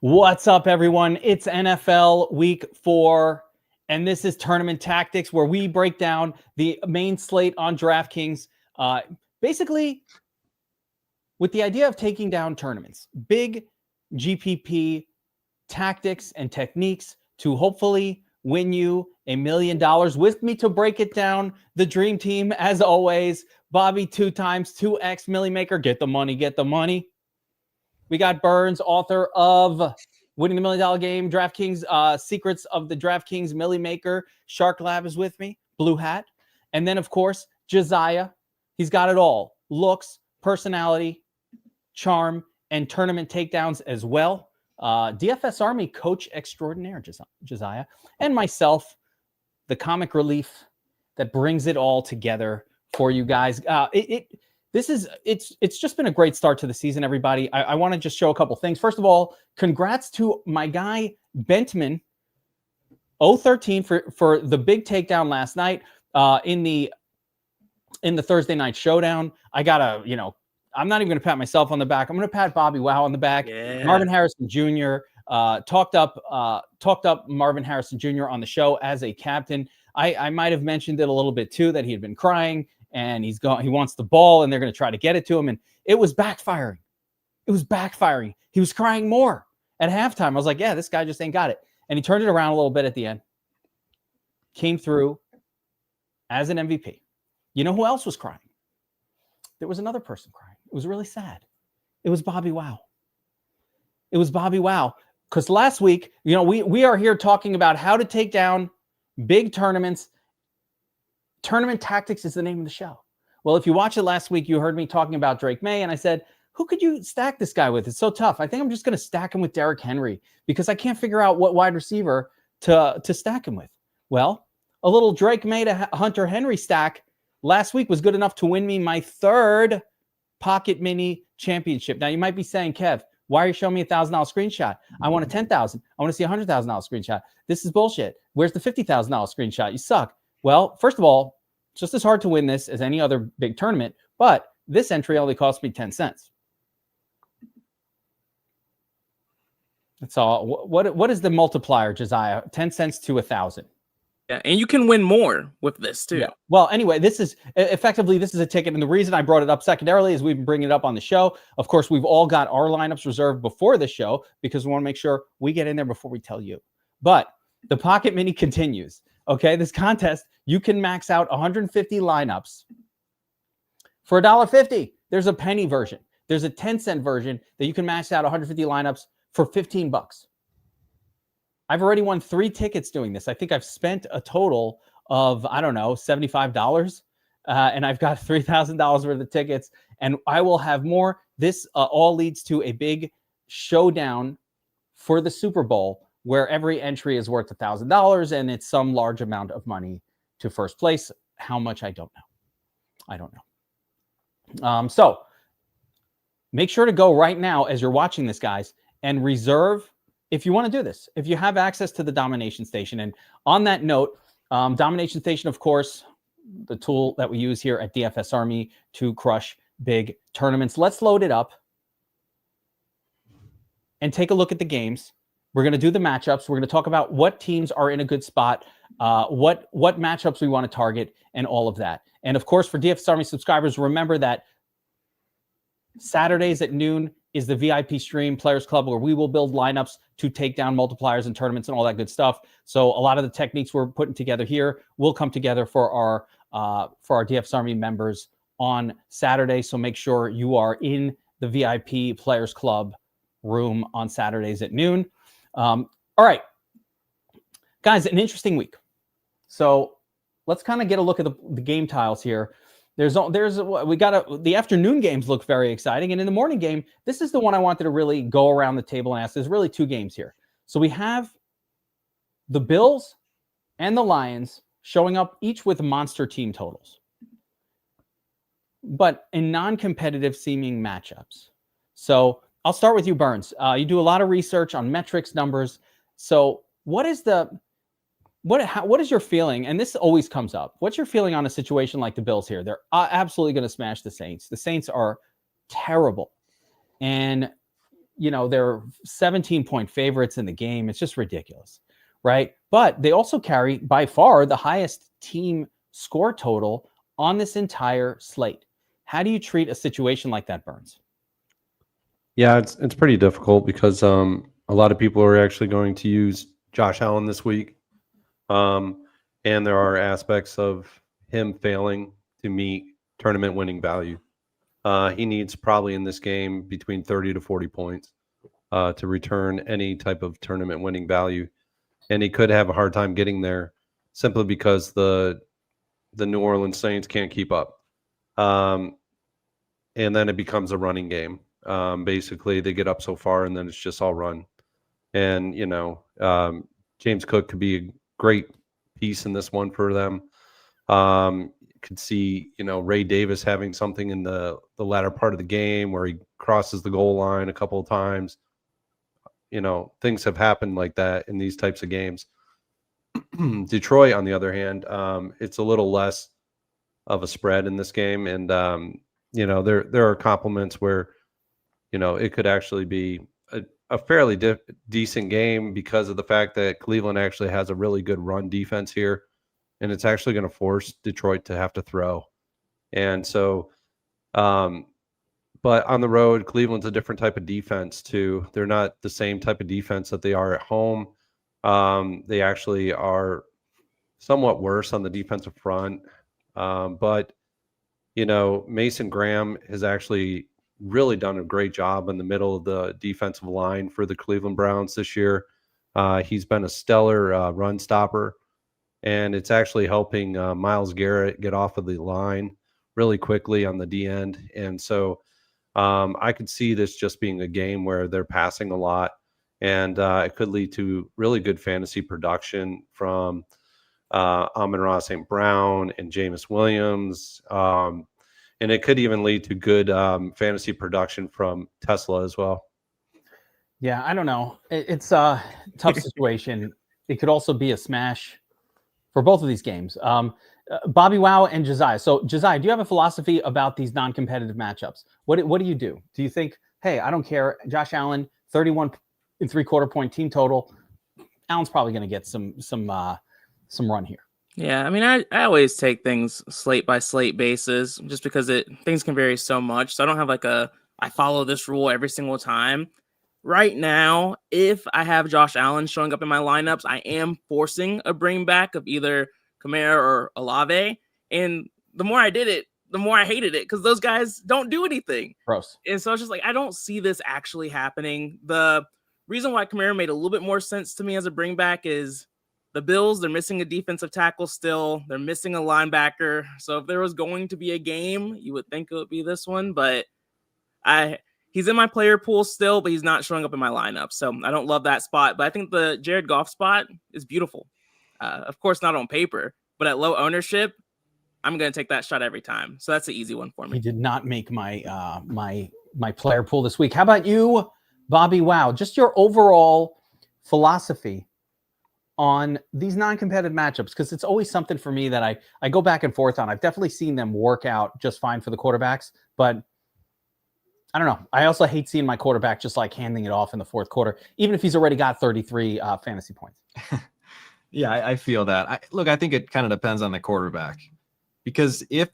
What's up, everyone? It's NFL Week 4, and this is Tournament Tactics, where we break down the main slate on DraftKings, basically with the idea of taking down tournaments, big GPP tactics and techniques to hopefully win you $1 million. With me to break it down, the dream team, as always, Bobby 2x 2x Millimaker. Get the money, get the money. We got Burns, author of Winning the $1 Million Game, DraftKings Secrets of the DraftKings Millie Maker. Shark Lab is with me, blue hat. And then, of course, Josiah. He's got it all. Looks, personality, charm, and tournament takedowns as well. DFS Army coach extraordinaire, Josiah. And myself, the comic relief that brings it all together for you guys. It's just been a great start to the season, everybody. I want to just show a couple things. First of all, congrats to my guy Bentman 013 for the big takedown last night in the Thursday night showdown. I gotta, I'm not even gonna pat myself on the back. I'm gonna pat BobbyWow on the back. Yeah. Marvin Harrison Jr. Talked up Marvin Harrison Jr. on the show as a captain. I might have mentioned it a little bit too, that he had been crying. And he wants the ball, and they're going to try to get it to him. And it was backfiring. He was crying more at halftime. I was like, yeah, this guy just ain't got it. And he turned it around a little bit at the end. Came through as an MVP. You know who else was crying? There was another person crying. It was really sad. It was BobbyWow. Because last week, we are here talking about how to take down big tournaments. Tournament Tactics is the name of the show. Well, if you watch it last week, you heard me talking about Drake May, and I said, who could you stack this guy with? It's so tough. I think I'm just going to stack him with Derrick Henry because I can't figure out what wide receiver to stack him with. Well, a little Drake May to Hunter Henry stack last week was good enough to win me my third Pocket Mini championship. Now, you might be saying, Kev, why are you showing me a $1,000 screenshot? I want a $10,000. I want to see a $100,000 screenshot. This is bullshit. Where's the $50,000 screenshot? You suck. Well, first of all, it's just as hard to win this as any other big tournament, but this entry only cost me 10 cents. That's all. What is the multiplier, Josiah? 10 cents to 1,000. Yeah, and you can win more with this too. Yeah. Well, anyway, this is a ticket, and the reason I brought it up secondarily is we've been bringing it up on the show. Of course, we've all got our lineups reserved before the show because we want to make sure we get in there before we tell you. But the Pocket Mini continues. Okay, this contest, you can max out 150 lineups for $1.50. There's a penny version. There's a 10-cent version that you can max out 150 lineups for $15. I've already won 3 tickets doing this. I think I've spent a total of, $75. And I've got $3,000 worth of tickets, and I will have more. This all leads to a big showdown for the Super Bowl, where every entry is worth $1,000, and it's some large amount of money to first place. How much, I don't know. So make sure to go right now as you're watching this, guys, and reserve if you want to do this, if you have access to the Domination Station. And on that note, Domination Station, of course, the tool that we use here at DFS Army to crush big tournaments. Let's load it up and take a look at the games. We're going to do the matchups. We're going to talk about what teams are in a good spot, what matchups we want to target, and all of that. And of course, for DFS Army subscribers, remember that Saturdays at noon is the VIP stream Players Club, where we will build lineups to take down multipliers and tournaments and all that good stuff. So a lot of the techniques we're putting together here will come together for our DFS Army members on Saturday. So make sure you are in the VIP Players Club room on Saturdays at noon. All right, guys, an interesting week. So let's kind of get a look at the game tiles here. The afternoon games look very exciting. And in the morning game, this is the one I wanted to really go around the table and ask. There's really 2 games here. So we have the Bills and the Lions showing up each with monster team totals, but in non-competitive seeming matchups. So I'll start with you, Burns. You do a lot of research on metrics, numbers. So what is your feeling? And this always comes up. What's your feeling on a situation like the Bills here? They're absolutely going to smash the Saints. The Saints are terrible. And they're 17-point favorites in the game. It's just ridiculous, right? But they also carry by far the highest team score total on this entire slate. How do you treat a situation like that, Burns? Yeah, it's pretty difficult because a lot of people are actually going to use Josh Allen this week. And there are aspects of him failing to meet tournament winning value. He needs probably in this game between 30 to 40 points to return any type of tournament winning value. And he could have a hard time getting there simply because the New Orleans Saints can't keep up. And then it becomes a running game. Basically, they get up so far and then it's just all run. And, James Cook could be a great piece in this one for them. Could see, Ray Davis having something in the latter part of the game where he crosses the goal line a couple of times. Things have happened like that in these types of games. Detroit, on the other hand, it's a little less of a spread in this game. And, there are compliments where, it could actually be a fairly decent game because of the fact that Cleveland actually has a really good run defense here. And it's actually going to force Detroit to have to throw. And so, but on the road, Cleveland's a different type of defense too. They're not the same type of defense that they are at home. They actually are somewhat worse on the defensive front. But, Mason Graham has actually really done a great job in the middle of the defensive line for the Cleveland Browns this year. He's been a stellar run stopper. And it's actually helping Myles Garrett get off of the line really quickly on the D end. And so I could see this just being a game where they're passing a lot. And it could lead to really good fantasy production from Amon-Ra St. Brown and Jameis Williams. And it could even lead to good fantasy production from Tesla as well. Yeah, I don't know. It's a tough situation. It could also be a smash for both of these games. BobbyWow and Josiah. So Josiah, do you have a philosophy about these non-competitive matchups? What do you do? Do you think, hey, I don't care, Josh Allen, 31 and 3/4 point team total. Allen's probably going to get some run here. Yeah, I mean, I always take things slate by slate basis just because things can vary so much. So I don't have I follow this rule every single time. Right now, if I have Josh Allen showing up in my lineups, I am forcing a bring back of either Kamara or Olave. And the more I did it, the more I hated it because those guys don't do anything. Gross. And so it's just I don't see this actually happening. The reason why Kamara made a little bit more sense to me as a bring back is the Bills, they're missing a defensive tackle still. They're missing a linebacker. So if there was going to be a game, you would think it would be this one. But he's in my player pool still, but he's not showing up in my lineup. So I don't love that spot. But I think the Jared Goff spot is beautiful. Of course, not on paper, but at low ownership, I'm going to take that shot every time. So that's an easy one for me. He did not make my my player pool this week. How about you, BobbyWow? Just your overall philosophy on these non-competitive matchups, because it's always something for me that I go back and forth on. I've definitely seen them work out just fine for the quarterbacks, but I don't know. I also hate seeing my quarterback just handing it off in the fourth quarter, even if he's already got 33 fantasy points. Yeah, I feel that. I think it kind of depends on the quarterback, because if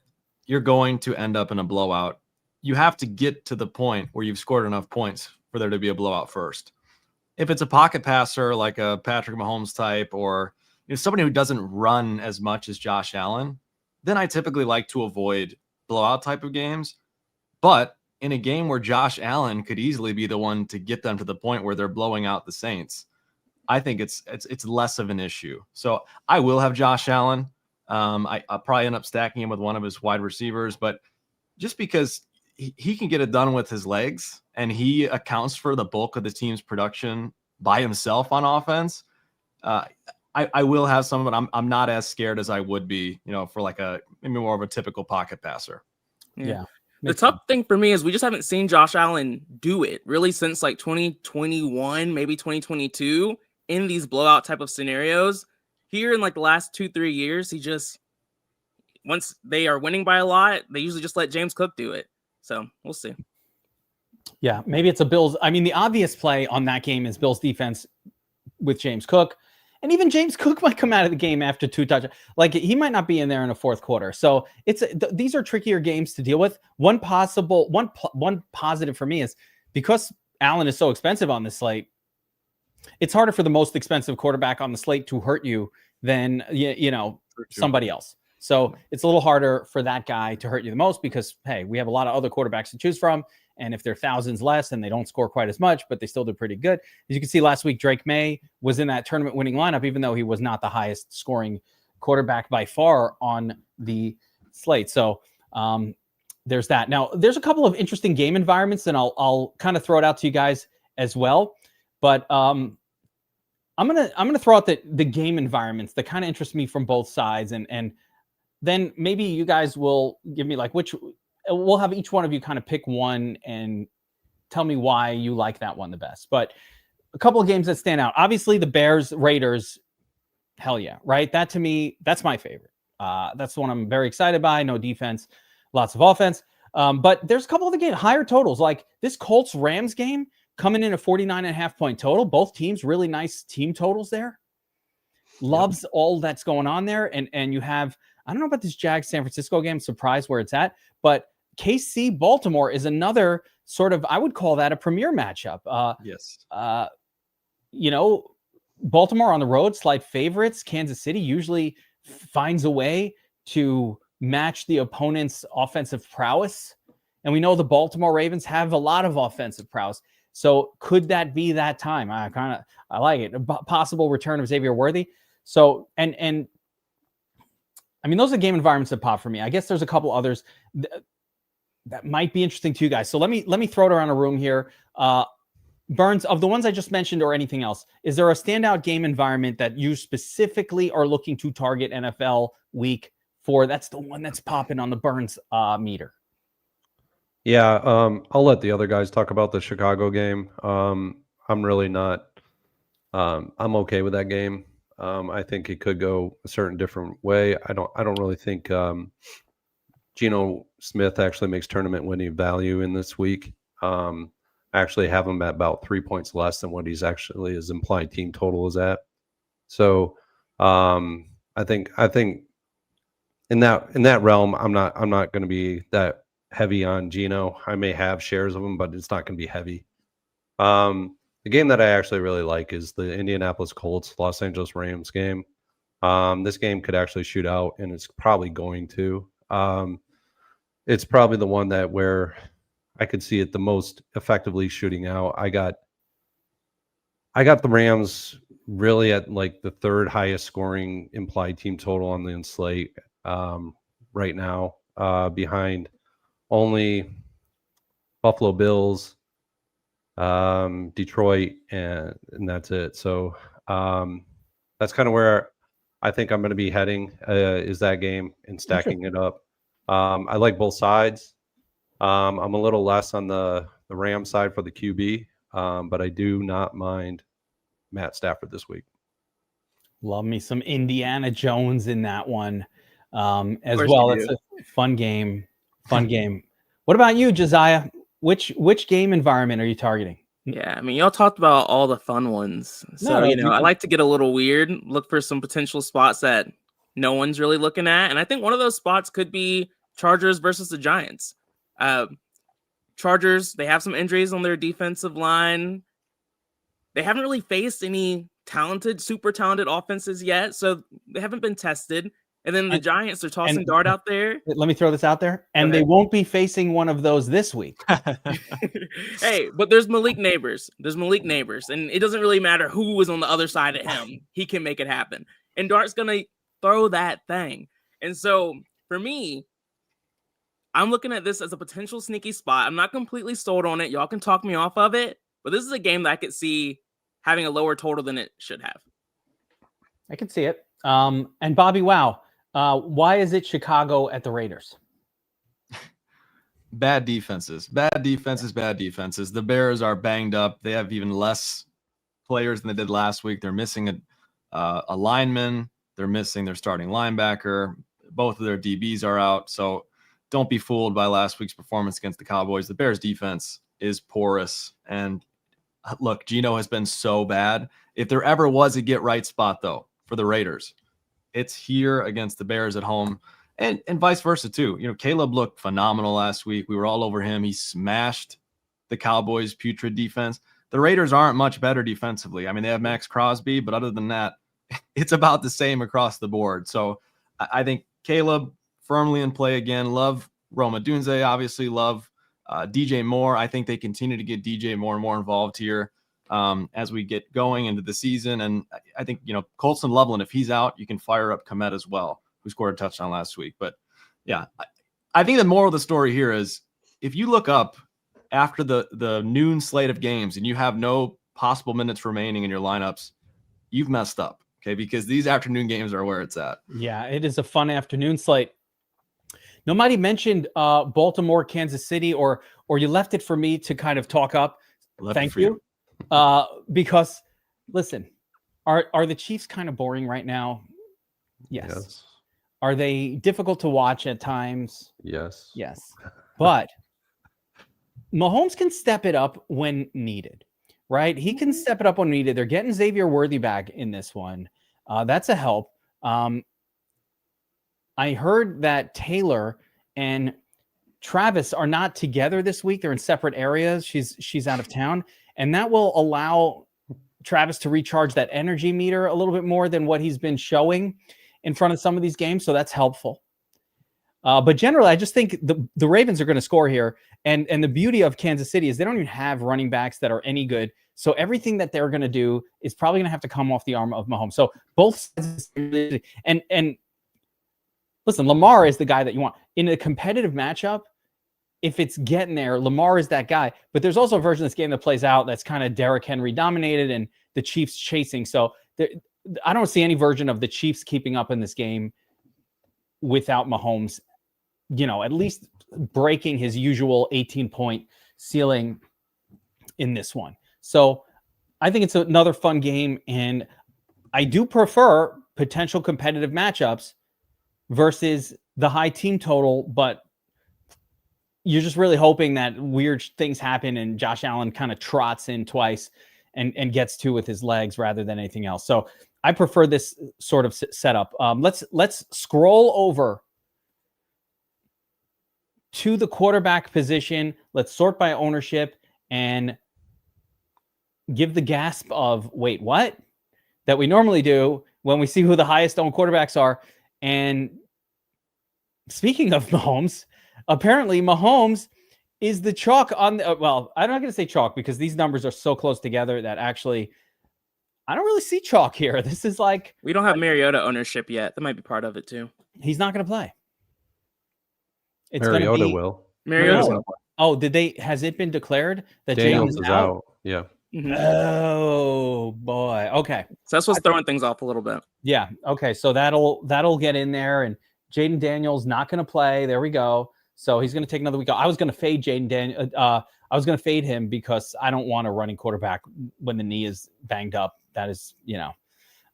you're going to end up in a blowout, you have to get to the point where you've scored enough points for there to be a blowout first. If it's a pocket passer like a Patrick Mahomes type, or somebody who doesn't run as much as Josh Allen, then I typically like to avoid blowout type of games. But in a game where Josh Allen could easily be the one to get them to the point where they're blowing out the Saints, I think it's less of an issue. So I will have Josh Allen. I'll probably end up stacking him with one of his wide receivers, but just because he can get it done with his legs and he accounts for the bulk of the team's production by himself on offense, I will have some, but I'm not as scared as I would be, for maybe more of a typical pocket passer. Yeah. The tough thing for me is we just haven't seen Josh Allen do it really since 2021, maybe 2022 in these blowout type of scenarios. Here in the last 2-3 years, once they are winning by a lot, they usually just let James Cook do it. So we'll see. Yeah, maybe it's a Bills. I mean, the obvious play on that game is Bills defense with James Cook. And even James Cook might come out of the game after 2 touchdowns. Like, he might not be in there in the fourth quarter. So these are trickier games to deal with. One positive for me is because Allen is so expensive on the slate, it's harder for the most expensive quarterback on the slate to hurt you than somebody else. So it's a little harder for that guy to hurt you the most because, hey, we have a lot of other quarterbacks to choose from. And if they're thousands less and they don't score quite as much, but they still do pretty good. As you can see last week, Drake May was in that tournament winning lineup, even though he was not the highest scoring quarterback by far on the slate. So there's that. Now, there's a couple of interesting game environments, and I'll kind of throw it out to you guys as well. But I'm gonna throw out the game environments that kind of interest me from both sides, and then maybe you guys will give me like which. We'll have each one of you kind of pick one and tell me why you like that one the best. But a couple of games that stand out. Obviously, the Bears-Raiders, hell yeah, right? That to me, that's my favorite. That's the one I'm very excited by. No defense, lots of offense. But there's a couple of the game higher totals. Like this Colts-Rams game coming in a 49.5 point total. Both teams, really nice team totals there. Loves all that's going on there. And you have, I don't know about this Jags-San Francisco game, surprised where it's at, but KC Baltimore is another sort of, I would call that a premier matchup. Yes. Baltimore on the road, slight favorites. Kansas City usually finds a way to match the opponent's offensive prowess. And we know the Baltimore Ravens have a lot of offensive prowess. So could that be that time? I like it. A possible return of Xavier Worthy. So, and I mean, those are game environments that pop for me. I guess there's a couple others that might be interesting to you guys. So let me throw it around a room here. Burns, of the ones I just mentioned or anything else, is there a standout game environment that you specifically are looking to target NFL week 4? That's the one that's popping on the Burns meter. Yeah, I'll let the other guys talk about the Chicago game. I'm really not. I'm okay with that game. I think it could go a certain different way. I don't really think Geno Smith actually makes tournament winning value in this week. I actually have him at about 3 points less than what he's actually his implied team total is at. So I think in that realm, I'm not going to be that heavy on Geno. I may have shares of him, but it's not going to be heavy. The game that I actually really like is the Indianapolis Colts Los Angeles Rams game. This game could actually shoot out, and it's probably going to. It's probably the one that where I could see it the most effectively shooting out. I got the Rams really at like the third highest scoring implied team total on the slate right now, behind only Buffalo Bills, Detroit, and that's it. So that's kind of where I think I'm going to be heading is that game and stacking it up. I like both sides. I'm a little less on the Ram side for the QB, but I do not mind Matt Stafford this week. Love me some Indiana Jones in that one as well. It's a fun game. Fun game. What about you, Josiah? Which game environment are you targeting? Yeah, I mean, y'all talked about all the fun ones. So, I like to get a little weird, look for some potential spots that no one's really looking at. And I think one of those spots could be Chargers versus the Giants. Chargers, they have some injuries on their defensive line. They haven't really faced any super talented offenses yet, so they haven't been tested. And then the Giants are tossing Dart out there. Let me throw this out there. And they won't be facing one of those this week. Hey, but there's Malik Neighbors. And it doesn't really matter who is on the other side of him. He can make it happen. And Dart's going to throw that thing. And so for me, I'm looking at this as a potential sneaky spot. I'm not completely sold on it. Y'all can talk me off of it. But this is a game that I could see having a lower total than it should have. I can see it. And BobbyWow. Why is it Chicago at the Raiders? Bad defenses. The Bears are banged up. They have even less players than they did last week. They're missing a lineman. They're missing their starting linebacker. Both of their DBs are out. So don't be fooled by last week's performance against the Cowboys. The Bears defense is porous. And look, Geno has been so bad. If there ever was a get right spot, though, for the Raiders, it's here against the Bears at home, and vice versa, too. You know, Caleb looked phenomenal last week. We were all over him. He smashed the Cowboys' putrid defense. The Raiders aren't much better defensively. I mean, they have Max Crosby, but other than that, it's about the same across the board. So I think Caleb firmly in play again. Love Roma Dunze, obviously love DJ Moore. I think they continue to get DJ more and more involved here as we get going into the season. And I think, you know, Colson Loveland, if he's out, you can fire up Komet as well, who scored a touchdown last week. But yeah, I think the moral of the story here is if you look up after the noon slate of games and you have no possible minutes remaining in your lineups, you've messed up. Okay, because these afternoon games are where it's at. Yeah, it is a fun afternoon slate. Nobody mentioned Baltimore, Kansas City, or you left it for me to kind of talk up. Thank you. Because listen, are the Chiefs kind of boring right now? Yes. Are they difficult to watch at times? Yes. But Mahomes can step it up when needed, right? He can step it up when needed. They're getting Xavier Worthy back in this one. That's a help. I heard that Taylor and Travis are not together this week. They're in separate areas. She's out of town, and that will allow Travis to recharge that energy meter a little bit more than what he's been showing in front of some of these games. So that's helpful. But generally, I just think the Ravens are going to score here. And the beauty of Kansas City is they don't even have running backs that are any good. So everything that they're going to do is probably going to have to come off the arm of Mahomes. So both sides, and listen, Lamar is the guy that you want in a competitive matchup. If it's getting there, Lamar is that guy. But there's also a version of this game that plays out that's kind of Derrick Henry dominated and the Chiefs chasing. So I don't see any version of the Chiefs keeping up in this game without Mahomes, you know, at least breaking his usual 18-point ceiling in this one. So I think it's another fun game, and I do prefer potential competitive matchups versus the high team total, but you're just really hoping that weird things happen and Josh Allen kind of trots in twice and gets two with his legs rather than anything else. So I prefer this sort of setup. Let's scroll over to the quarterback position. Let's sort by ownership and give the gasp of, wait, what? That we normally do when we see who the highest owned quarterbacks are. And speaking of Mahomes, apparently Mahomes is the chalk on the, well, I'm not going to say chalk because these numbers are so close together that actually I don't really see chalk here. This is like, we don't have Mariota ownership yet. That might be part of it too. He's not going to play. It's Mariota will. Mariota's going to play. Oh, has it been declared that Daniels James is out? Yeah. Mm-hmm. Oh boy. Okay. So that's what's throwing things off a little bit. Yeah. Okay. So that'll get in there, and Jaden Daniels not going to play. There we go. So he's going to take another week off. I was going to fade Jaden Daniels. I was going to fade him because I don't want a running quarterback when the knee is banged up. That is,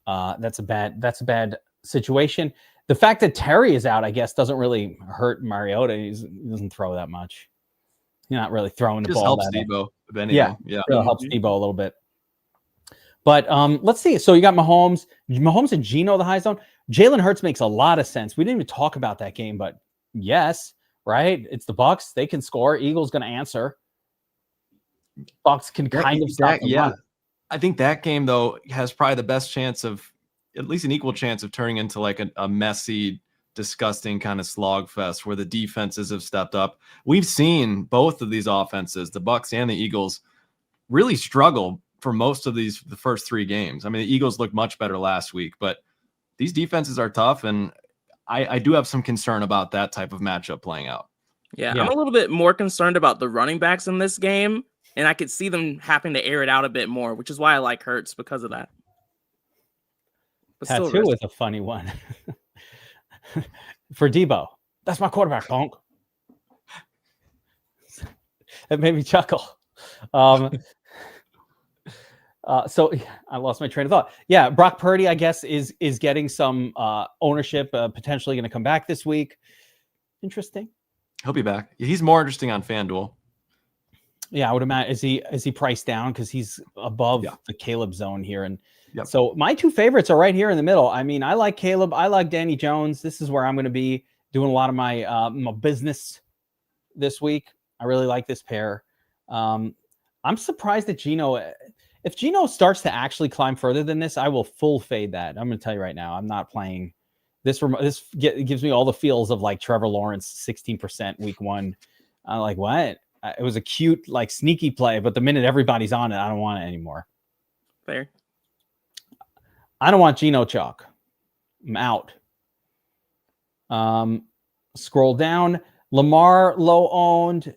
that's a bad situation. The fact that Terry is out, I guess, doesn't really hurt Mariota. He doesn't throw that much. He's not really throwing the ball. Just helps Debo. Yeah. Really helps Debo a little bit. But let's see. So you got Mahomes and Geno, the high zone. Jalen Hurts makes a lot of sense. We didn't even talk about that game, but yes, right? It's the Bucs. They can score. Eagles going to answer. Bucs can kind of stop the run. I think that game, though, has probably the best chance of, at least an equal chance of turning into like a messy, disgusting kind of slog fest where the defenses have stepped up. We've seen both of these offenses, the Bucs and the Eagles, really struggle for most of the first three games. I mean, the Eagles looked much better last week, but these defenses are tough, and I do have some concern about that type of matchup playing out. Yeah, I'm a little bit more concerned about the running backs in this game, and I could see them having to air it out a bit more, which is why I like Hurts because of that. But Tattoo was a funny one. For Debo. That's my quarterback, punk. It made me chuckle. So I lost my train of thought. Yeah, Brock Purdy, I guess, is getting some ownership, potentially going to come back this week. Interesting. He'll be back. He's more interesting on FanDuel. Yeah, I would imagine. Is he priced down because he's above the Caleb zone here? And so my two favorites are right here in the middle. I mean, I like Caleb. I like Danny Jones. This is where I'm going to be doing a lot of my my business this week. I really like this pair. I'm surprised that Gino. If Gino starts to actually climb further than this, I will full fade that. I'm going to tell you right now. I'm not playing this. It gives me all the feels of like Trevor Lawrence, 16% week 1. I'm like, what? It was a cute, like sneaky play, but the minute everybody's on it, I don't want it anymore. Fair. I don't want Geno Chalk. I'm out. Scroll down. Lamar low owned.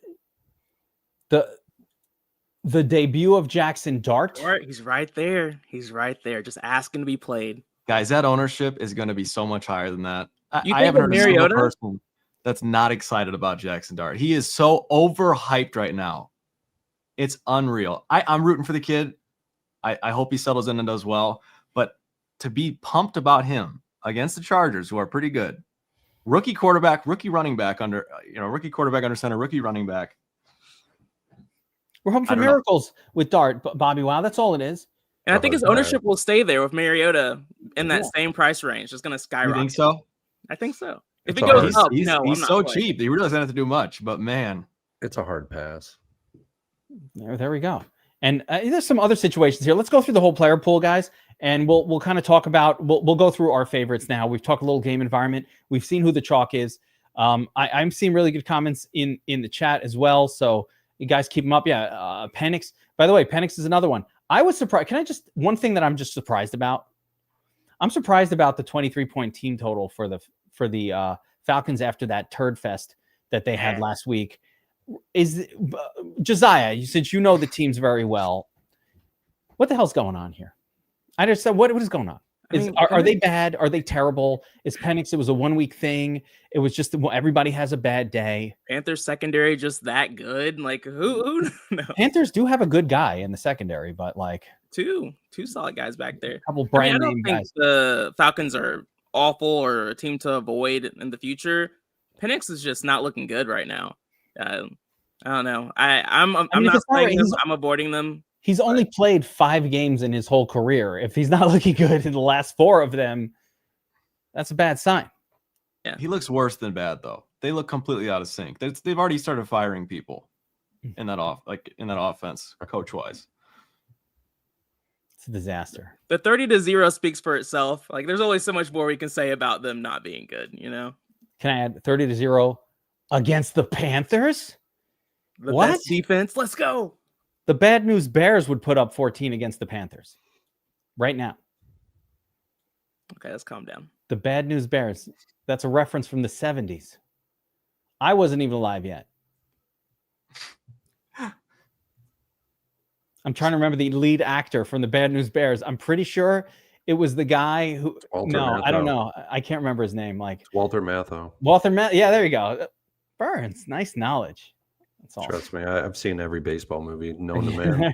The debut of Jackson Dart. He's right there. He's right there. Just asking to be played. Guys, that ownership is going to be so much higher than that. I haven't heard a single person that's not excited about Jackson Dart. He is so overhyped right now. It's unreal. I'm rooting for the kid. I hope he settles in and does well. But to be pumped about him against the Chargers, who are pretty good, rookie quarterback, rookie running back under center, rookie running back. We're hoping for miracles with Dart, BobbyWow. That's all it is. And I think his ownership will stay there with Mariota in that same price range. It's going to skyrocket. You think so? I think so. If it goes up, he's so cheap. He really doesn't have to do much, but man, it's a hard pass. There we go. And there's some other situations here. Let's go through the whole player pool, guys, and we'll kind of talk about. We'll go through our favorites now. We've talked a little game environment. We've seen who the chalk is. I'm seeing really good comments in the chat as well. So you guys keep them up. Yeah, Penix. By the way, Penix is another one. I was surprised. One thing that I'm just surprised about. I'm surprised about the 23-point team total for the Falcons after that turd fest that they had last week. Is Josiah, since you know the teams very well, what the hell's going on here? I just said, what is going on? Are they bad? Are they terrible? Is Penix? It was a 1 week thing. It was just everybody has a bad day. Panthers secondary just that good? Like who? No. Panthers do have a good guy in the secondary, but like two solid guys back there. A couple brand name guys. The Falcons are awful or a team to avoid in the future. Penix is just not looking good right now. I don't know. I'm not playing them. I'm avoiding them. He's only played 5 games in his whole career. If he's not looking good in the last 4 of them, that's a bad sign. Yeah, he looks worse than bad though. They look completely out of sync. They've already started firing people in that offense, coach wise. It's a disaster. The 30-0 speaks for itself. Like there's always so much more we can say about them not being good, you know? Can I add 30-0 against the Panthers? The best defense. Let's go. The Bad News Bears would put up 14 against the Panthers right now. Okay, let's calm down. The Bad News Bears. That's a reference from the 70s. I wasn't even alive yet. I'm trying to remember the lead actor from the Bad News Bears. I'm pretty sure it was the guy who. I don't know. I can't remember his name. Like it's Walter Matthau. Yeah, there you go. Burns. Nice knowledge. That's all. Trust me, I've seen every baseball movie known to man.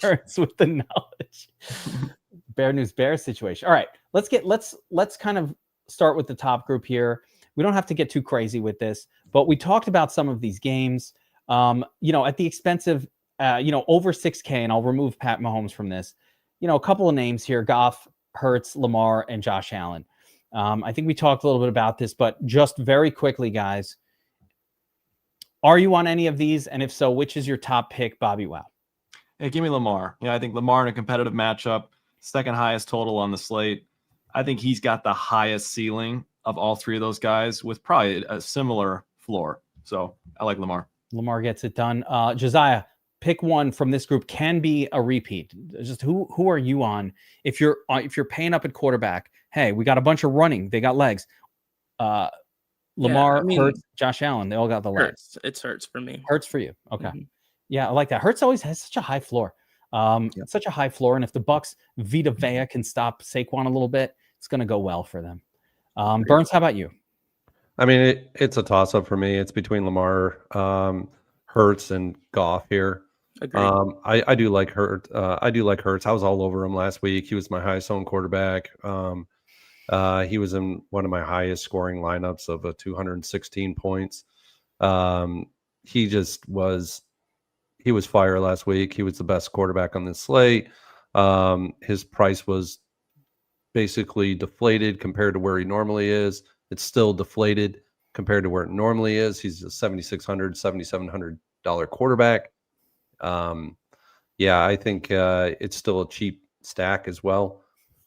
Burns with the knowledge. Bad News Bears situation. All right, let's kind of start with the top group here. We don't have to get too crazy with this, but we talked about some of these games. At the expense of over 6K, and I'll remove Pat Mahomes from this. A couple of names here: Goff, Hurts, Lamar, and Josh Allen. I think we talked a little bit about this, but just very quickly, guys. Are you on any of these? And if so, which is your top pick, BobbyWow? Hey, give me Lamar. I think Lamar in a competitive matchup, second highest total on the slate. I think he's got the highest ceiling of all 3 of those guys with probably a similar floor. So I like Lamar. Lamar gets it done. Josiah, pick one from this group. Can be a repeat. Just who are you on? If you're paying up at quarterback, hey, we got a bunch of running. They got legs. Lamar, Hurts, Josh Allen, they all got the legs. It's Hurts for me. Hurts for you. Okay. Mm-hmm. Yeah, I like that. Hurts always has such a high floor. Such a high floor. And if the Bucks Vita Vea can stop Saquon a little bit, it's going to go well for them. Burns, how about you? I mean, it's a toss-up for me. It's between Lamar, Hurts, and Goff here. I do like Hurts. I was all over him last week. He was my highest owned quarterback. He was in one of my highest scoring lineups of 216 points. He was fire last week. He was the best quarterback on this slate. His price was basically deflated compared to where he normally is. It's still deflated compared to where it normally is. He's a $7,600, $7,700 quarterback. Yeah, I think it's still a cheap stack as well.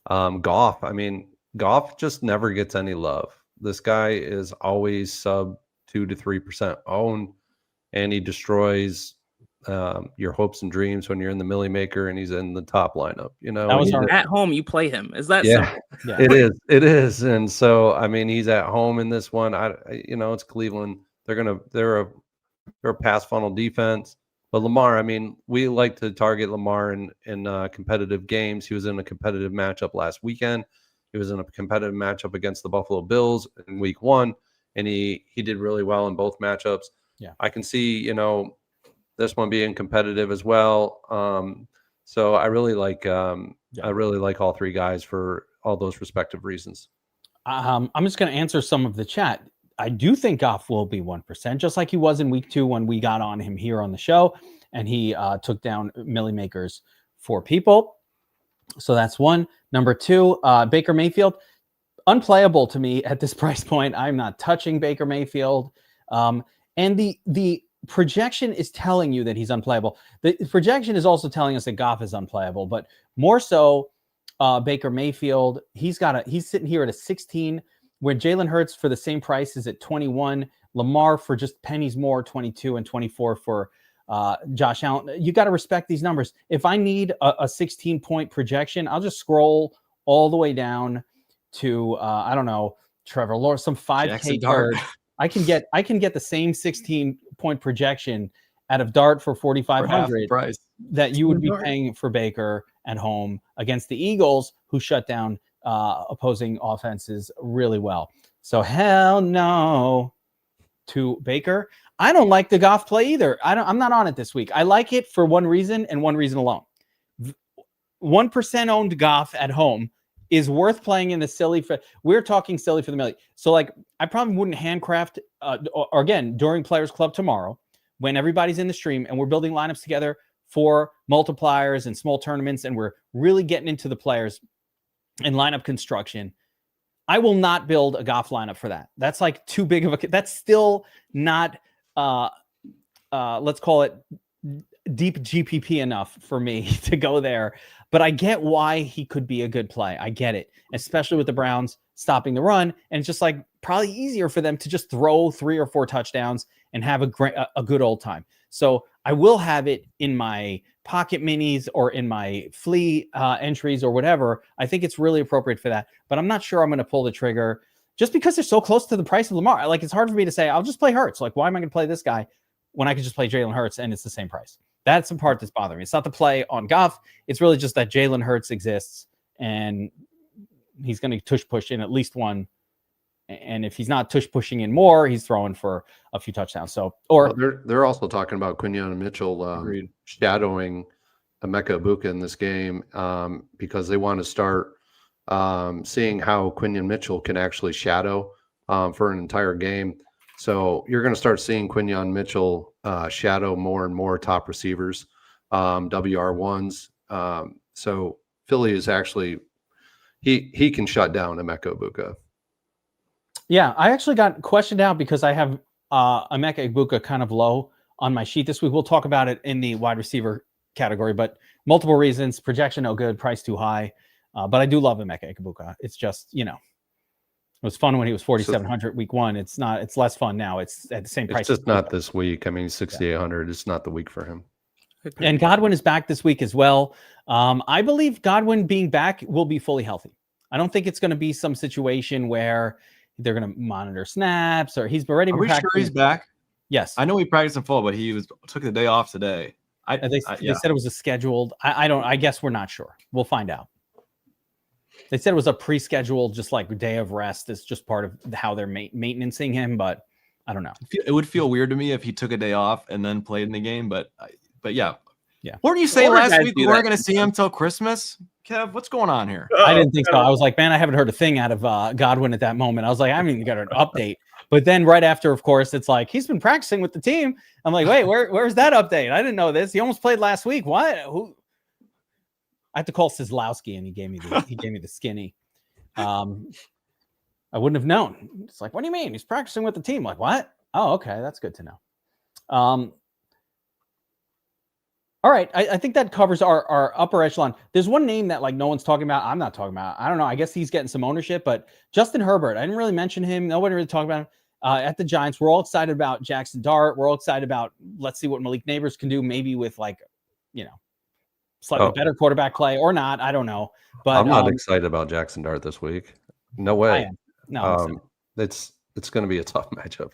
Goff, I mean, Goff just never gets any love. This guy is always sub 2 to 3% owned, and he destroys your hopes and dreams when you're in the Millie Maker and he's in the top lineup. You know, at home you play him. Is that simple? Yeah. It is. And so I mean, he's at home in this one. It's Cleveland. They're a pass funnel defense. But Lamar, I mean, we like to target Lamar in competitive games. He was in a competitive matchup last weekend. He was in a competitive matchup against the Buffalo Bills in week 1, and he did really well in both matchups. Yeah, I can see, this one being competitive as well. So I really like all three guys for all those respective reasons. I'm just going to answer some of the chat. I do think Goff will be 1%, just like he was in week 2 when we got on him here on the show, and he took down Millie Makers for people. So that's one. Number 2, Baker Mayfield, unplayable to me at this price point. I'm not touching Baker Mayfield. And the projection is telling you that he's unplayable. The projection is also telling us that Goff is unplayable, but more so Baker Mayfield. He's sitting here at a 16, where Jalen Hurts for the same price is at 21. Lamar for just pennies more, 22, and 24 for Josh Allen. You got to respect these numbers. If I need a 16-point projection, I'll just scroll all the way down to I don't know, Trevor Lawrence, some 5K card. I can get the same 16-point projection out of Dart for $4,500 that you would be paying for Baker at home against the Eagles, who shut down opposing offenses really well. So hell no to Baker. I don't like the Goff play either. I'm not on it this week. I like it for one reason and one reason alone. 1% owned Goff at home is worth playing in the silly. We're talking silly for the million. So like, I probably wouldn't handcraft or again during Players Club tomorrow when everybody's in the stream and we're building lineups together for multipliers and small tournaments, and we're really getting into the players and lineup construction. I will not build a Goff lineup for that. That's like too big of a. That's still not. Let's call it deep GPP enough for me to go there. But I get why he could be a good play. I get it, especially with the Browns stopping the run, and it's just like probably easier for them to just throw 3 or 4 touchdowns and have a good old time. So I will have it in my pocket minis or in my flea entries or whatever. I think it's really appropriate for that, but I'm not sure I'm going to pull the trigger just because they're so close to the price of Lamar. Like, it's hard for me to say, I'll just play Hurts. Like, why am I going to play this guy when I could just play Jalen Hurts and it's the same price? That's the part that's bothering me. It's not the play on Goff. It's really just that Jalen Hurts exists and he's going to tush push in at least one. And if he's not tush pushing in more, he's throwing for a few touchdowns. So, or they're also talking about Quinyon Mitchell shadowing Emeka Egbuka in this game because they want to start seeing how Quinyon Mitchell can actually shadow for an entire game. So you're going to start seeing Quinyon Mitchell shadow more and more top receivers, WR1s. So Philly is actually he can shut down Emeka Egbuka. Yeah, I actually got questioned out because I have Emeka Egbuka kind of low on my sheet this week. We'll talk about it in the wide receiver category, but multiple reasons. Projection no good, price too high. But I do love Emeka Egbuka. It's just, it was fun when he was 4,700 week 1. It's not. It's less fun now. It's at the same price. It's just not this week. I mean, 6,800. Yeah. It's not the week for him. And Godwin is back this week as well. I believe Godwin being back will be fully healthy. I don't think it's going to be some situation where they're going to monitor snaps or he's already. Are we sure he's back? Yes. I know he practiced in full, but he took the day off today. They said it was a scheduled. I guess we're not sure. We'll find out. They said it was a pre-scheduled, just like day of rest. It's just part of how they're maintaining him, but I don't know. It would feel weird to me if he took a day off and then played in the game, but yeah. Yeah. Weren't you saying last week we weren't going to see him till Christmas? Kev, what's going on here? I didn't think so. I was like, man, I haven't heard a thing out of Godwin at that moment. I was like, I haven't even got an update But then right after, of course, it's like he's been practicing with the team. I'm like, wait, where's that update? I didn't know this. He almost played last week. What? Who? I had to call Sislowski, and he gave me the skinny. I wouldn't have known. It's like, what do you mean? He's practicing with the team. Like, what? Oh, okay, that's good to know. All right, I think that covers our upper echelon. There's one name that like no one's talking about. I'm not talking about. I don't know. I guess he's getting some ownership, but Justin Herbert. I didn't really mention him. Nobody really talked about him. At the Giants, we're all excited about Jackson Dart. We're all excited about let's see what Malik Neighbors can do, maybe with like, slightly better quarterback play or not. I don't know. But I'm not excited about Jackson Dart this week. No way. No, it's going to be a tough matchup.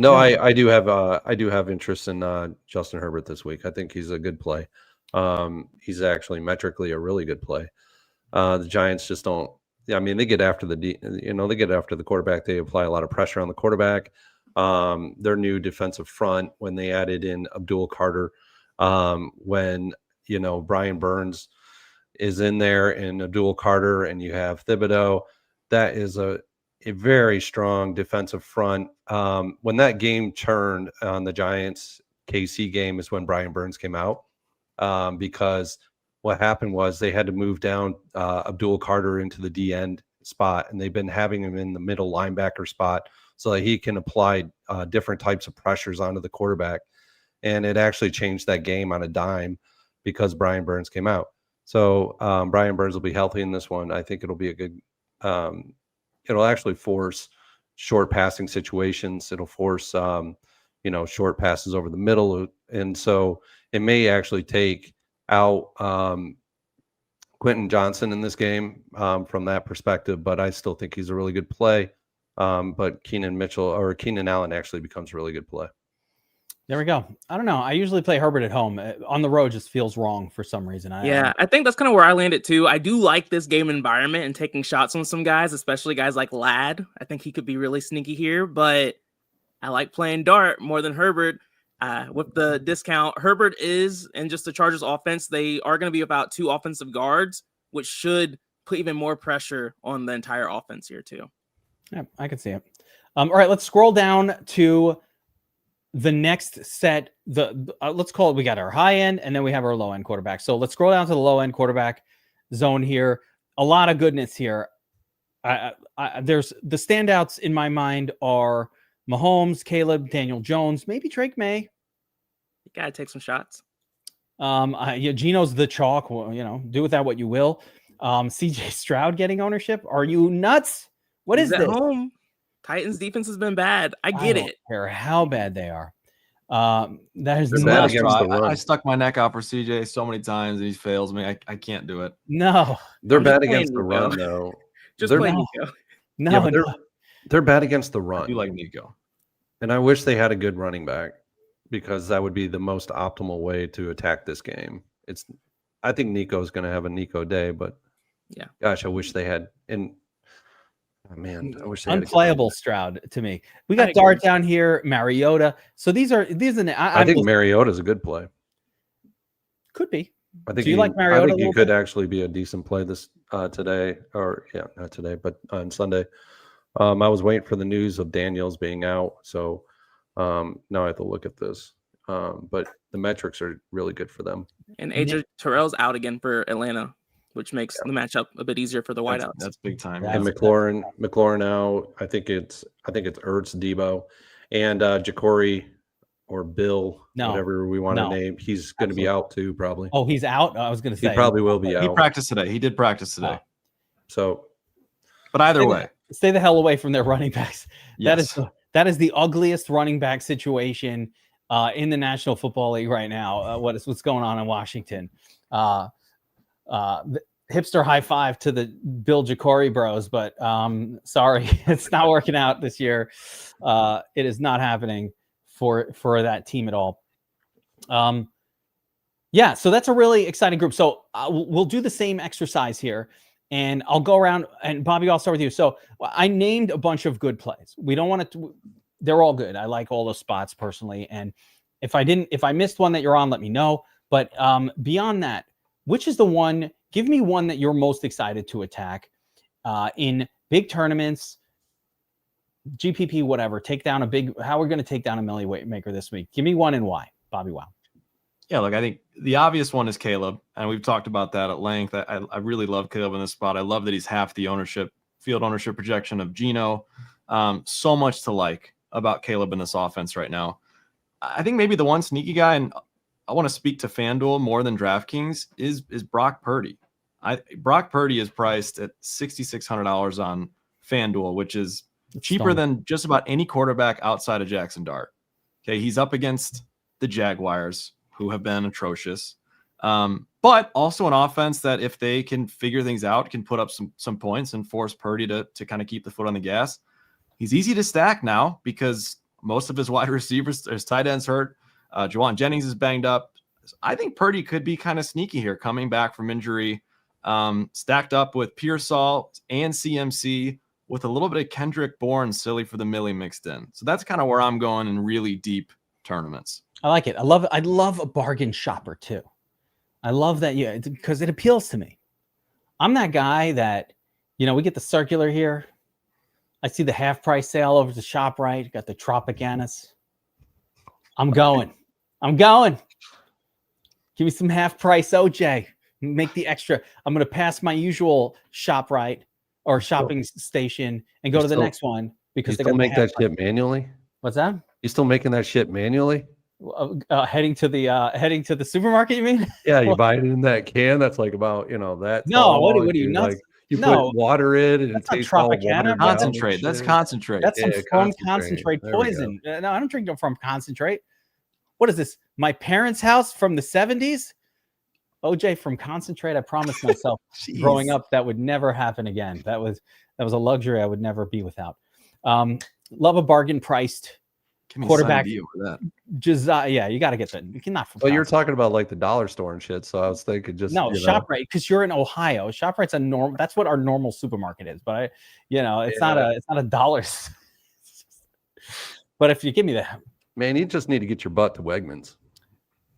No, I do have interest in Justin Herbert this week. I think he's a good play. He's actually metrically a really good play. The Giants just don't. Yeah, I mean they get after the quarterback. They apply a lot of pressure on the quarterback. Their new defensive front when they added in Abdul Carter, when Brian Burns is in there and Abdul Carter, and you have Thibodeau. That is a very strong defensive front. When that game turned on the Giants KC game is when Brian Burns came out, because what happened was they had to move down Abdul Carter into the D end spot, and they've been having him in the middle linebacker spot so that he can apply different types of pressures onto the quarterback. And it actually changed that game on a dime because Brian Burns came out. So Brian Burns will be healthy in this one. I think it'll be a good it'll actually force short passing situations. It'll force, short passes over the middle. And so it may actually take out Quentin Johnson in this game from that perspective, but I still think he's a really good play. But Keenan Allen actually becomes a really good play. There we go. I don't know. I usually play Herbert at home. On the road just feels wrong for some reason. I think that's kind of where I landed too. I do like this game environment and taking shots on some guys, especially guys like Ladd. I think he could be really sneaky here, but I like playing Dart more than Herbert. With the discount, Herbert is, and just the Chargers offense, they are going to be about 2 offensive guards, which should put even more pressure on the entire offense here too. Yeah, I can see it. All right, let's scroll down to the next set. Let's call it, we got our high end and then we have our low end quarterback. So let's scroll down to the low end quarterback zone here. A lot of goodness here. There's the standouts in my mind are Mahomes, Caleb, Daniel Jones, maybe Drake May. You gotta take some shots. Geno's the chalk. Well, do with that what you will. CJ Stroud getting ownership. Are you nuts? What is He's this? at home. Titans defense has been bad. I get it. I don't care how bad they are. That is bad against the run. I stuck my neck out for CJ so many times and he fails me. I can't do it. No, they're bad against the run though. Just play Nico. No, they're bad against the run. I do like Nico. And I wish they had a good running back because that would be the most optimal way to attack this game. I think Nico's going to have a Nico day, but yeah, gosh, I wish they had. And I wish they had unplayable Stroud to me. We got Dart down here, Mariota. So these are. I think Mariota's a good play. Could be. I think Do you like Mariota? I think he could actually be a decent play this today, or not today, but on Sunday. I was waiting for the news of Daniels being out, so now I have to look at this. But the metrics are really good for them. And AJ Terrell's out again for Atlanta, which makes the matchup a bit easier for the wideouts. That's big time. And McLaurin out. I think it's Ertz, Debo, and Ja'Cory or Bill, whatever we want to name. He's going to be out too, probably. Oh, he's out. I was going to say he probably will be out. He practiced today. He did practice today. So, but either way, stay the hell away from their running backs. Yes. That is the ugliest running back situation in the National Football League right now. What's going on in Washington? Hipster high five to the Bill Ja'Cory bros, but sorry, it's not working out this year. It is not happening for that team at all. So that's a really exciting group. So we'll do the same exercise here. And I'll go around, and Bobby, I'll start with you. So I named a bunch of good plays. We don't want to, they're all good. I like all those spots personally. And if I missed one that you're on, let me know. But beyond that, which is the one, give me one that you're most excited to attack in big tournaments, GPP, whatever. Take down how we're going to take down a milli maker this week. Give me one and why, BobbyWow. Yeah, look, I think the obvious one is Caleb, and we've talked about that at length. I really love Caleb in this spot. I love that he's half the field ownership projection of Geno. So much to like about Caleb in this offense right now. I think maybe the one sneaky guy, and I want to speak to FanDuel more than DraftKings, is Brock Purdy. Brock Purdy is priced at $6,600 on FanDuel, which is cheaper than just about any quarterback outside of Jackson Dart. Okay, he's up against the Jaguars, who have been atrocious, but also an offense that, if they can figure things out, can put up some points and force Purdy to kind of keep the foot on the gas. He's easy to stack now because most of his wide receivers, his tight ends hurt. Juwan Jennings is banged up. I think Purdy could be kind of sneaky here, coming back from injury, stacked up with Pearsall and CMC, with a little bit of Kendrick Bourne silly for the milli mixed in. So that's kind of where I'm going in really deep tournaments. I like it. I love a bargain shopper too. I love that, yeah, because it appeals to me. I'm that guy that, we get the circular here. I see the half price sale over to ShopRite. Got the Tropicana's. I'm going. Give me some half price OJ. Make the extra. I'm going to pass my usual ShopRite or shopping station and go to the next one because they still make that shit manually. What's that? You still making that shit manually? Heading to the supermarket, you mean? Yeah, you buy it in that can. That's like about that. No, what are you nuts? Like, you put water in and it tastes all watered concentrate. That's concentrate. That's some from concentrate poison. No, I don't drink from concentrate. What is this? My parents' house from the 70s? OJ from concentrate. I promised myself growing up that would never happen again. That was a luxury I would never be without. Love a bargain priced quarterback. Yeah, you got to get that. You cannot. But you're talking about like the dollar store and shit. So I was thinking just ShopRite, because you're in Ohio. ShopRite's a normal. That's what our normal supermarket is. But it's not a dollar. But if you give me that, man, you just need to get your butt to Wegmans.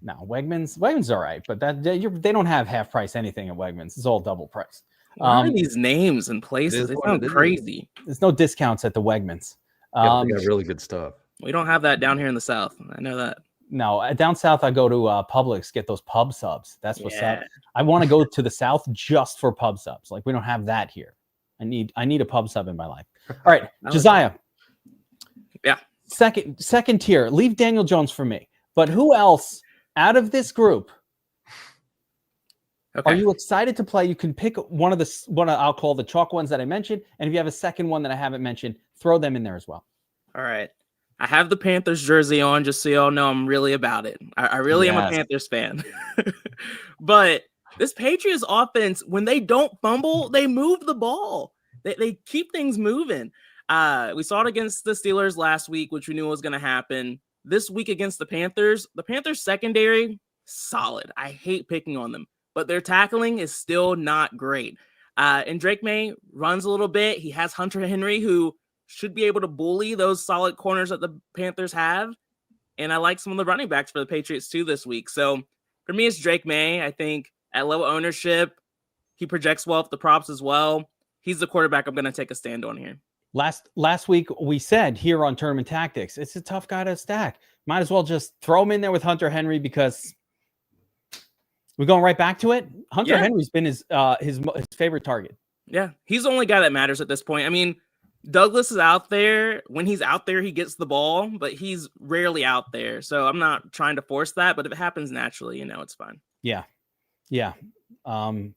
No, Wegmans all right, but they don't have half price anything at Wegmans. It's all double price. What are these names and places? They sound crazy. There's no discounts at the Wegmans. They got really good stuff. We don't have that down here in the South. I know that. No, down south I go to Publix, get those pub subs. That's what's up. I want to go to the South just for pub subs. Like we don't have that here. I need a pub sub in my life. All right, Josiah. Yeah. Second tier. Leave Daniel Jones for me. But who else out of this group are you excited to play? You can pick one I'll call the chalk ones that I mentioned, and if you have a second one that I haven't mentioned, throw them in there as well. All right. I have the Panthers jersey on, just so y'all know I'm really about it. I really am a Panthers fan. But this Patriots offense, when they don't fumble, they move the ball. They keep things moving. We saw it against the Steelers last week, which we knew was going to happen. This week against the Panthers secondary, solid. I hate picking on them, but their tackling is still not great. And Drake May runs a little bit. He has Hunter Henry, who should be able to bully those solid corners that the Panthers have. And I like some of the running backs for the Patriots too this week. So for me, it's Drake May. I think at low ownership, he projects well with the props as well. He's the quarterback I'm going to take a stand on here. Last week we said here on Tournament Tactics, it's a tough guy to stack. Might as well just throw him in there with Hunter Henry because we're going right back to it. Hunter Henry's been his favorite target. Yeah, he's the only guy that matters at this point. I mean, Douglas is out there. When he's out there, he gets the ball, but he's rarely out there. So I'm not trying to force that, but if it happens naturally, it's fine. Yeah. I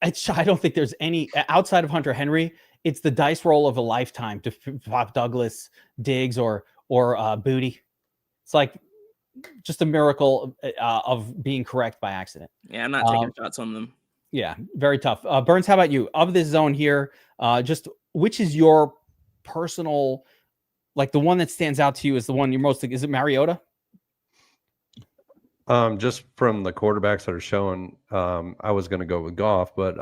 don't think there's any outside of Hunter Henry. It's the dice roll of a lifetime to pop Douglas, Diggs, or Booty. It's like just a miracle of being correct by accident. Yeah, I'm not taking shots on them. Yeah, very tough. Burns, how about you? Of this zone here, just which is your personal, like the one that stands out to you is the one you're most, is it Mariota? Just from the quarterbacks that are showing, I was going to go with Goff, but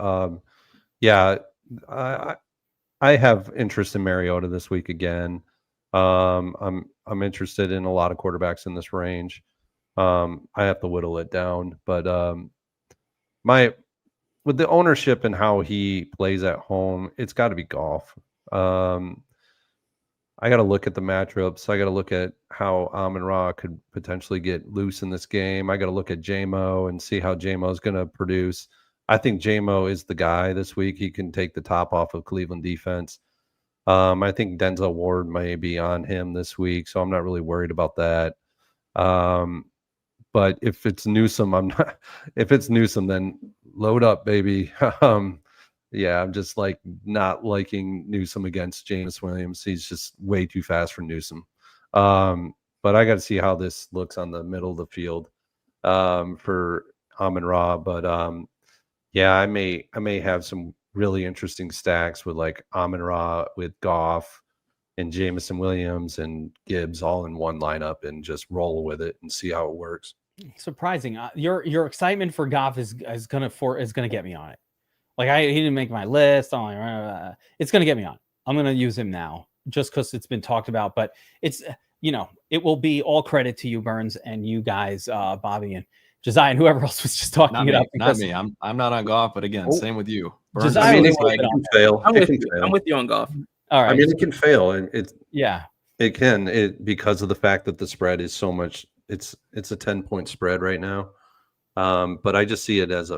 I have interest in Mariota this week again. I'm interested in a lot of quarterbacks in this range. I have to whittle it down, but with the ownership and how he plays at home, it's got to be Goff. I got to look at the matchups. I got to look at how Amon-Ra could potentially get loose in this game. I got to look at JMO and see how JMO is going to produce. I think JMO is the guy this week. He can take the top off of Cleveland defense. I think Denzel Ward may be on him this week, so I'm not really worried about that. But if it's Newsome, I'm not. If it's Newsome, then load up, baby. Yeah, I'm just like not liking Newsome against James Williams. He's just way too fast for Newsome. But I got to see how this looks on the middle of the field for Amon-Ra. But yeah, I may have some really interesting stacks with like Amon-Ra with Goff and Jameson Williams and Gibbs all in one lineup and just roll with it and see how it works. Surprising. Your excitement for Goff is gonna get me on it. Like he didn't make my list. I'm like, it's gonna get me on. I'm gonna use him now just because it's been talked about. But it's it will be all credit to you, Burns, and you guys, Bobby and Josiah, and whoever else was just talking not it me, up. Not me. I'm not on Goff, but again, same with you. Burns, Josiah, it can fail. I'm with you on Goff. All right. I mean, it can fail. It can because of the fact that the spread is so much. It's a 10-point spread right now. But I just see it as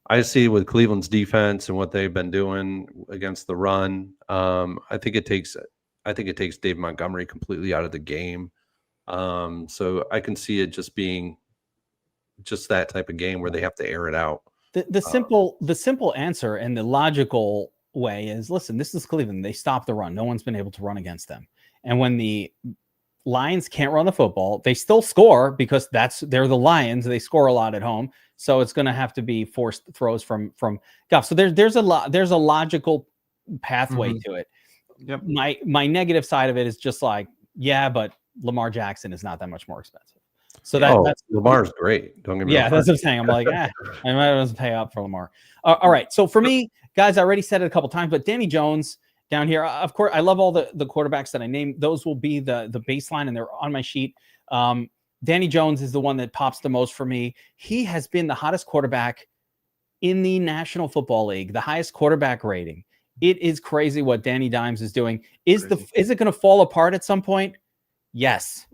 I see with Cleveland's defense and what they've been doing against the run. I think it takes Dave Montgomery completely out of the game. So I can see it just being just that type of game where they have to air it out. The simple answer and the logical way is, listen, this is Cleveland. They stop the run. No one's been able to run against them. And when the Lions can't run the football, they still score because they're the Lions. They score a lot at home. So it's going to have to be forced throws from Goff. So there's a logical pathway to it. Yep. My negative side of it is just like, yeah, but Lamar Jackson is not that much more expensive. So that's Lamar's great. Don't get me wrong. That's what I'm saying. I'm like, I might as well pay up for Lamar. All right. So for me, guys, I already said it a couple times, but Danny Jones down here, of course, I love all the quarterbacks that I named. Those will be the baseline, and they're on my sheet. Danny Jones is the one that pops the most for me. He has been the hottest quarterback in the National Football League, the highest quarterback rating. It is crazy what Danny Dimes is doing. Is it going to fall apart at some point? Yes.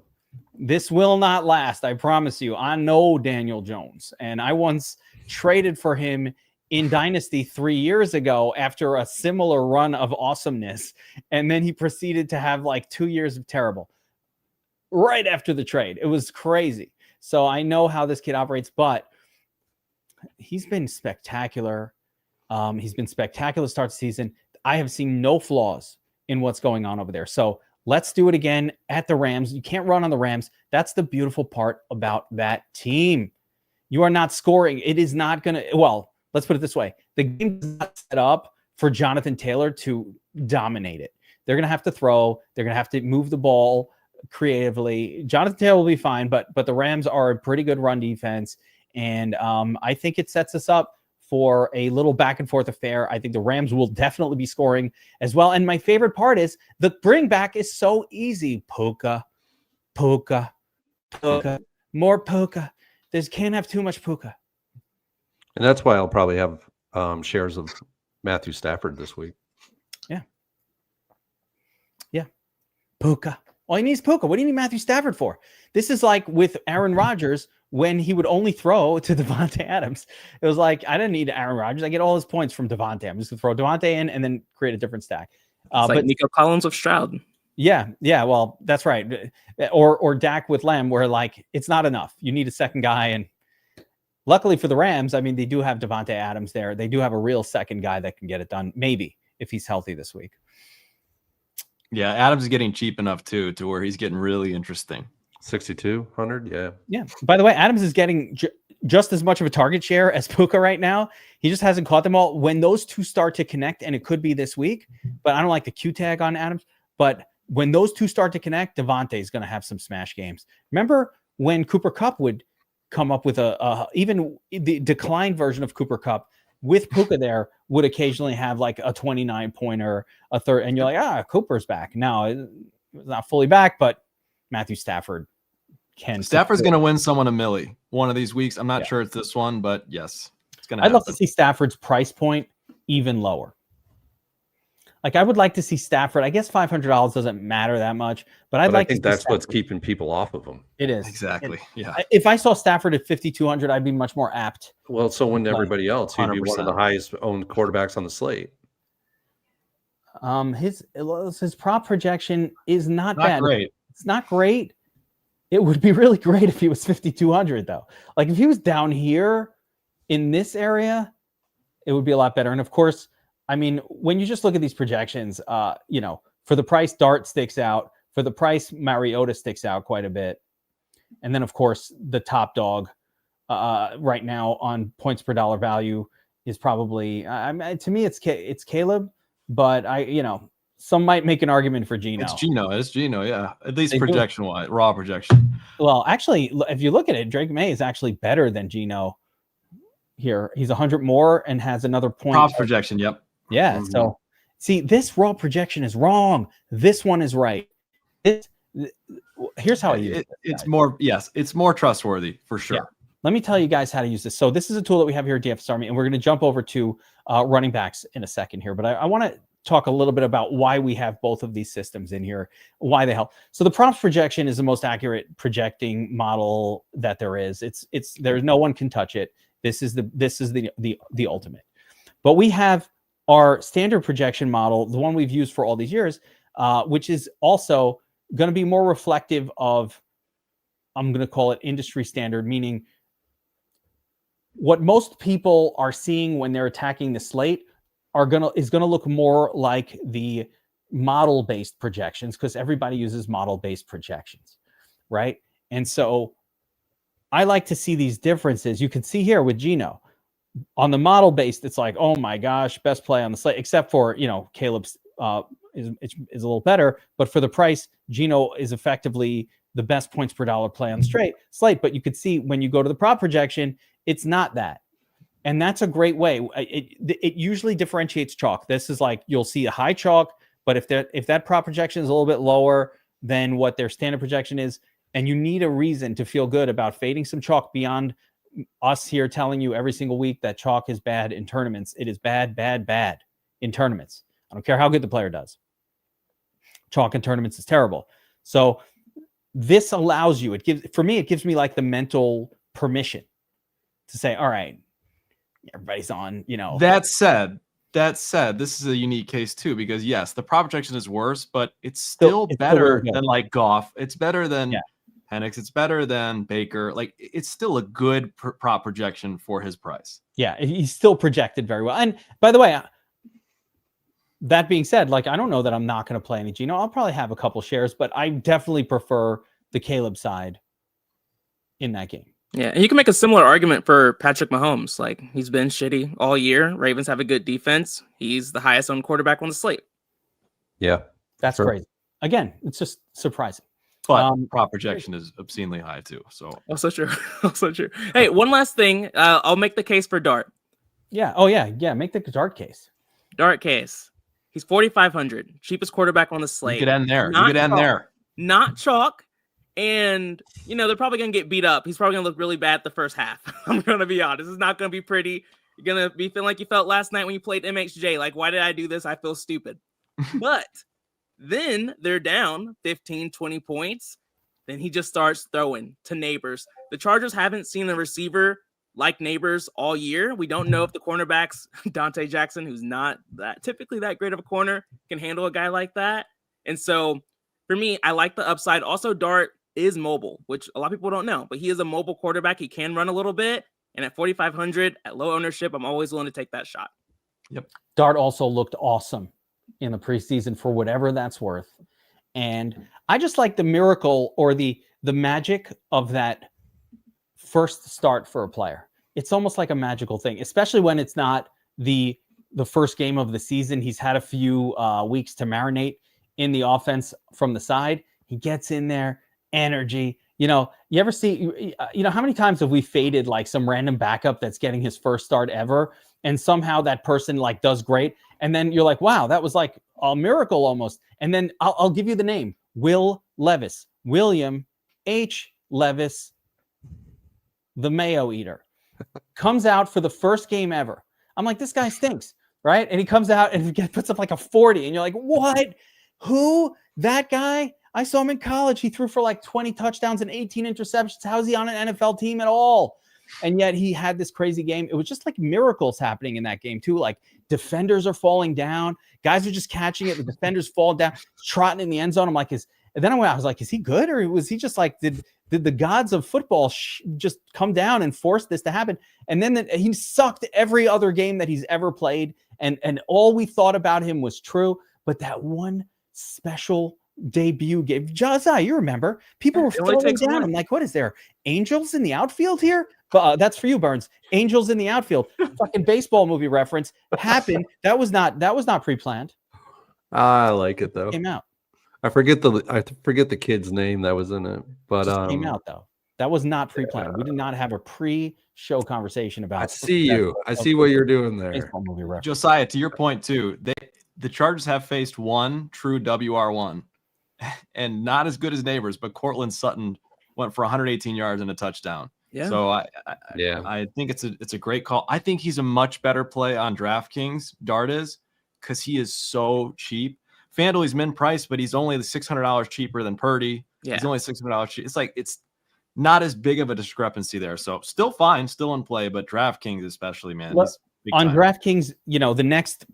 This will not last, I promise you. I know Daniel Jones, and I once traded for him in Dynasty 3 years ago after a similar run of awesomeness, and then he proceeded to have like 2 years of terrible right after the trade. It was crazy. So I know how this kid operates, but he's been spectacular. He's been spectacular to start the season. I have seen no flaws in what's going on over there. So let's do it again at the Rams. You can't run on the Rams. That's the beautiful part about that team. You are not scoring. It is not going to, well, let's put it this way. The game is not set up for Jonathan Taylor to dominate it. They're going to have to throw. They're going to have to move the ball creatively. Jonathan Taylor will be fine, but the Rams are a pretty good run defense. And I think it sets us up for a little back and forth affair. I think the Rams will definitely be scoring as well. And my favorite part is the bring back is so easy. Puka, more Puka. Can't have too much Puka. And that's why I'll probably have shares of Matthew Stafford this week. Yeah. Puka. All he needs Puka. What do you need Matthew Stafford for? This is like with Aaron Rodgers when he would only throw to Devontae Adams. It was like, I didn't need Aaron Rodgers. I get all his points from Devontae. I'm just going to throw Devontae in and then create a different stack. But Nico Collins with Stroud. Yeah. Well, that's right. Or Dak with Lamb, where like it's not enough. You need a second guy. And luckily for the Rams, I mean, they do have Devontae Adams there. They do have a real second guy that can get it done, maybe, if he's healthy this week. Yeah, Adams is getting cheap enough too to where he's getting really interesting. 6,200, yeah. Yeah. By the way, Adams is getting just as much of a target share as Puka right now. He just hasn't caught them all. When those two start to connect, and it could be this week, but I don't like the Q tag on Adams. But when those two start to connect, Devontae is going to have some smash games. Remember when Cooper Kupp would come up with even the declined version of Cooper Kupp with Puka there would occasionally have like a 29-pointer, a third, and you're like, Cooper's back. No, it's not fully back, but Matthew Stafford can. Stafford's going to win someone a milli one of these weeks. I'm not sure it's this one, but yes, it's going to I'd love to see Stafford's price point even lower. Like I would like to see Stafford. I guess $500 doesn't matter that much, but I'd But like I think to see that's what's Stafford. keeping people off of him. It is. Exactly. Yeah. If I saw Stafford at 5,200, I'd be much more apt. Well, so wouldn't everybody else. He'd be one of the 100%. highest owned quarterbacks on the slate. His prop projection is not Not bad. great. It's not great. It would be really great if he was 5,200 though. Like if he was down here in this area, it would be a lot better. And of course, I mean, when you just look at these projections, for the price, Dart sticks out. For the price, Mariota sticks out quite a bit. And then, of course, the top dog right now on points per dollar value is probably, to me, it's Caleb. But some might make an argument for Geno. It's Geno, yeah. At least projection-wise, raw projection. Well, actually, if you look at it, Drake May is actually better than Geno here. He's 100 more and has another point. Props projection, yep. Yeah. Mm-hmm. So, see, this raw projection is wrong. This one is right. Here's how I use it. It's more trustworthy for sure. Yeah. Let me tell you guys how to use this. So this is a tool that we have here at DFS Army, and we're going to jump over to running backs in a second here. But I want to talk a little bit about why we have both of these systems in here, why they help. So the props projection is the most accurate projecting model that there is. There's no one can touch it. This is the ultimate. But we have our standard projection model, the one we've used for all these years, which is also going to be more reflective of, I'm going to call it industry standard, meaning what most people are seeing when they're attacking the slate is going to look more like the model-based projections, because everybody uses model-based projections, right? And so I like to see these differences. You can see here with Geno on the model-based, it's like, oh my gosh, best play on the slate, except for, Caleb's is a little better, but for the price, Geno is effectively the best points per dollar play on the slate. But you could see when you go to the prop projection, it's not that. And that's a great way. It usually differentiates chalk. This is like, you'll see a high chalk, but if that prop projection is a little bit lower than what their standard projection is, and you need a reason to feel good about fading some chalk beyond us here telling you every single week that chalk is bad in tournaments. It is bad, bad, bad in tournaments. I don't care how good the player does. Chalk in tournaments is terrible. So this allows you, it gives me like the mental permission to say, all right, everybody's on, That said, this is a unique case too, because yes, the prop projection is worse, but it's still better than like Goff. It's better than Penix. It's better than Baker. Like it's still a good prop projection for his price. Yeah, he's still projected very well. And by the way, that being said, like I don't know that I'm not going to play any Geno. I'll probably have a couple shares, but I definitely prefer the Caleb side in that game. Yeah, and you can make a similar argument for Patrick Mahomes. Like he's been shitty all year. Ravens have a good defense. He's the highest owned quarterback on the slate. Yeah, that's crazy. Again, it's just surprising. But prop projection is obscenely high too. So also true. Also true. Hey, one last thing. I'll make the case for Dart. Yeah. Oh yeah. Yeah. Make the Dart case. Dart case. He's 4,500, cheapest quarterback on the slate. You could end there. Not chalk. And, they're probably going to get beat up. He's probably going to look really bad the first half. I'm going to be honest. It's not going to be pretty. You're going to be feeling like you felt last night when you played MXJ. Like, why did I do this? I feel stupid. But then they're down 15, 20 points. Then he just starts throwing to Neighbors. The Chargers haven't seen a receiver like Neighbors all year. We don't know if the cornerbacks, Dante Jackson, who's not typically that great of a corner, can handle a guy like that. And so for me, I like the upside. Also, Dart is mobile, which a lot of people don't know, but he is a mobile quarterback. He can run a little bit. And at 4,500 at low ownership, I'm always willing to take that shot. Yep. Dart also looked awesome in the preseason for whatever that's worth. And I just like the miracle or the magic of that first start for a player. It's almost like a magical thing, especially when it's not the first game of the season. He's had a few weeks to marinate in the offense from the side. He gets in there, energy. You ever see, how many times have we faded like some random backup that's getting his first start ever, and somehow that person like does great, and then you're like, wow, that was like a miracle almost. And then I'll give you the name, Will Levis, William H. Levis, the Mayo Eater, comes out for the first game ever. I'm like, this guy stinks, right? And he comes out and puts up like a 40, and you're like, what? Who? That guy? I saw him in college. He threw for like 20 touchdowns and 18 interceptions. How is he on an NFL team at all? And yet he had this crazy game. It was just like miracles happening in that game too. Like defenders are falling down. Guys are just catching it. The defenders fall down, trotting in the end zone. I'm like, and then I was like, is he good? Or was he just like, did the gods of football just come down and force this to happen? And then he sucked every other game that he's ever played. And all we thought about him was true. But that one special debut game, Jazza, you remember, people were falling down. I'm like, what is there? Angels in the outfield here? That's for you, Burns. Angels in the outfield. Fucking baseball movie reference happened. That was not pre-planned. I like it though. Came out. I forget the kid's name that was in it, but came out though. That was not pre-planned. We did not have a pre-show conversation about. I see you. I see what you're doing there. Baseball movie reference. Josiah, to your point too, the Chargers have faced one true WR1, and not as good as neighbors, but Cortland Sutton went for 118 yards and a touchdown. Yeah. So I think it's a great call. I think he's a much better play on DraftKings. Dart is, because he is so cheap. FanDuel, he's min price, but he's only $600 cheaper than Purdy. Yeah. He's only $600 cheap. It's like, it's not as big of a discrepancy there. So still fine, still in play, but DraftKings especially, man. On DraftKings, the next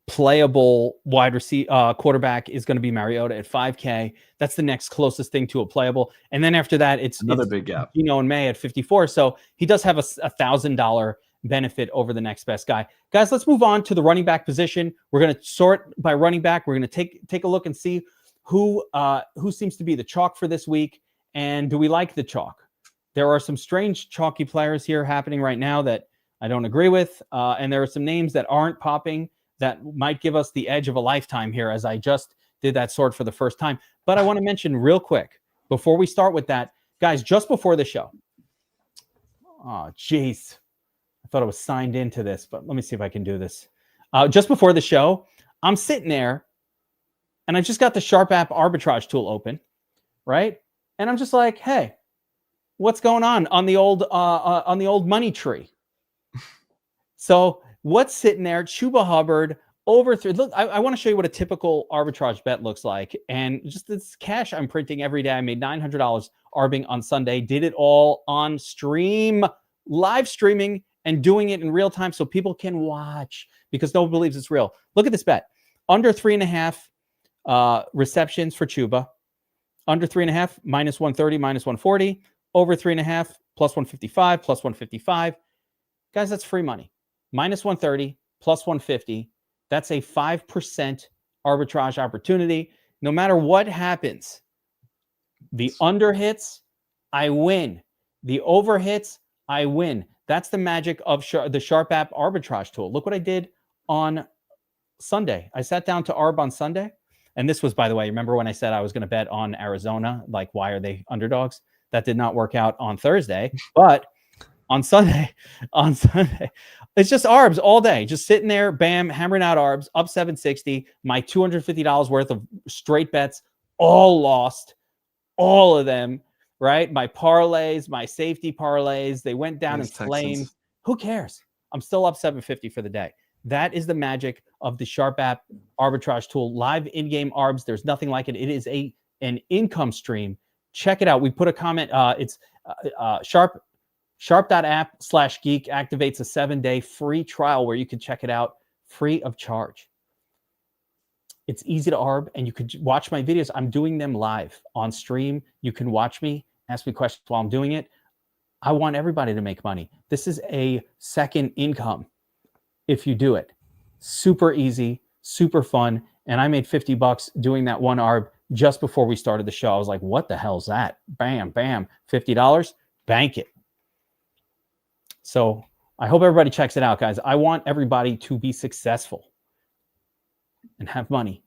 playable wide receiver quarterback is going to be Mariota at $5K. That's the next closest thing to a playable. And then after that, it's another big gap. In May at 54. So he does have a $1,000 benefit over the next best guy. Guys, let's move on to the running back position. We're going to sort by running back. We're going to take a look and see who seems to be the chalk for this week. And do we like the chalk? There are some strange chalky players here happening right now that I don't agree with. And there are some names that aren't popping that might give us the edge of a lifetime here, as I just did that sort for the first time. But I want to mention real quick, before we start with that, guys, just before the show. Oh, jeez. I thought I was signed into this, but let me see if I can do this. Just before the show, I'm sitting there, and I just got the Sharp app arbitrage tool open, right? And I'm just like, hey, what's going on the old money tree? So what's sitting there? Chuba Hubbard over three. Look, I want to show you what a typical arbitrage bet looks like. And just this cash I'm printing every day. I made $900 arbing on Sunday. Did it all on stream, live streaming, and doing it in real time so people can watch because no one believes it's real. Look at this bet. Under 3.5 receptions for Chuba. Under 3.5, minus 130, minus 140. Over 3.5, plus 155, plus 155. Guys, that's free money. Minus 130, plus 150. That's a 5% arbitrage opportunity. No matter what happens, the under hits, I win. The over hits, I win. That's the magic of the Sharp app arbitrage tool. Look what I did on Sunday. I sat down to arb on Sunday. And this was, by the way, remember when I said I was going to bet on Arizona? Like, why are they underdogs? That did not work out on Thursday. But on Sunday, it's just arbs all day. Just sitting there, bam, hammering out arbs, up 760. My $250 worth of straight bets, all lost. All of them, right? My parlays, my safety parlays, they went down in flames. Who cares? I'm still up 750 for the day. That is the magic of the Sharp app arbitrage tool. Live in-game arbs. There's nothing like it. It is an income stream. Check it out. We put a comment. It's sharp.app/geek activates a 7-day free trial where you can check it out free of charge. It's easy to arb, and you could watch my videos. I'm doing them live on stream. You can watch me, ask me questions while I'm doing it. I want everybody to make money. This is a second income if you do it. Super easy, super fun. And I made $50 doing that one arb just before we started the show. I was like, what the hell is that? Bam, bam, $50, bank it. So I hope everybody checks it out, guys. I want everybody to be successful and have money.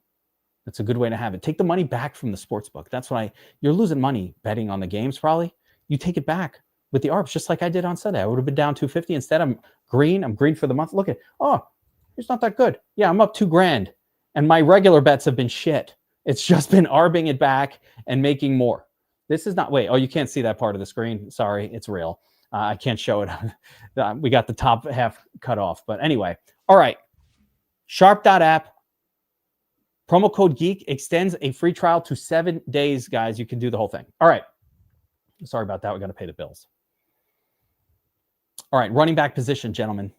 That's a good way to have it. Take the money back from the sports book. That's why you're losing money betting on the games probably. You take it back with the arbs, just like I did on Sunday. I would have been down 250. Instead, I'm green for the month. Look at, it's not that good. Yeah, I'm up $2,000. And my regular bets have been shit. It's just been arbing it back and making more. This is not, you can't see that part of the screen. Sorry, it's real. I can't show it. We got the top half cut off. But anyway, all right. Sharp.app. Promo code Geek extends a free trial to 7 days, guys. You can do the whole thing. All right. Sorry about that. We got to pay the bills. All right. Running back position, gentlemen.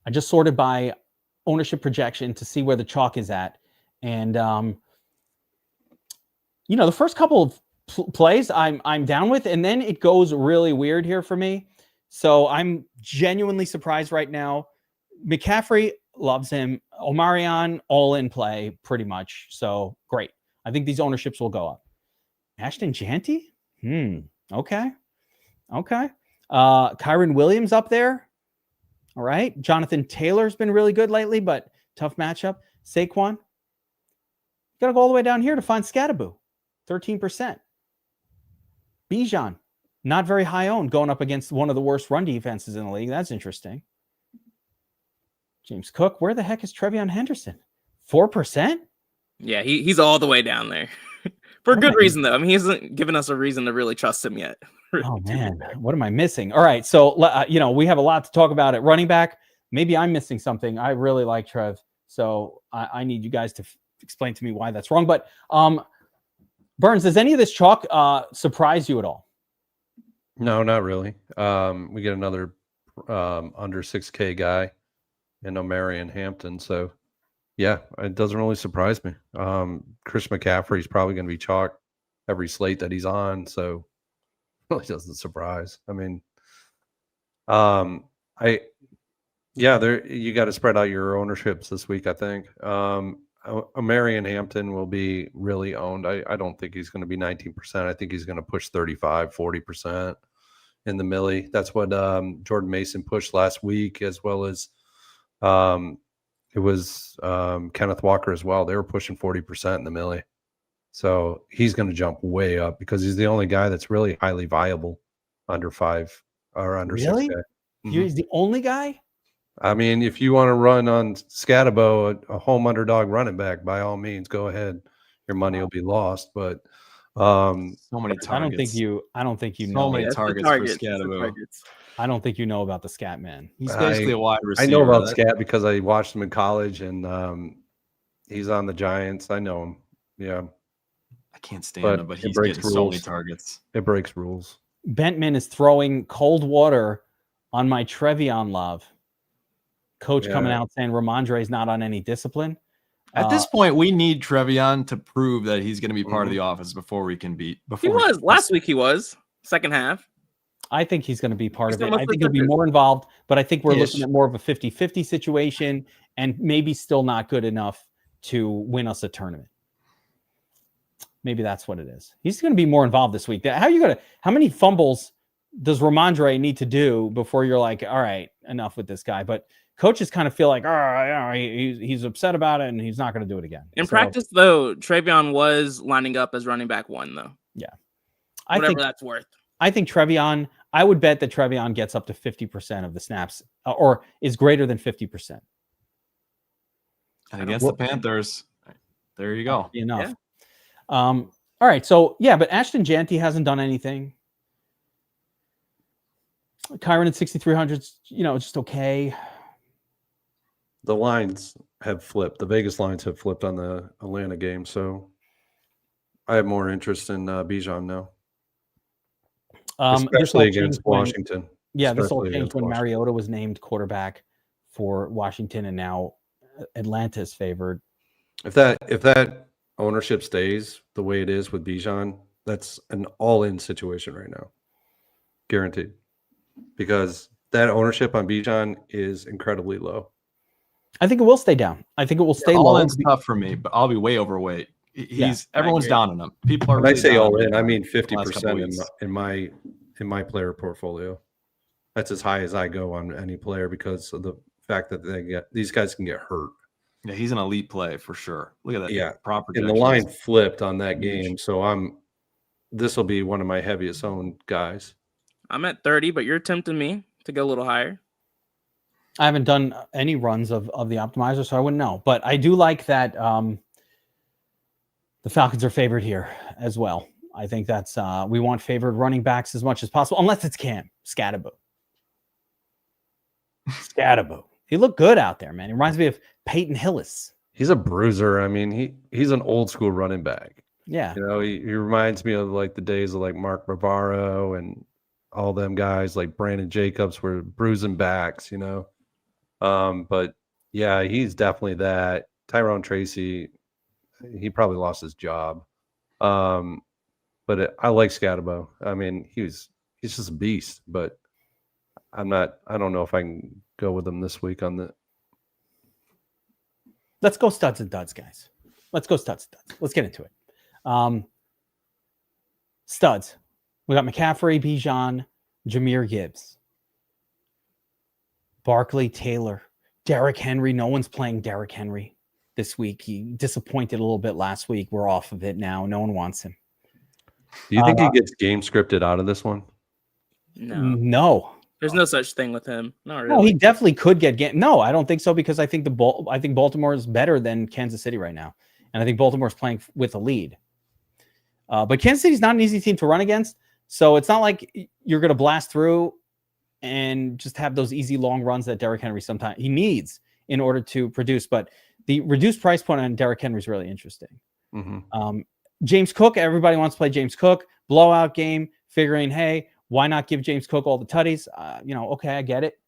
I just sorted by ownership projection to see where the chalk is at. And, the first couple of plays I'm down with, and then it goes really weird here for me. So I'm genuinely surprised right now. McCaffrey loves him. Omarion, all in play pretty much. So great. I think these ownerships will go up. Ashton Janty? Okay. Kyron Williams up there. All right. Jonathan Taylor's been really good lately, but tough matchup. Saquon. Got to go all the way down here to find Scattaboo. 13%. Bijan, not very high owned, going up against one of the worst run defenses in the league. That's interesting. James Cook, where the heck is Trevion Henderson? 4%? Yeah, he's all the way down there. For good reason, though. I mean, he hasn't given us a reason to really trust him yet. Oh, man. What am I missing? All right. So, we have a lot to talk about at running back. Maybe I'm missing something. I really like Trev. So I need you guys to explain to me why that's wrong. But Burns, does any of this chalk surprise you at all? No, not really. We get another under 6K guy in Marion Hampton. So, yeah, it doesn't really surprise me. Chris McCaffrey is probably going to be chalk every slate that he's on. So, it really doesn't surprise. I mean, you got to spread out your ownerships this week, I think. Marion Hampton will be really owned. I don't think he's going to be 19%. I think he's going to push 35, 40% in the millie. That's what Jordan Mason pushed last week, as well as it was Kenneth Walker as well. They were pushing 40% in the millie. So he's going to jump way up because he's the only guy that's really highly viable under 5 or under 6K. He's the only guy? I mean, if you want to run on Scatabo, a home underdog running back, by all means, go ahead. Your money will be lost, but so many targets. I don't think you so know. Many targets for Scatabo. I don't think you know about the Scat Man. He's basically a wide receiver. I know about Scat because I watched him in college, and he's on the Giants. I know him. Yeah, I can't stand him, but he's getting so many targets. It breaks rules. Bentman is throwing cold water on my Trevion love. Coach coming out saying Ramondre is not on any discipline. At this point, we need Trevion to prove that he's going to be part of the offense before we can beat. He was last week. He was second half. I think he's going to be part of it. I think he'll be more involved, but I think we're looking at more of a 50-50 situation and maybe still not good enough to win us a tournament. Maybe that's what it is. He's going to be more involved this week. How many fumbles does Ramondre need to do before you're like, all right, enough with this guy? But coaches kind of feel like, he's upset about it and he's not going to do it again. In practice, though, Trevion was lining up as running back 1, though. Yeah. Whatever that's worth. I think Trevion, I would bet that Trevion gets up to 50% of the snaps or is greater than 50%. And against the Panthers, there you go. Enough. Yeah. All right. So, but Ashton Janty hasn't done anything. Kyron at 6,300, just okay. The lines have flipped. The Vegas lines have flipped on the Atlanta game. So I have more interest in Bijan now. Especially against Washington. This all changed when Mariota was named quarterback for Washington, and now Atlanta is favored. If that ownership stays the way it is with Bijan, that's an all-in situation right now. Guaranteed. Because that ownership on Bijan is incredibly low. I think it will stay down. I think it will stay low. All-in's tough for me, but I'll be way overweight. Everyone's down on him. People are. When I say all in, I mean 50% in my player portfolio. That's as high as I go on any player because of the fact that these guys can get hurt. Yeah, he's an elite play for sure. Look at that. Yeah, proper. And the line flipped on that game, so this will be one of my heaviest owned guys. I'm at 30, but you're tempting me to go a little higher. I haven't done any runs of the optimizer, so I wouldn't know. But I do like that the Falcons are favored here as well. I think that's we want favored running backs as much as possible, unless it's Cam Scattaboo. He looked good out there, man. He reminds me of Peyton Hillis. He's a bruiser. I mean, he's an old school running back. Yeah. You know, he reminds me of like the days of like Mark Bavaro and all them guys like Brandon Jacobs were bruising backs, you know. But yeah, he's definitely that. Tyrone Tracy, he probably lost his job. But I like Scatabo. I mean, he's just a beast, but I don't know if I can go with him this week on the. Let's go studs and duds, guys. Let's go studs and duds. Let's get into it. Studs. We got McCaffrey, Bijan, Jahmyr Gibbs, Barkley, Taylor, Derrick Henry. No one's playing Derrick Henry this week. He disappointed a little bit last week. We're off of it now. No one wants him. Do you think he gets game scripted out of this one? No. There's no such thing with him. Not really. No, he definitely could get game. No, I don't think so because I think Baltimore is better than Kansas City right now, and I think Baltimore's playing with a lead. But Kansas City's not an easy team to run against, so it's not like you're going to blast through and just have those easy long runs that Derrick Henry sometimes he needs in order to produce. But the reduced price point on Derrick Henry is really interesting. Mm-hmm. James Cook, everybody wants to play James Cook. Blowout game, figuring, hey, why not give James Cook all the tutties? Okay, I get it.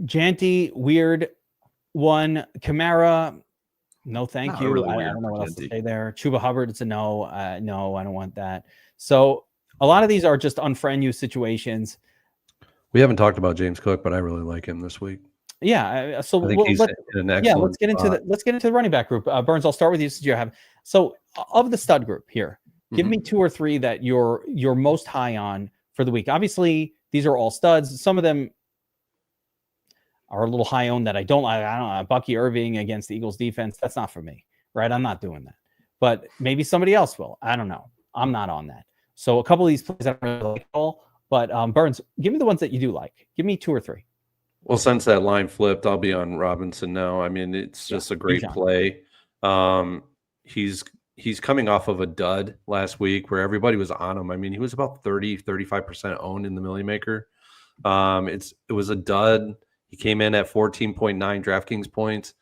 Janty, weird one. Kamara, no thank you. Really I don't know what else to say there. Chuba Hubbard, it's a no. No, I don't want that. So a lot of these are just unfriend you situations. We haven't talked about James Cook, but I really like him this week. Yeah, so I think he's in an excellent let's get into the running back group. Burns, I'll start with you since you have. So of the stud group here, give me 2 or 3 that you're most high on for the week. Obviously, these are all studs. Some of them are a little high owned that I don't like. I don't know. Bucky Irving against the Eagles defense. That's not for me, right? I'm not doing that. But maybe somebody else will. I don't know. I'm not on that. So a couple of these plays I don't really like at all. But Burns, give me the ones that you do like. Give me 2 or 3. Well, since that line flipped, I'll be on Robinson now. I mean, it's just a great play. He's coming off of a dud last week where everybody was on him. I mean, he was about 35% owned in the Millie Maker. It was a dud. He came in at 14.9 DraftKings points.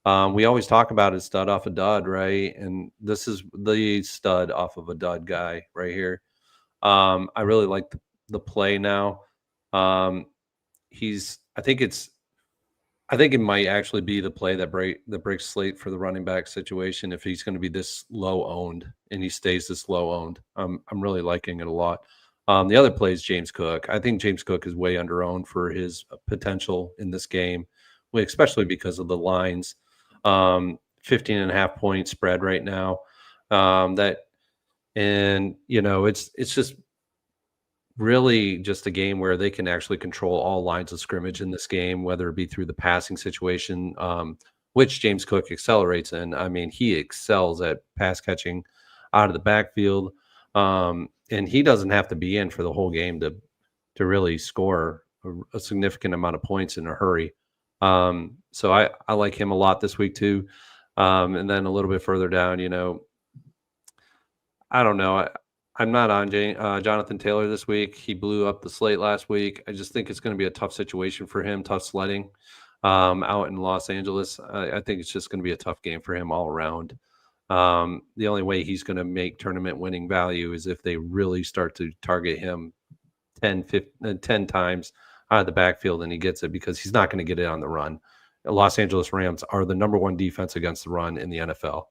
We always talk about a stud off a dud, right? And this is the stud off of a dud guy right here. I really like the play now. I think it might actually be the play that breaks slate for the running back situation if he's going to be this low owned and he stays this low owned. I'm really liking it a lot. The other play is James Cook. I think James Cook is way under owned for his potential in this game, especially because of the lines. 15.5 point spread right now. It's just really just a game where they can actually control all lines of scrimmage in this game, whether it be through the passing situation, which James Cook accelerates in. I mean, he excels at pass catching out of the backfield, and he doesn't have to be in for the whole game to really score a significant amount of points in a hurry. So I like him a lot this week too. And then a little bit further down, I don't know. I'm not on Jonathan Taylor this week. He blew up the slate last week. I just think it's going to be a tough situation for him, tough sledding out in Los Angeles. I think it's just going to be a tough game for him all around. The only way he's going to make tournament winning value is if they really start to target him 10 times out of the backfield and he gets it, because he's not going to get it on the run. The Los Angeles Rams are the number 1 defense against the run in the NFL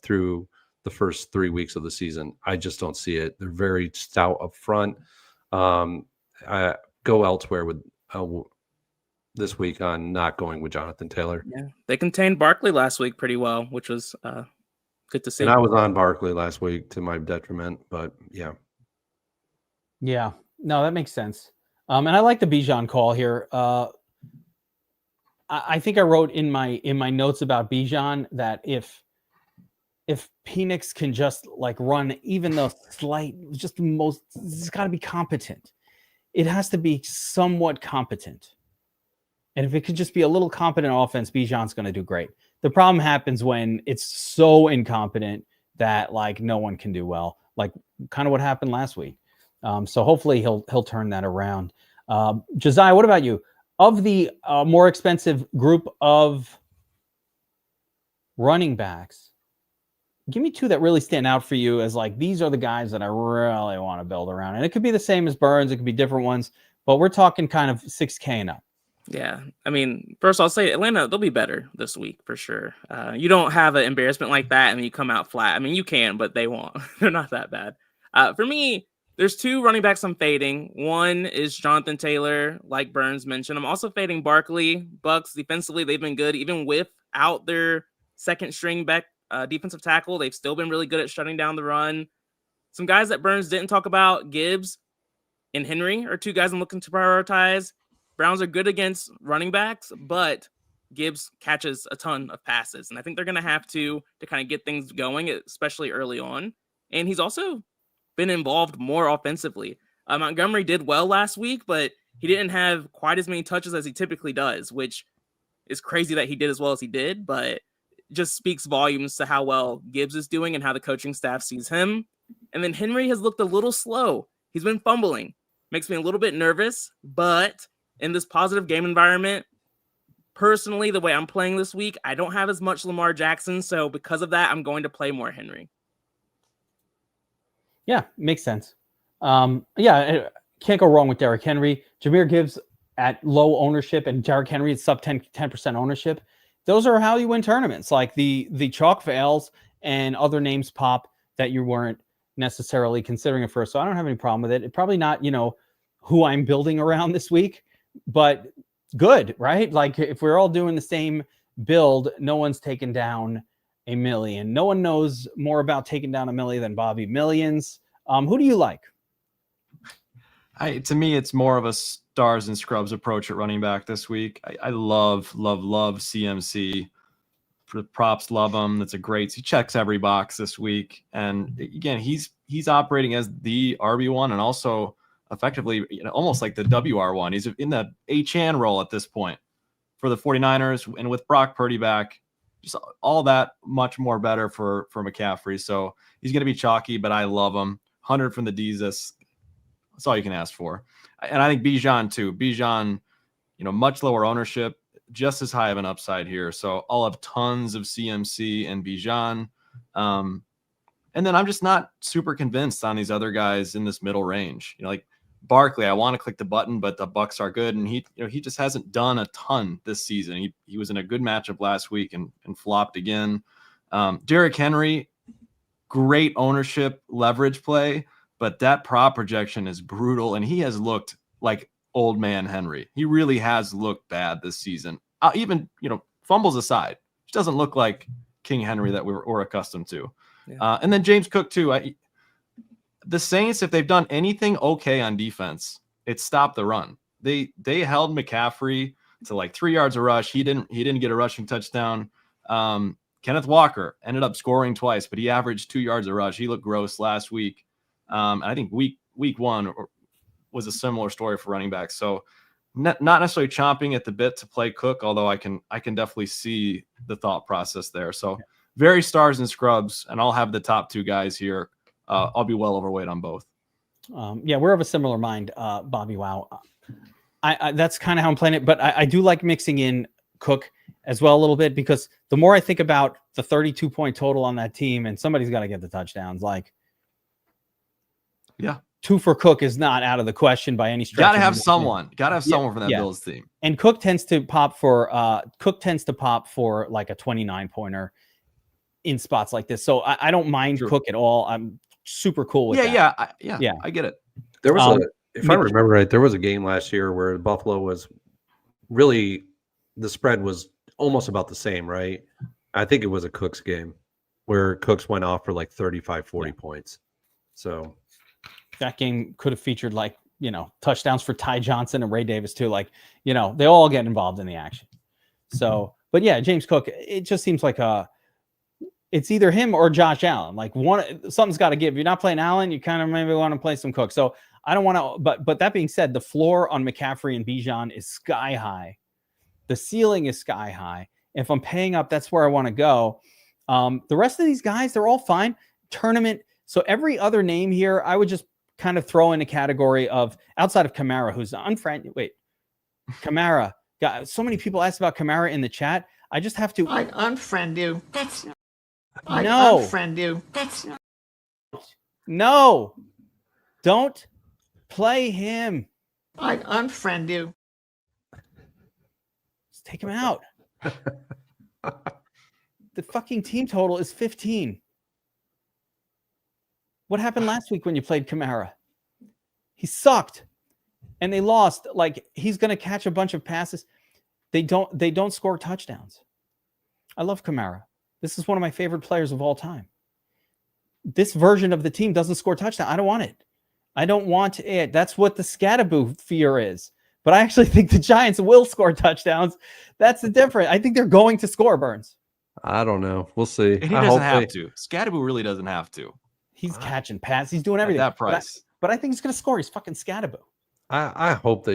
through the first 3 weeks of the season. I just don't see it. They're very stout up front. I go elsewhere with this week on not going with Jonathan Taylor. Yeah, they contained Barkley last week pretty well, which was good to see. And I was on Barkley last week to my detriment, but yeah. Yeah, no, that makes sense. And I like the Bijan call here. I think I wrote in my notes about Bijan that if Penix can just like run even the slight, just the most, it's got to be competent. It has to be somewhat competent. And if it could just be a little competent offense, Bijan's going to do great. The problem happens when it's so incompetent that like no one can do well, like kind of what happened last week. So hopefully he'll turn that around. Josiah, what about you? Of the more expensive group of running backs, give me two that really stand out for you as like, these are the guys that I really want to build around. And it could be the same as Burns. It could be different ones, but we're talking kind of 6K and up. Yeah. I mean, first I'll say Atlanta, they'll be better this week for sure. You don't have an embarrassment like that and then you come out flat. I mean, you can, but they won't. They're not that bad. For me, there's two running backs I'm fading. One is Jonathan Taylor, like Burns mentioned. I'm also fading Barkley. Bucks defensively, they've been good. Even without their second string back defensive tackle, they've still been really good at shutting down the run. Some guys that Burns didn't talk about, Gibbs and Henry, are two guys I'm looking to prioritize. Browns are good against running backs, but Gibbs catches a ton of passes. And I think they're going to have to kind of get things going, especially early on. And he's also been involved more offensively. Montgomery did well last week, but he didn't have quite as many touches as he typically does, which is crazy that he did as well as he did, but just speaks volumes to how well Gibbs is doing and how the coaching staff sees him. And then Henry has looked a little slow. He's been fumbling. Makes me a little bit nervous, but in this positive game environment, personally, the way I'm playing this week, I don't have as much Lamar Jackson. So because of that, I'm going to play more Henry. Yeah, makes sense. Yeah, can't go wrong with Derrick Henry. Jahmyr Gibbs at low ownership and Derrick Henry at sub 10% ownership. Those are how you win tournaments. Like the chalk fails and other names pop that you weren't necessarily considering at first. So I don't have any problem with it. It's probably not, who I'm building around this week, but good, right? Like if we're all doing the same build, no one's taken down $1 million. No one knows more about taking down $1 million than Bobby Millions. Who do you like? To me, it's more of a stars and scrubs approach at running back this week. I love CMC. The props love him. That's he checks every box this week. And again, he's operating as the RB1 and also effectively, almost like the WR1. He's in the H-Chan role at this point for the 49ers. And with Brock Purdy back, just all that much more better for McCaffrey. So he's going to be chalky, but I love him. 100 from the D's. That's all you can ask for. And I think Bijan too. Bijan, much lower ownership, just as high of an upside here. So I'll have tons of CMC and Bijan. And then I'm just not super convinced on these other guys in this middle range. Like Barkley, I want to click the button, but the Bucks are good. And he just hasn't done a ton this season. He was in a good matchup last week and flopped again. Derrick Henry, great ownership leverage play, but that prop projection is brutal. And he has looked like old man Henry. He really has looked bad this season. Even, fumbles aside, he doesn't look like King Henry that we're accustomed to. Yeah. And then James Cook too. The Saints, if they've done anything okay on defense, it's stopped the run. They held McCaffrey to like 3 yards a rush. He didn't get a rushing touchdown. Kenneth Walker ended up scoring twice, but he averaged 2 yards a rush. He looked gross last week. I think week one was a similar story for running backs. So not necessarily chomping at the bit to play Cook, although I can definitely see the thought process there. So very stars and scrubs, and I'll have the top two guys here. I'll be well overweight on both. Yeah, we're of a similar mind, BobbyWow. I that's kind of how I'm playing it, but I do like mixing in Cook as well a little bit, because the more I think about the 32-point total on that team, and somebody's got to get the touchdowns. Yeah, 2 for Cook is not out of the question by any stretch. Got to have someone from that Bills team. And Cook tends to pop for like a 29-pointer in spots like this. So I don't mind Cook at all. I'm super cool with that. Yeah, I get it. There was if I remember right, there was a game last year where Buffalo was really, the spread was almost about the same, right? I think it was a Cooks game where Cooks went off for like 35, 40 points. So that game could have featured touchdowns for Ty Johnson and Ray Davis too. They all get involved in the action. So, but yeah, James Cook, it just seems like it's either him or Josh Allen. Something's got to give. You're not playing Allen, you kind of maybe want to play some Cook. So I don't want to, but that being said, the floor on McCaffrey and Bijan is sky high. The ceiling is sky high. If I'm paying up, that's where I want to go. The rest of these guys, they're all fine. Tournament. So every other name here, I would just kind of throw in a category of outside of Kamara, who's unfriendly. Wait, Kamara. Got so many people asked about Kamara in the chat. I just have to. I'd unfriend you. That's not. I'd No. unfriend you. That's not. No, don't play him. I'd unfriend you. Just take him out. The fucking team total is 15. What happened last week when you played Kamara? He sucked, and they lost. Like, he's going to catch a bunch of passes. They don't score touchdowns. I love Kamara. This is one of my favorite players of all time. This version of the team doesn't score touchdown. I don't want it. I don't want it. That's what the Scatterboo fear is. But I actually think the Giants will score touchdowns. That's the difference. I think they're going to score, Burns. I don't know. We'll see. And he doesn't have to. Scatterboo really doesn't have to. He's catching passes. He's doing everything. At that price. But I think he's going to score. He's fucking Scatterboo. I hope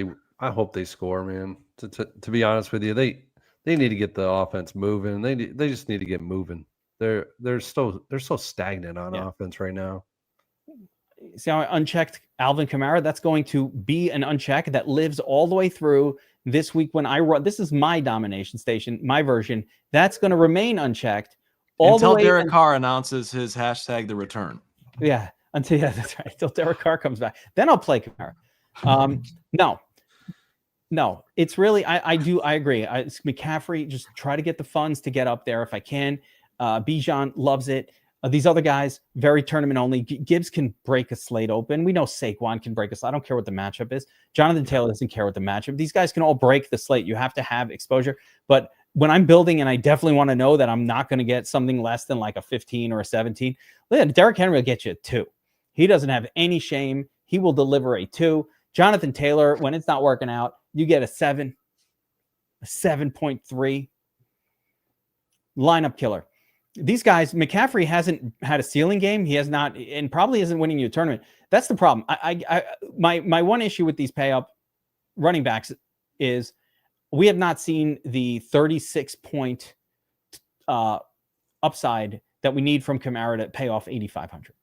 they score, man. To be honest with you, they need to get the offense moving. They just need to get moving. They're so stagnant on offense right now. See how I unchecked Alvin Kamara? That's going to be an uncheck that lives all the way through this week when I run. This is my domination station, my version. That's going to remain unchecked until Derek Carr announces his hashtag the return. Yeah, that's right. Until Derek Carr comes back, then I'll play Kamara. No, it's really I agree. It's McCaffrey. Just try to get the funds to get up there if I can. Bijan loves it. These other guys, very tournament only. Gibbs can break a slate open. We know Saquon can break a slate. I don't care what the matchup is. Jonathan Taylor doesn't care what the matchup. These guys can all break the slate. You have to have exposure. But when I'm building, and I definitely want to know that I'm not going to get something less than like a 15 or a 17, Derrick Henry will get you a 2. He doesn't have any shame. He will deliver a 2. Jonathan Taylor, when it's not working out, you get a 7, a 7.3. Lineup killer. These guys, McCaffrey hasn't had a ceiling game. He has not, and probably isn't winning you a tournament. That's the problem. My one issue with these pay up running backs is we have not seen the 36-point upside that we need from Kamara to pay off 8,500.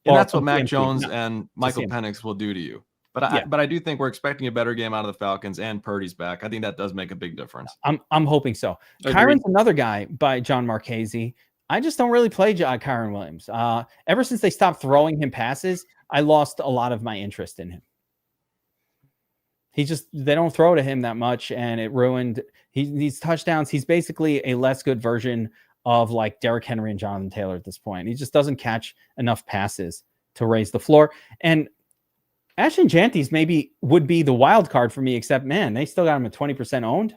And that's what Mac Jones and Michael Penix will do to you. But I do think we're expecting a better game out of the Falcons, and Purdy's back. I think that does make a big difference. I'm hoping so. Kyron's another guy by John Marchese. I just don't really play Kyron Williams. Ever since they stopped throwing him passes, I lost a lot of my interest in him. They don't throw to him that much, and it ruined these touchdowns. He's basically a less good version of like Derrick Henry and Jonathan Taylor at this point. He just doesn't catch enough passes to raise the floor. And Ashton Janty's maybe would be the wild card for me, except, man, they still got him at 20% owned.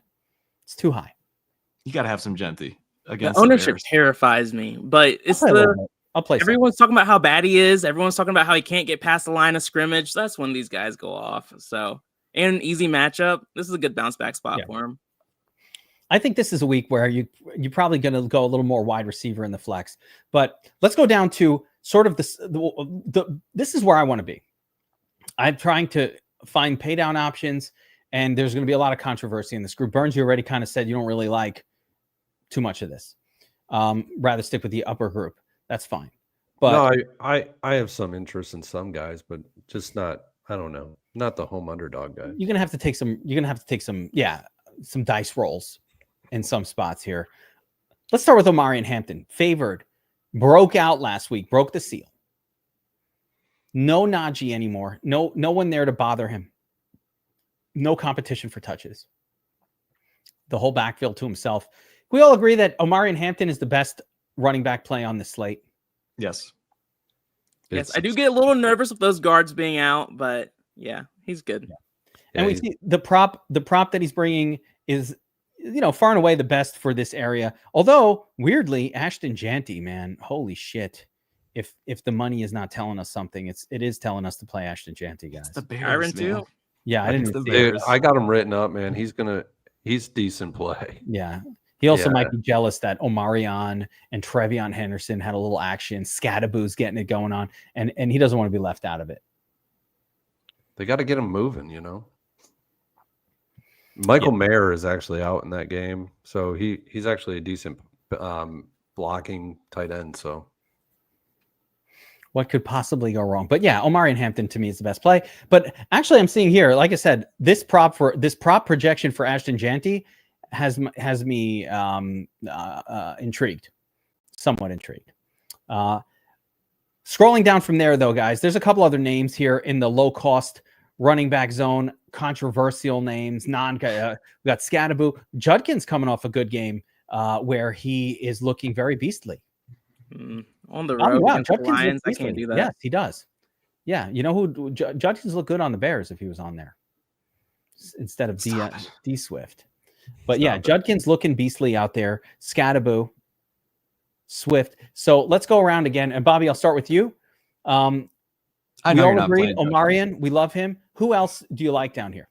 It's too high. You got to have some Genty against the ownership terrifies me, but it's I'll play. Everyone's talking about how bad he is. Everyone's talking about how he can't get past the line of scrimmage. That's when these guys go off. So, and an easy matchup. This is a good bounce back spot for him. I think this is a week where you're probably going to go a little more wide receiver in the flex. But let's go down to sort of this. This is where I want to be. I'm trying to find pay down options, and there's going to be a lot of controversy in this group. Burns, you already kind of said you don't really like too much of this. Rather stick with the upper group. That's fine. But no, I have some interest in some guys, but just not. I don't know, not the home underdog guy. You're gonna have to take some dice rolls in some spots here. Let's start with Omari and Hampton. Favored, broke out last week, broke the seal. No Najee anymore. No one there to bother him. No competition for touches. The whole backfield to himself. We all agree that Omari and Hampton is the best running back play on this slate. Yes. Yes, I do get a little nervous with those guards being out, but yeah, he's good. Yeah. And we see the prop that he's bringing is, far and away the best for this area. Although weirdly, Ashton Janty, man, holy shit. If the money is not telling us something, it is telling us to play Ashton Janty, guys. It's the Bears, too. Yeah, I didn't. Dude, I got him written up, man. He's decent play. Yeah. He also might be jealous that Omarion and Trevion Henderson had a little action. Scatterboo's getting it going on, and he doesn't want to be left out of it. They got to get him moving, Michael Mayer is actually out in that game, so he's actually a decent blocking tight end. So What could possibly go wrong? But yeah, Omari and Hampton to me is the best play. But actually, I'm seeing here, like I said, this prop projection for Ashton Janty has me intrigued, somewhat intrigued. Scrolling down from there, though, guys, there's a couple other names here in the low cost running back zone, controversial names. We got Scadaboo. Judkins coming off a good game where he is looking very beastly. On the road against the Judkins Lions, I can't do that. Yes, he does. Yeah, you know who Judkins looked good on the Bears if he was on there instead of D Swift. But yeah, Judkins looking beastly out there. Scadaboo, Swift. So let's go around again. And Bobby, I'll start with you. I know we you're all not agreed. playing Omarion, we love him. Who else do you like down here?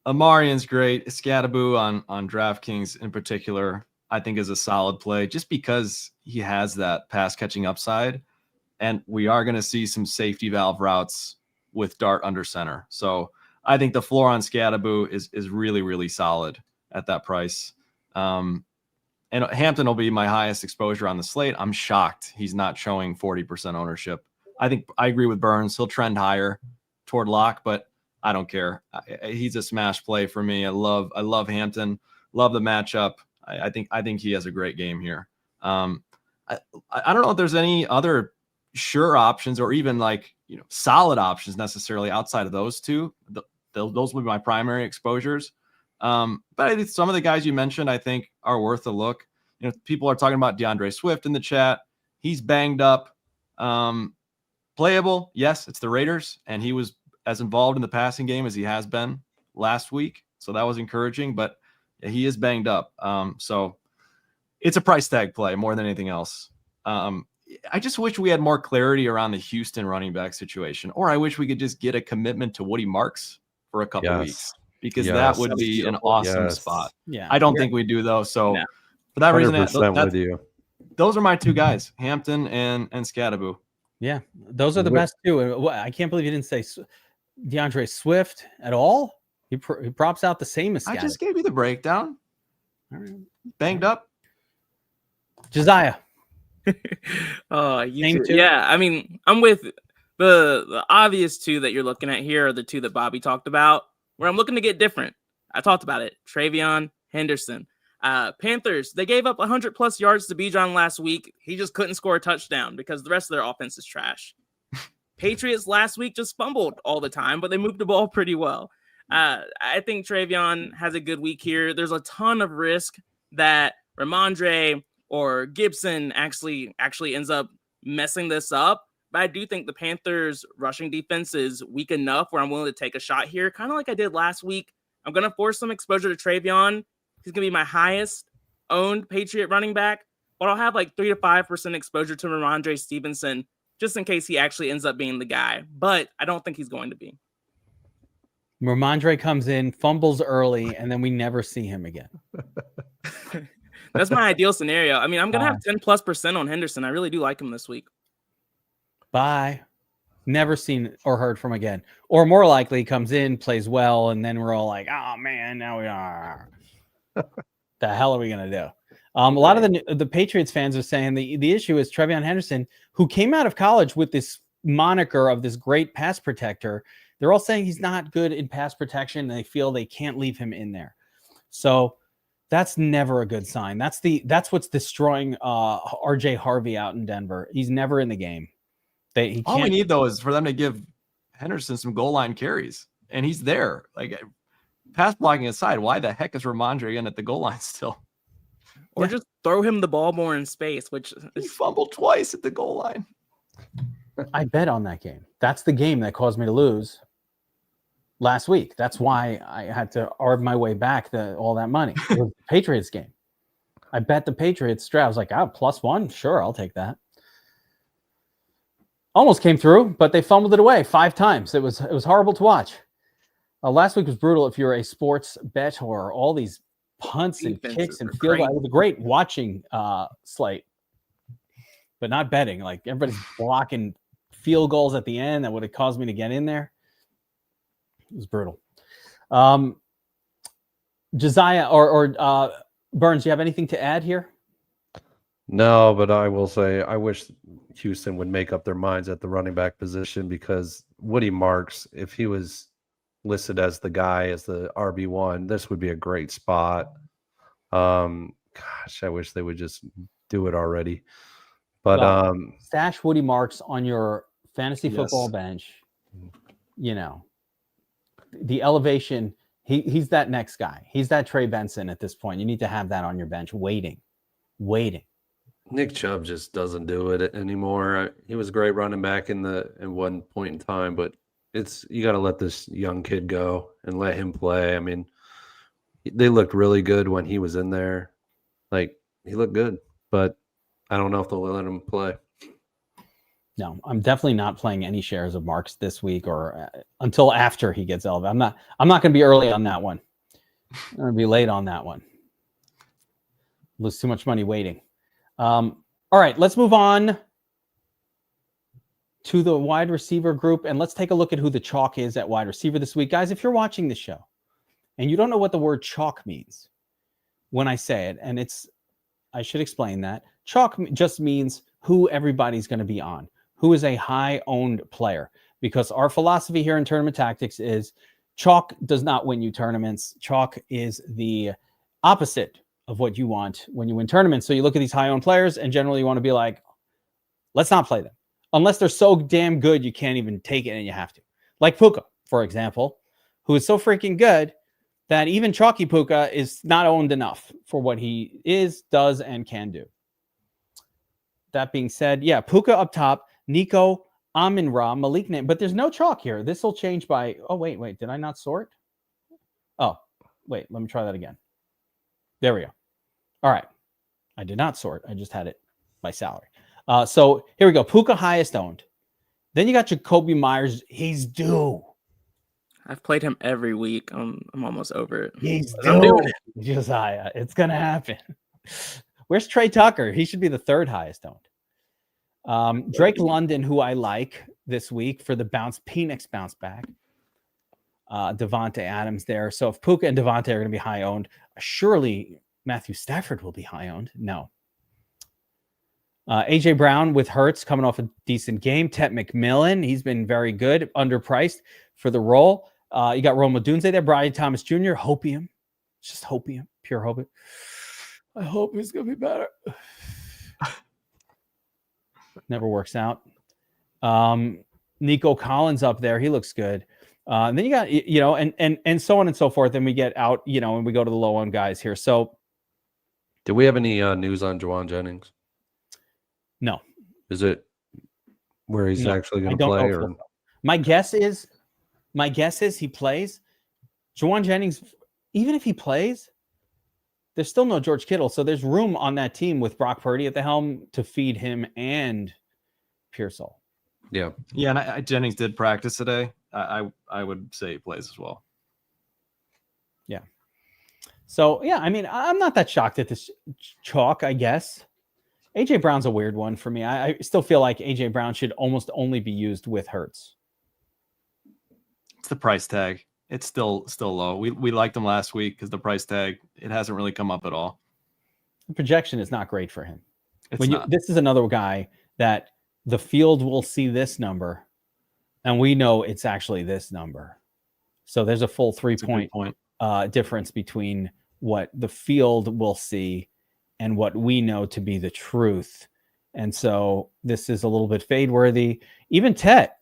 Amarion's great. Scadaboo on DraftKings in particular, I think is a solid play just because he has that pass catching upside. And we are going to see some safety valve routes with Dart under center. So I think the floor on Scadaboo is really, really solid at that price. And Hampton will be my highest exposure on the slate. I'm shocked he's not showing 40% ownership. I think I agree with Burns. He'll trend higher toward lock, but I don't care. He's a smash play for me. I love Hampton. Love the matchup. I think he has a great game here. I don't know if there's any other sure options or even solid options necessarily outside of those two. Those will be my primary exposures. But I think some of the guys you mentioned, I think, are worth a look. People are talking about DeAndre Swift in the chat. He's banged up. Playable, yes, it's the Raiders, and he was as involved in the passing game as he has been last week. So that was encouraging, but he is banged up. So it's a price tag play more than anything else. I just wish we had more clarity around the Houston running back situation, or I wish we could just get a commitment to Woody Marks for a couple weeks, because that would be an awesome spot. Yeah, I don't think we do though. So for that reason, with you. Those are my two guys, Hampton and Scadaboo. Yeah, those are the best two. I can't believe you didn't say DeAndre Swift at all. He props out the same as Scadaboo. I just gave you the breakdown. All right. Banged up. Josiah. Yeah, I mean, I'm with the obvious two that you're looking at here are the two that Bobby talked about, where I'm looking to get different. I talked about it. Travion Henderson. Panthers, they gave up 100+ yards to Bijan last week. He just couldn't score a touchdown because the rest of their offense is trash. Patriots last week just fumbled all the time, but they moved the ball pretty well. I think Travion has a good week here. There's a ton of risk that Ramondre or Gibson actually ends up messing this up. But I do think the Panthers rushing defense is weak enough where I'm willing to take a shot here, kind of like I did last week. I'm going to force some exposure to Travion. He's going to be my highest owned Patriot running back, but I'll have 3 to 5% exposure to Ramondre Stevenson just in case he actually ends up being the guy. But I don't think he's going to be. Ramondre comes in, fumbles early, and then we never see him again. That's my ideal scenario. I mean, I'm going to have 10+% on Henderson. I really do like him this week. Bye. Never seen or heard from again. Or more likely comes in, plays well, and then we're all like, oh man, now we are. The hell are we going to do? A lot of the Patriots fans are saying the issue is Travion Henderson, who came out of college with this moniker of this great pass protector. They're all saying he's not good in pass protection. And they feel they can't leave him in there. So that's never a good sign. That's what's destroying RJ Harvey out in Denver. He's never in the game. All we need though is for them to give Henderson some goal line carries, and he's there. Pass blocking aside, why the heck is Ramondre again at the goal line still? Or just throw him the ball more in space, which he fumbled twice at the goal line. I bet on that game. That's the game that caused me to lose last week. That's why I had to arb my way back all that money. It was the Patriots game. I bet the Patriots straight. I was like, +1? Sure, I'll take that. Almost came through, but they fumbled it away 5 times. It was horrible to watch. Last week was brutal if you're a sports bet or all these punts and kicks and field goals. It was a great watching slate, but not betting. Everybody's blocking field goals at the end that would have caused me to get in there. It was brutal. Josiah or Burns, do you have anything to add here? No, but I will say I wish Houston would make up their minds at the running back position, because Woody Marks, if he was listed as the guy, as the RB1, this would be a great spot. Gosh, I wish they would just do it already. But Well, stash Woody Marks on your fantasy Yes. football bench. You know, the elevation. He's that next guy. He's that Trey Benson at this point. You need to have that on your bench, waiting. Nick Chubb just doesn't do it anymore. He was a great running back in one point in time, but you got to let this young kid go and let him play. I mean, they looked really good when he was in there. Like, he looked good, but I don't know if they'll let him play. No, I'm definitely not playing any shares of Marks this week or until after he gets elevated. I'm not going to be early on that one. I'm going to be late on that one. Lose too much money waiting. All right, let's move on to the wide receiver group, and let's take a look at who the chalk is at wide receiver this week. Guys, if you're watching the show and you don't know what the word chalk means when I say it, and I should explain that. Chalk just means who everybody's going to be on, who is a high-owned player, because our philosophy here in Tournament Tactics is chalk does not win you tournaments. Chalk is the opposite of what you want when you win tournaments. So you look at these high-owned players, and generally you want to be like, let's not play them. Unless they're so damn good, you can't even take it and you have to. Like Puka, for example, who is so freaking good that even chalky Puka is not owned enough for what he is, does, and can do. That being said, yeah, Puka up top, Nico, Amin-Ra, Malik Name, but there's no chalk here. This will change by, oh, wait, did I not sort? Oh, wait, let me try that again. There we go. All right. I did not sort. I just had it by salary. So here we go. Puka highest owned. Then you got Jacoby Myers. He's due. I've played him every week. I'm almost over it. He's I'm due. doing it. Josiah, it's going to happen. Where's Trey Tucker? He should be the third highest owned. Drake London, who I like this week for the Phoenix bounce back. Devontae Adams there. So if Puka and Devontae are going to be high owned, surely Matthew Stafford will be high owned. No. AJ Brown with Hurts coming off a decent game. Tet McMillan, he's been very good, underpriced for the role. You got Rome Odunze there. Brian Thomas Jr. Hopium. Just Hopium. Pure Hopium. I hope he's going to be better. Never works out. Nico Collins up there. He looks good. And then you got, and so on and so forth. Then we get out, and we go to the low end guys here. So, do we have any news on Juwan Jennings? No. Is it where he's actually going to play? Or my guess is he plays. Juwan Jennings, even if he plays, there's still no George Kittle. So there's room on that team with Brock Purdy at the helm to feed him and Pearsall. Yeah. Yeah, and Jennings did practice today. I would say he plays as well. Yeah. So, yeah, I mean, I'm not that shocked at this chalk, I guess. A.J. Brown's a weird one for me. I still feel like A.J. Brown should almost only be used with Hurts. It's the price tag. It's still low. We liked him last week because the price tag, it hasn't really come up at all. The projection is not great for him. It's not. This is another guy that the field will see this number, and we know it's actually this number. So there's a full 3-point difference between what the field will see and what we know to be the truth. And so this is a little bit fade worthy. Even Tet,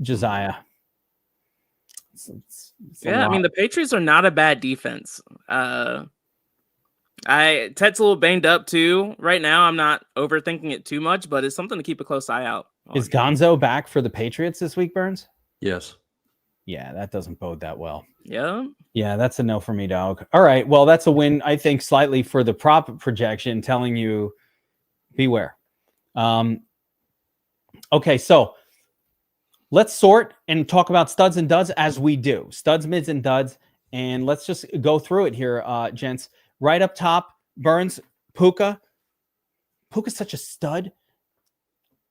Josiah. I mean, the Patriots are not a bad defense. Tet's a little banged up too. Right now, I'm not overthinking it too much, but it's something to keep a close eye out on. Is Gonzo back for the Patriots this week, Burns? Yes. Yeah, that doesn't bode that well. Yeah, that's a no for me, dog. All right, well, that's a win, I think, slightly for the prop projection, telling you beware. Okay, so let's sort and talk about studs and duds as we do. Studs, mids, and duds. And let's just go through it here, gents. Right up top, Burns, Puka. Puka's such a stud.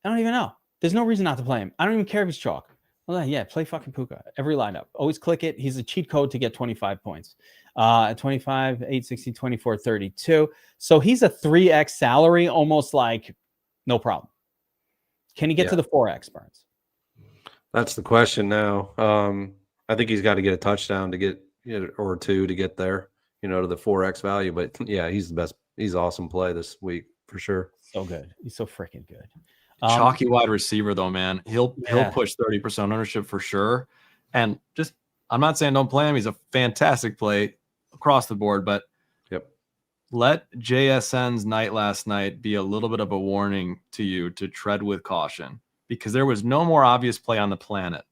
I don't even know. There's no reason not to play him. I don't even care if he's chalk. Well, yeah, play fucking Puka. Every lineup. Always click it. He's a cheat code to get 25 points. 25, 8, 16, 24, 32. So he's a 3x salary, almost like no problem. Can he get to the 4x, Burns? That's the question now. I think he's got to get a touchdown to get or two to get there, to the 4x value. But yeah, he's the best. He's awesome play this week for sure. So good. He's so freaking good. Chalky wide receiver though, man. He'll push 30% ownership for sure. And just, I'm not saying don't play him. He's a fantastic play across the board, but let JSN's night last night be a little bit of a warning to you to tread with caution, because there was no more obvious play on the planet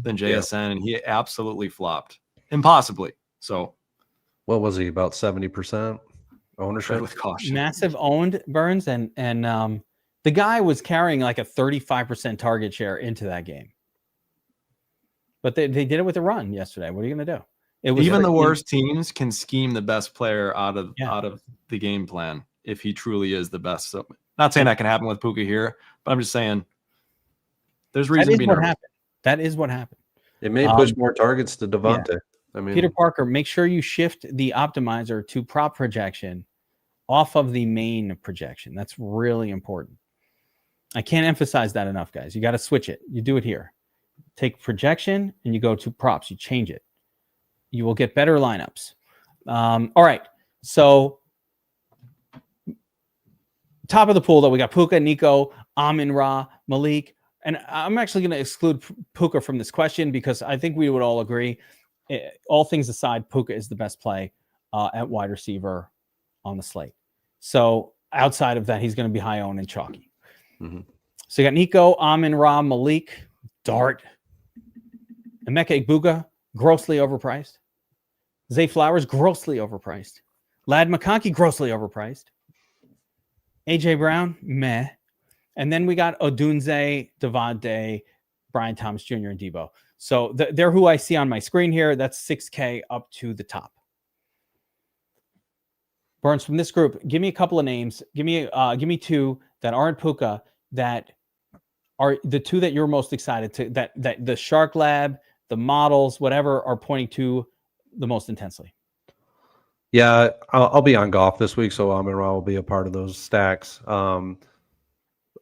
than JSN, and he absolutely flopped. Impossibly. So what was he, about 70% ownership? Tread with caution. Massive owned, Burns, and the guy was carrying like a 35% target share into that game. But they did it with a run yesterday. What are you going to do? It was even the worst teams can scheme the best player out of the game plan if he truly is the best. So, not saying that can happen with Puka here, but I'm just saying there's reason to be nervous. That is what happened. It may push more targets to Devontae. Yeah. I mean, Peter Parker, make sure you shift the optimizer to prop projection off of the main projection. That's really important. I can't emphasize that enough, guys. You got to switch it. You do it here. Take projection and you go to props. You change it. You will get better lineups. All right. So top of the pool, though, we got Puka, Nico, Amin-Ra, Malik. And I'm actually going to exclude Puka from this question because I think we would all agree, all things aside, Puka is the best play at wide receiver on the slate. So outside of that, he's going to be high owned and chalky. Mm-hmm. So you got Nico, Amin-Ra, Malik, Dart, Emeka Egbuka, grossly overpriced. Zay Flowers, grossly overpriced. Lad McConkey, grossly overpriced. AJ Brown, meh. And then we got Odunze, Devontae, Brian Thomas Jr., and Debo. So they're who I see on my screen here. That's 6K up to the top. Burns, from this group, give me a couple of names. Give me two that aren't Puka that are the two that you're most excited to, that the Shark Lab, the models, whatever, are pointing to the most intensely. Yeah, I'll be on golf this week, so Amin-Ra will be a part of those stacks.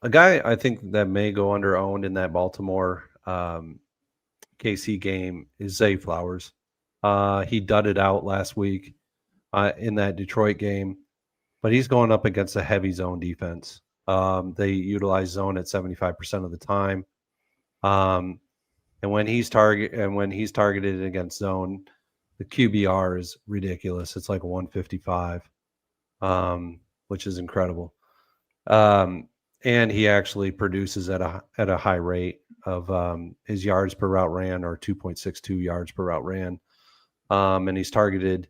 A guy I think that may go under owned in that Baltimore KC game is Zay Flowers. He dudded out last week in that Detroit game, but he's going up against a heavy zone defense. They utilize zone at 75% of the time. And when he's targeted against zone, the QBR is ridiculous. It's like 155, which is incredible. And he actually produces at a high rate of his yards per route ran are 2.62 yards per route ran. And he's targeted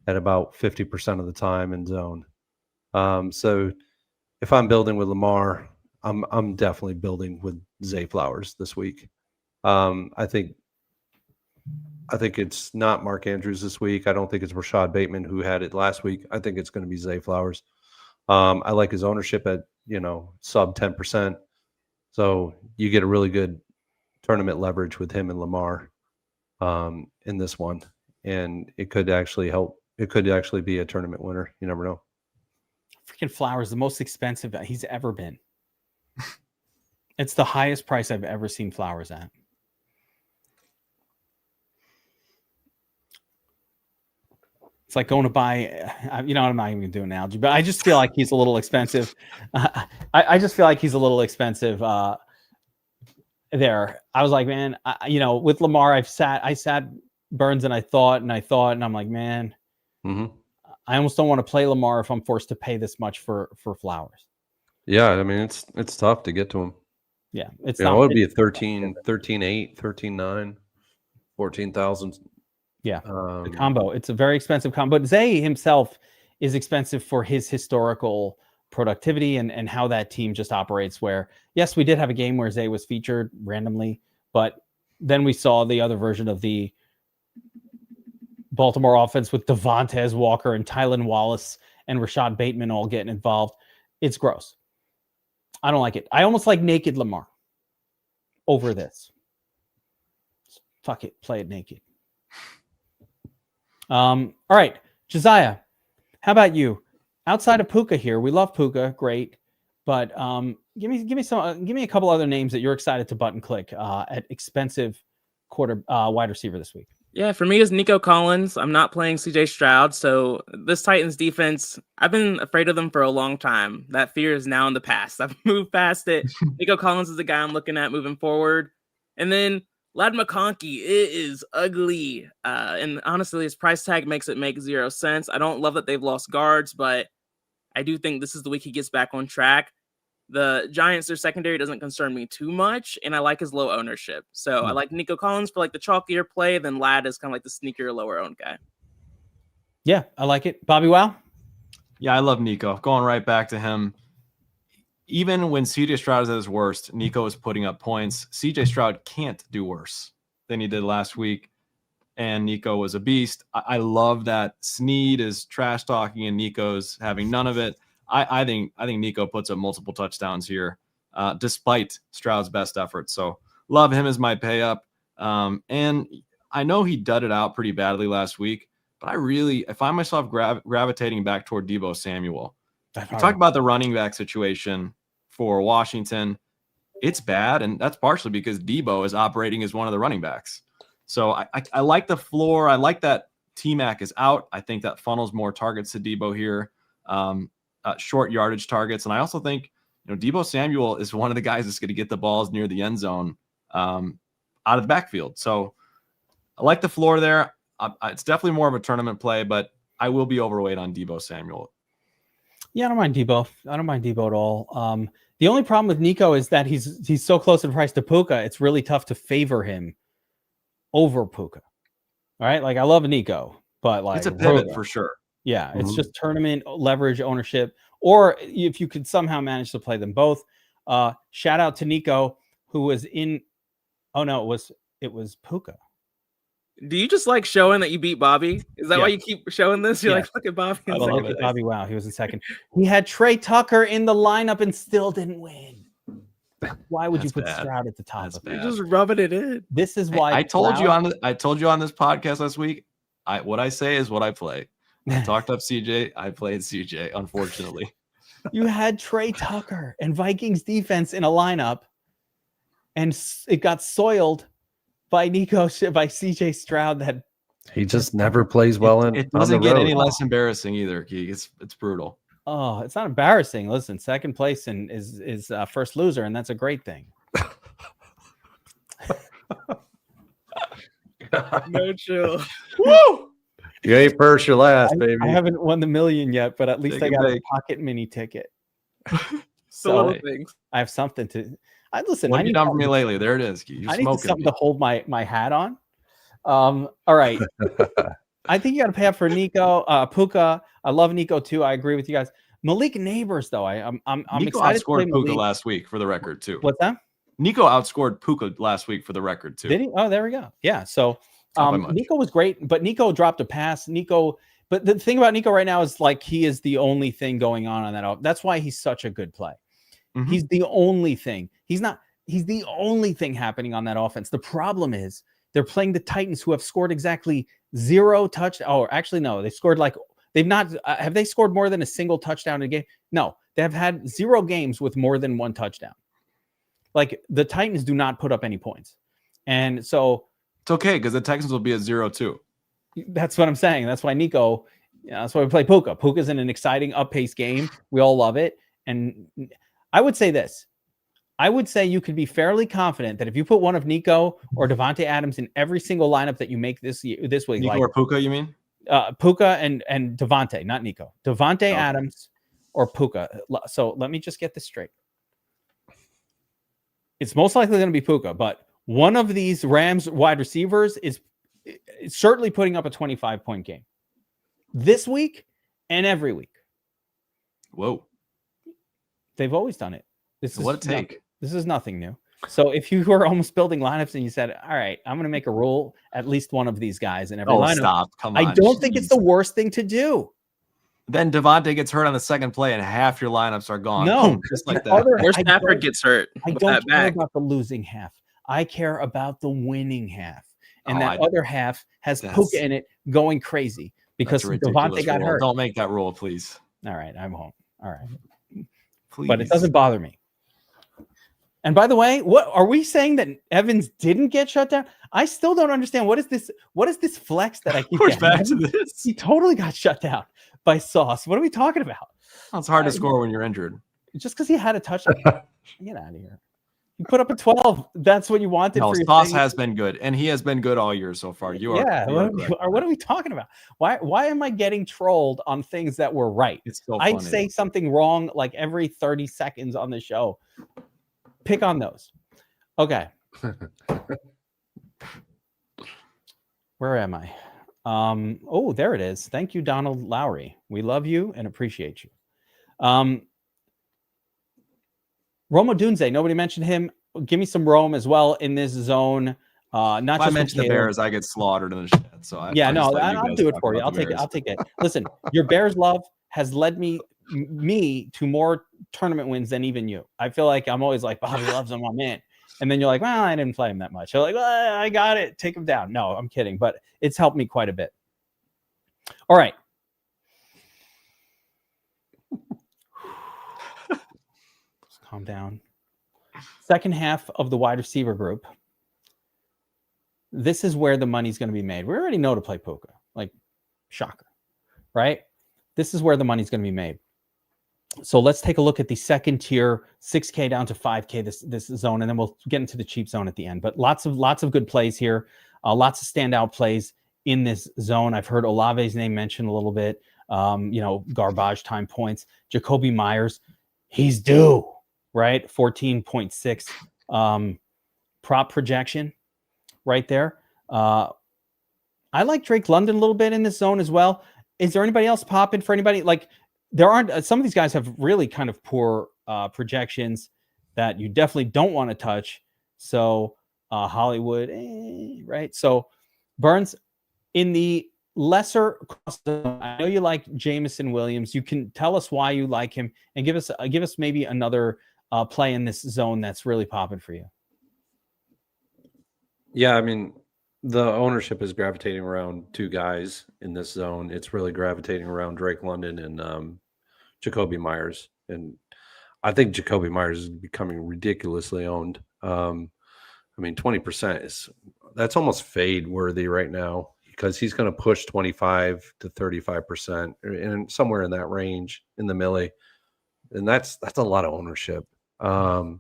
at about 50% of the time in zone. So if I'm building with Lamar, I'm definitely building with Zay Flowers this week. I think it's not Mark Andrews this week. I don't think it's Rashad Bateman who had it last week. I think it's going to be Zay Flowers. I like his ownership at, sub 10%. So you get a really good tournament leverage with him and Lamar in this one. And it could actually help. It could actually be a tournament winner. You never know. Freaking Flowers, the most expensive he's ever been. It's the highest price I've ever seen Flowers at. It's like going to buy, I'm not even going to do an analogy, but I just feel like he's a little expensive. I just feel like he's a little expensive there. I was like, man, with Lamar, I sat Burns and I thought, and I'm like, man, I almost don't want to play Lamar if I'm forced to pay this much for Flowers. Yeah. I mean, it's tough to get to him. Yeah. It's not. It would be a 13.8, 13.9, 14,000. Yeah, the combo. It's a very expensive combo. But Zay himself is expensive for his historical productivity and how that team just operates, where, yes, we did have a game where Zay was featured randomly, but then we saw the other version of the Baltimore offense with Devontae Walker and Tylan Wallace and Rashad Bateman all getting involved. It's gross. I don't like it. I almost like naked Lamar over this. Fuck it. Play it naked. All right. Josiah, how about you? Outside of Puka here, we love Puka. Great. But give me a couple other names that you're excited to button click at expensive wide receiver this week. Yeah, for me is Nico Collins. I'm not playing CJ Stroud, so this Titans defense, I've been afraid of them for a long time. That fear is now in the past. I've moved past it. Nico Collins is the guy I'm looking at moving forward. And then Ladd McConkey, it is ugly. And honestly, his price tag makes it make 0 sense. I don't love that they've lost guards, but I do think this is the week he gets back on track. The Giants, their secondary doesn't concern me too much, and I like his low ownership. So I like Nico Collins for like the chalkier play, then Ladd is kind of like the sneakier, lower owned guy. Yeah, I like it. BobbyWow? Yeah, I love Nico. Going right back to him. Even when CJ Stroud is at his worst, Nico is putting up points. CJ Stroud can't do worse than he did last week, and Nico was a beast. I love that Snead is trash talking and Nico's having none of it. I think Nico puts up multiple touchdowns here, despite Stroud's best efforts. So love him as my pay up. And I know he dudded out pretty badly last week, but I find myself gravitating back toward Deebo Samuel. We talk about the running back situation for Washington. It's bad, and that's partially because Deebo is operating as one of the running backs. So I like the floor. I like that T-Mac is out. I think that funnels more targets to Deebo here. Short yardage targets. And I also think, Deebo Samuel is one of the guys that's going to get the balls near the end zone out of the backfield. So I like the floor there. It's definitely more of a tournament play, but I will be overweight on Deebo Samuel. Yeah, I don't mind Deebo. I don't mind Deebo at all. The only problem with Nico is that he's so close in price to Puka. It's really tough to favor him over Puka. All right. Like I love Nico, but like it's a pivot for sure. Yeah, it's just tournament leverage ownership, or if you could somehow manage to play them both. Shout out to Nico, who was in. Oh no, it was Puka. Do you just like showing that you beat Bobby? Is that why you keep showing this? You're like, look at Bobby. Look at Bobby. Wow, he was in second. He had Trey Tucker in the lineup and still didn't win. Why would you put Stroud at the top? You're just rubbing it in. This is why I told you on this podcast last week. What I say is what I play. I talked up CJ. I played CJ, unfortunately. You had Trey Tucker and Vikings defense in a lineup, and it got soiled by CJ Stroud. That he just never plays well it doesn't get any less embarrassing either, Geek. It's brutal. Oh, it's not embarrassing. Listen, second place is first loser, and that's a great thing. No chill. Woo! You ain't first, you're last, baby. I haven't won the million yet, but at least I got a pocket mini ticket. So I have something to. Listen. What have you done for me lately? There it is. I need something to hold my hat on. All right. I think you got to pay up for Nico, Puka. I love Nico too. I agree with you guys. Malik Neighbors, though, I'm Nico excited. Outscored Puka last week for the record too. What's that? Nico outscored Puka last week for the record too. Did he? Oh, there we go. Yeah. So Nico was great, but Nico dropped a pass. But the thing about Nico right now is like he is the only thing going on that. That's why he's such a good play. Mm-hmm. He's the only thing. He's the only thing happening on that offense. The problem is they're playing the Titans, who have scored exactly 0 touchdowns. Oh, actually, no. They scored they've not. Have they scored more than a single touchdown in a game? No. They have had 0 games with more than 1 touchdown. Like the Titans do not put up any points. And so it's okay because the Texans will be at 0-2. That's what I'm saying. That's why Nico, that's why we play Puka. Puka's in an exciting up-paced game. We all love it. And I would say this. I would say you could be fairly confident that if you put one of Nico or Devontae Adams in every single lineup that you make this week. Nico or Puka, you mean? Puka and Devontae, not Nico. Devontae Adams or Puka. So let me just get this straight. It's most likely going to be Puka, but one of these Rams wide receivers is certainly putting up a 25-point game this week and every week. Whoa. They've always done it. This is nothing new. So if you were almost building lineups and you said, all right, I'm going to make a rule, at least one of these guys in every lineup. Stop. Come on. I don't think it's the worst thing to do. Then Devontae gets hurt on the second play and half your lineups are gone. No, just like that. Or Stafford gets hurt. I don't care about the losing half. I care about the winning half. and Oh, that other half has that's- Puka in it going crazy because That's a ridiculous Devontae got rule. hurt. Don't make that rule, please. All right, I won't. All right. Please. But it doesn't bother me. And by the way, what are we saying that Evans didn't get shut down? I still don't understand. What is this? What is this flex that I keep We're getting? back to this. He totally got shut down by Sauce. What are we talking about? Well, it's hard to score when you're injured. Just because he had a touchdown. Get out of here. You put up a 12. That's what you wanted No, for your Sauce thing? has been good, and he has been good all year so far. You are. Yeah. you are correct. What are we talking about? Why am I getting trolled on things that were right? It's so I funny. say something wrong like every 30 seconds on the show. Pick on those. Okay. Where am I? Oh, there it is. Thank you, Donald Lowry. We love you and appreciate you. Romo Dunze, nobody mentioned him. Give me some Rome as well in this zone. Not If I just mention the Caleb. Bears, I get slaughtered in the shed. So I Yeah, just no, let you I'll guys do it talk for you. about I'll the take it. Bears. I'll take it. Listen, your Bears love has led me to more tournament wins than even you. I feel like I'm always like, Bobby loves him, I'm in. And then you're like, well, I didn't play him that much. You're like, well, I got it. Take him down. No, I'm kidding. But it's helped me quite a bit. All right. Calm down. Second half of the wide receiver group. This is where the money's going to be made. We already know to play Puka. Like, shocker. Right? This is where the money's going to be made. So let's take a look at the second tier, 6K down to 5K, this zone, and then we'll get into the cheap zone at the end. But lots of good plays here, lots of standout plays in this zone. I've heard Olave's name mentioned a little bit. Garbage time points. Jacoby Myers, he's due, right? 14.6 prop projection right there. I like Drake London a little bit in this zone as well. Is there anybody else popping for anybody? Like, there aren't, some of these guys have really kind of poor projections that you definitely don't want to touch. So Hollywood, right? So Burns, in the lesser cost, I know you like Jameson Williams. You can tell us why you like him and give us maybe another play in this zone that's really popping for you. Yeah, I mean, the ownership is gravitating around two guys in this zone. It's really gravitating around Drake London and Jacoby Myers. And I think Jacoby Myers is becoming ridiculously owned. I mean, 20% that's almost fade worthy right now because he's going to push 25 to 35% and somewhere in that range in the millie. And that's a lot of ownership. But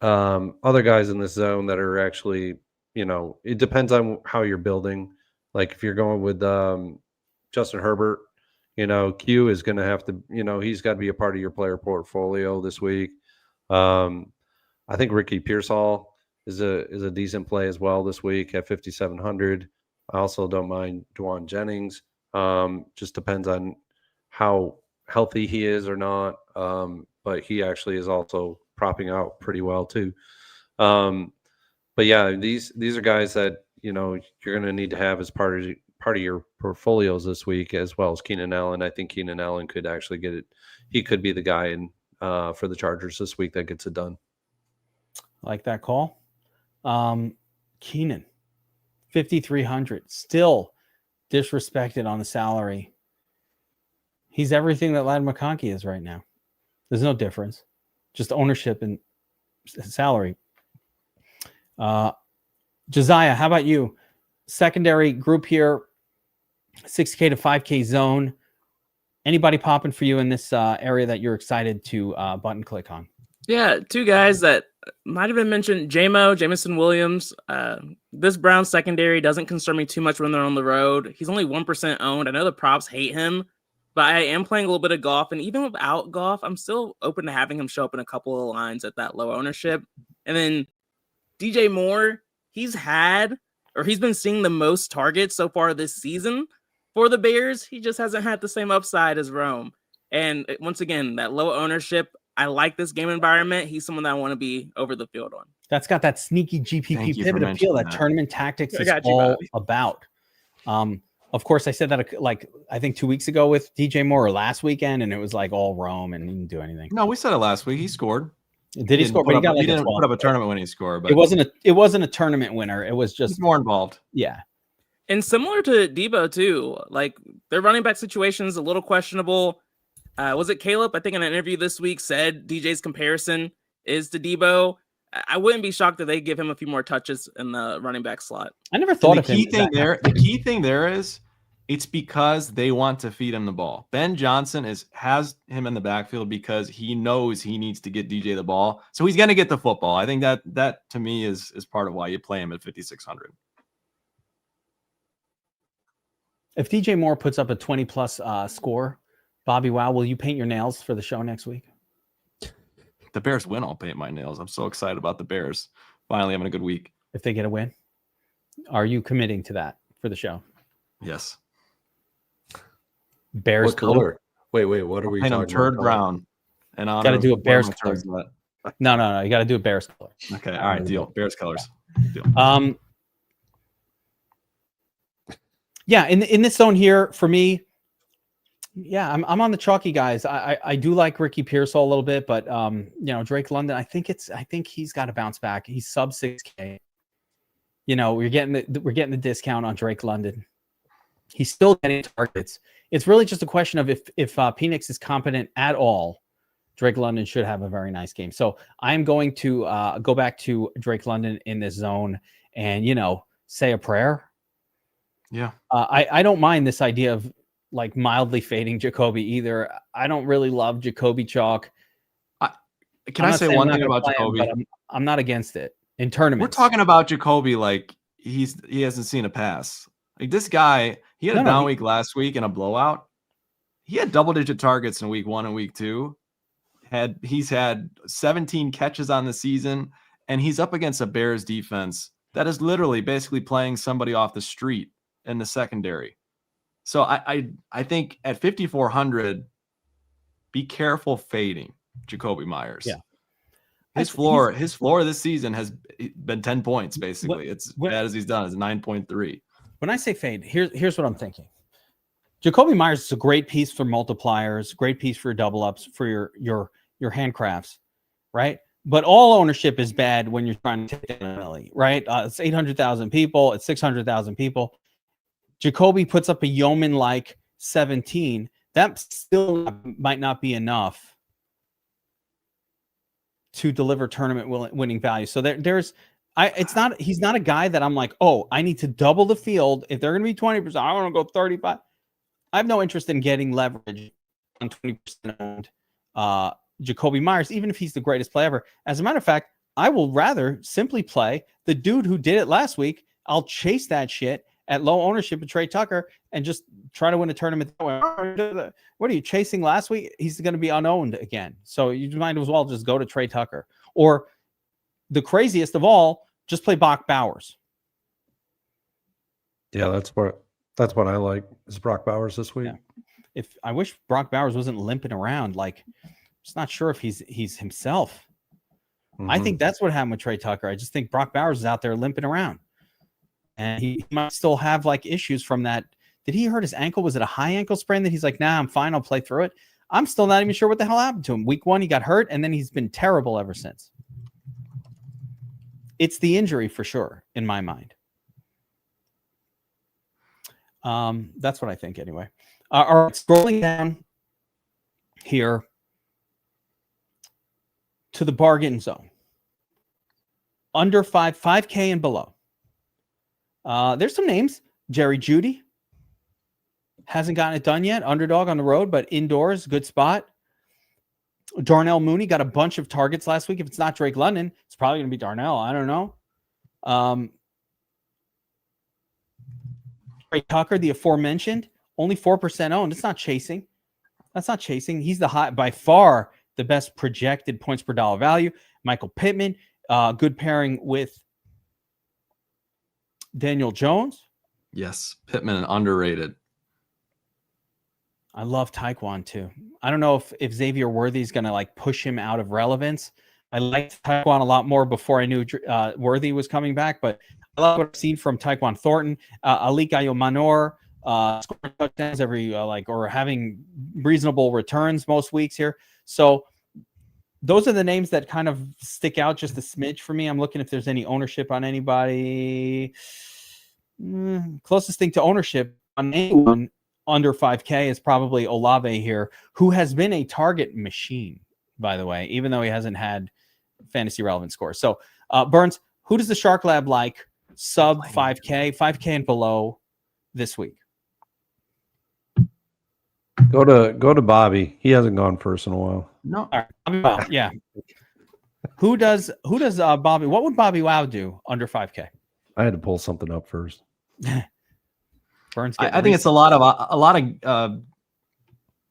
other guys in this zone that are actually, it depends on how you're building. Like if you're going with Justin Herbert, Q is going to have to, he's got to be a part of your player portfolio this week. I think Ricky Pearsall is a decent play as well this week at 5,700. I also don't mind Dwan Jennings. Just depends on how healthy he is or not. But he actually is also propping out pretty well too. But yeah, these are guys that you're going to need to have as part of your portfolios this week, as well as Keenan Allen. I think Keenan Allen could actually get it. He could be the guy for the Chargers this week that gets it done. Like that call. Keenan, 5,300, still disrespected on the salary. He's everything that Ladd McConkey is right now. There's no difference, just ownership and salary. Josiah, how about you? Secondary group here, 6K to 5K zone. Anybody popping for you in this area that you're excited to button click on? Yeah, two guys that might have been mentioned, Jameson Williams. This Browns secondary doesn't concern me too much when they're on the road. He's only 1% owned. I know the props hate him, but I am playing a little bit of golf. And even without golf, I'm still open to having him show up in a couple of lines at that low ownership. And then DJ Moore, he's been seeing the most targets so far this season for the Bears. He just hasn't had the same upside as Rome. And once again, that low ownership, I like this game environment. He's someone that I want to be over the field on. That's got that sneaky GPP pivot appeal that tournament tactics is all about. Of course, I said that I think 2 weeks ago with DJ Moore or last weekend, and it was like all Rome and he didn't do anything. No, we said it last week. He scored. Did he score? But he got like he a didn't 12. put up a tournament winning score, but It wasn't a tournament winner. It was he's just more involved. yeah. And similar to Debo too, like their running back situation is a little questionable. Was it Caleb? I think in an interview this week said DJ's comparison is to Debo. I wouldn't be shocked if they give him a few more touches in the running back slot. I never thought The of him. the key thing there is it's because they want to feed him the ball. Ben Johnson has him in the backfield because he knows he needs to get DJ the ball. So he's going to get the football. I think that to me is part of why you play him at 5,600. If DJ Moore puts up a 20-plus score, BobbyWow, will you paint your nails for the show next week? The Bears win, I'll paint my nails. I'm so excited about the Bears finally having a good week. If they get a win, are you committing to that for the show? Yes. Bears What color? Wait, what are we Paint talking them turd about? brown. And Got to do a Bears color. color. No. You got to do a Bears color. Okay, all right, deal. Bears colors. Deal. Yeah, in this zone here for me, yeah, I'm on the chalky guys. I do like Ricky Pearsall a little bit, but Drake London, I think he's got to bounce back. He's sub 6K. We're getting the discount on Drake London. He's still getting targets. It's really just a question of if Penix is competent at all, Drake London should have a very nice game. So I'm going to go back to Drake London in this zone and say a prayer. Yeah. I don't mind this idea of like mildly fading Jacoby either. I don't really love Jacoby chalk. Can I say one thing about Jacoby? I'm not against it in tournaments. We're talking about Jacoby like he hasn't seen a pass. Like this guy, he had a down week last week in a blowout. He had double-digit targets in week 1 and week 2. He's had 17 catches on the season, and he's up against a Bears defense that is literally basically playing somebody off the street in the secondary. So I think at 5,400, be careful fading Jacoby Myers. Yeah. His floor this season has been 10 points, basically. It's bad as he's done. It's 9.3. When I say fade, here's what I'm thinking. Jacoby Myers is a great piece for multipliers, great piece for double ups, for your handcrafts, right? But all ownership is bad when you're trying to take down Millie, right? It's 800,000 people. It's 600,000 people. Jacoby puts up a yeoman-like 17. That still might not be enough to deliver tournament winning value. So he's not a guy that I'm like, oh, I need to double the field. If they're going to be 20%, I want to go 35. I have no interest in getting leverage on 20% owned Jacoby Myers, even if he's the greatest play ever. As a matter of fact, I will rather simply play the dude who did it last week. I'll chase that shit at low ownership of Trey Tucker and just try to win a tournament that way. What are you chasing last week? He's going to be unowned again. So you might as well just go to Trey Tucker. Or the craziest of all, just play Brock Bowers. Yeah, that's what I like is Brock Bowers this week. Yeah. I wish Brock Bowers wasn't limping around. Like, just not sure if he's himself. Mm-hmm. I think that's what happened with Trey Tucker. I just think Brock Bowers is out there limping around. And he might still have like issues from that. Did he hurt his ankle? Was it a high ankle sprain that he's like, nah, I'm fine. I'll play through it. I'm still not even sure what the hell happened to him. Week 1, he got hurt, and then he's been terrible ever since. It's the injury for sure, in my mind. That's what I think anyway. All right, scrolling down here to the bargain zone. Under 5K and below. There's some names. Jerry Jeudy hasn't gotten it done yet. Underdog on the road, but indoors, good spot. Darnell Mooney got a bunch of targets last week. If it's not Drake London, it's probably going to be Darnell. I don't know. Trey Tucker, the aforementioned, only 4% owned. It's not chasing. That's not chasing. He's by far the best projected points per dollar value. Michael Pittman, good pairing with Daniel Jones. Yes, Pittman underrated. I love Tyquan too. I don't know if Xavier Worthy is going to like push him out of relevance. I liked Tyquan a lot more before I knew Worthy was coming back, but I love what I've seen from Tyquan Thornton, Alik Ayomanor, scoring touchdowns every or having reasonable returns most weeks here. So those are the names that kind of stick out just a smidge for me. I'm looking if there's any ownership on anybody. Closest thing to ownership on anyone under 5K is probably Olave here, who has been a target machine, by the way, even though he hasn't had fantasy relevant scores. So, Burns, who does the Shark Lab like sub 5K, 5K and below this week? Go to Bobby. He hasn't gone first in a while. No. All right. Well, yeah. Who does Bobby? What would BobbyWow do under 5K? I had to pull something up first. Burns. I think it's a lot of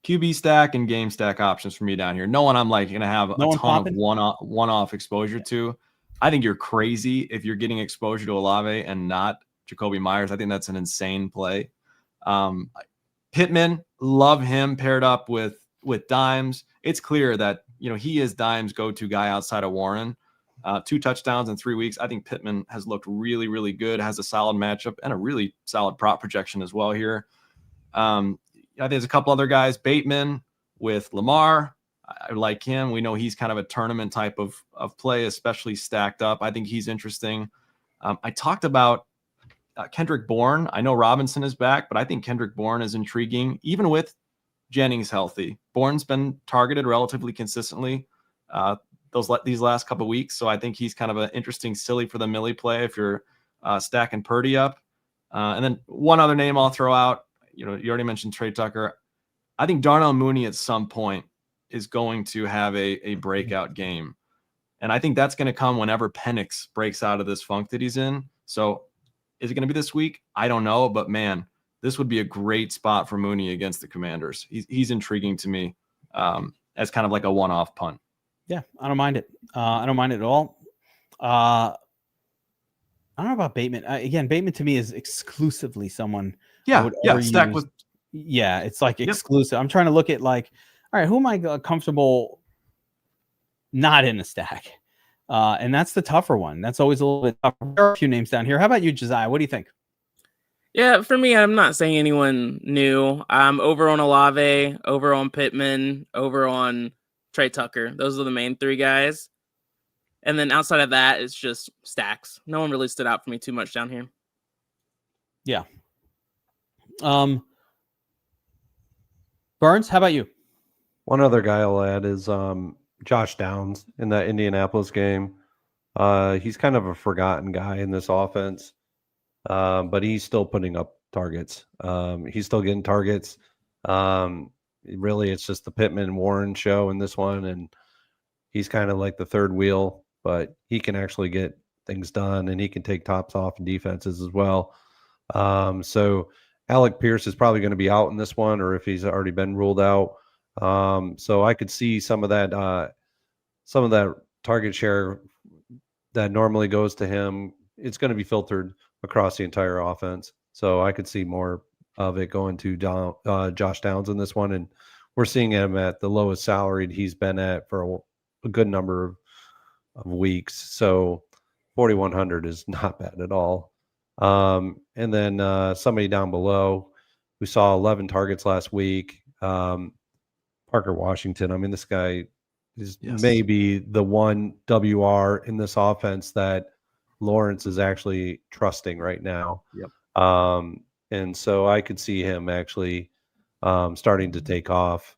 QB stack and game stack options for me down here. No one I'm like going to have a ton of one-off exposure to. I think you're crazy if you're getting exposure to Olave and not Jacoby Myers. I think that's an insane play. Pittman, love him paired up with Dimes. It's clear that he is Dimes' go-to guy outside of Warren. 2 touchdowns in 3 weeks. I think Pittman has looked really, really good, has a solid matchup and a really solid prop projection as well here. I think there's a couple other guys. Bateman with Lamar. I like him. We know he's kind of a tournament type of play, especially stacked up. I think he's interesting. I talked about Kendrick Bourne. I know Robinson is back, but I think Kendrick Bourne is intriguing, even with Jennings healthy. Bourne's been targeted relatively consistently these last couple of weeks, so I think he's kind of an interesting silly for the millie play if you're stacking Purdy up. And then one other name I'll throw out. You already mentioned Trey Tucker. I think Darnell Mooney at some point is going to have a breakout game, and I think that's going to come whenever Penix breaks out of this funk that he's in. So is it going to be this week? I don't know, but man, this would be a great spot for Mooney against the Commanders. He's intriguing to me as kind of like a one-off punt. Yeah, I don't mind it. I don't mind it at all. I don't know about Bateman. Again, Bateman to me is exclusively someone. Stack with. Yeah, it's like exclusive. I'm trying to look at like, all right, who am I comfortable not in a stack? And that's the tougher one. That's always a little bit tougher. There are a few names down here. How about you, Josiah? What do you think? Yeah, for me, I'm not saying anyone new. I'm over on Olave, over on Pittman, over on Trey Tucker. Those are the main 3 guys. And then outside of that, it's just stacks. No one really stood out for me too much down here. Yeah. Burns, how about you? One other guy I'll add is Josh Downs in that Indianapolis game. He's kind of a forgotten guy in this offense, but he's still putting up targets. He's still getting targets. Really, it's just the Pittman-Warren show in this one, and he's kind of like the third wheel, but he can actually get things done, and he can take tops off in defenses as well. So Alec Pierce is probably going to be out in this one, or if he's already been ruled out. So I could see some of that target share that normally goes to him. It's going to be filtered across the entire offense. So I could see more of it going to Josh Downs in this one. And we're seeing him at the lowest salaried he's been at for a good number of weeks. So 4,100 is not bad at all. And then somebody down below who saw 11 targets last week, Parker Washington. I mean, this guy is maybe the one WR in this offense that Lawrence is actually trusting right now. Yep. And so I could see him actually starting to take off.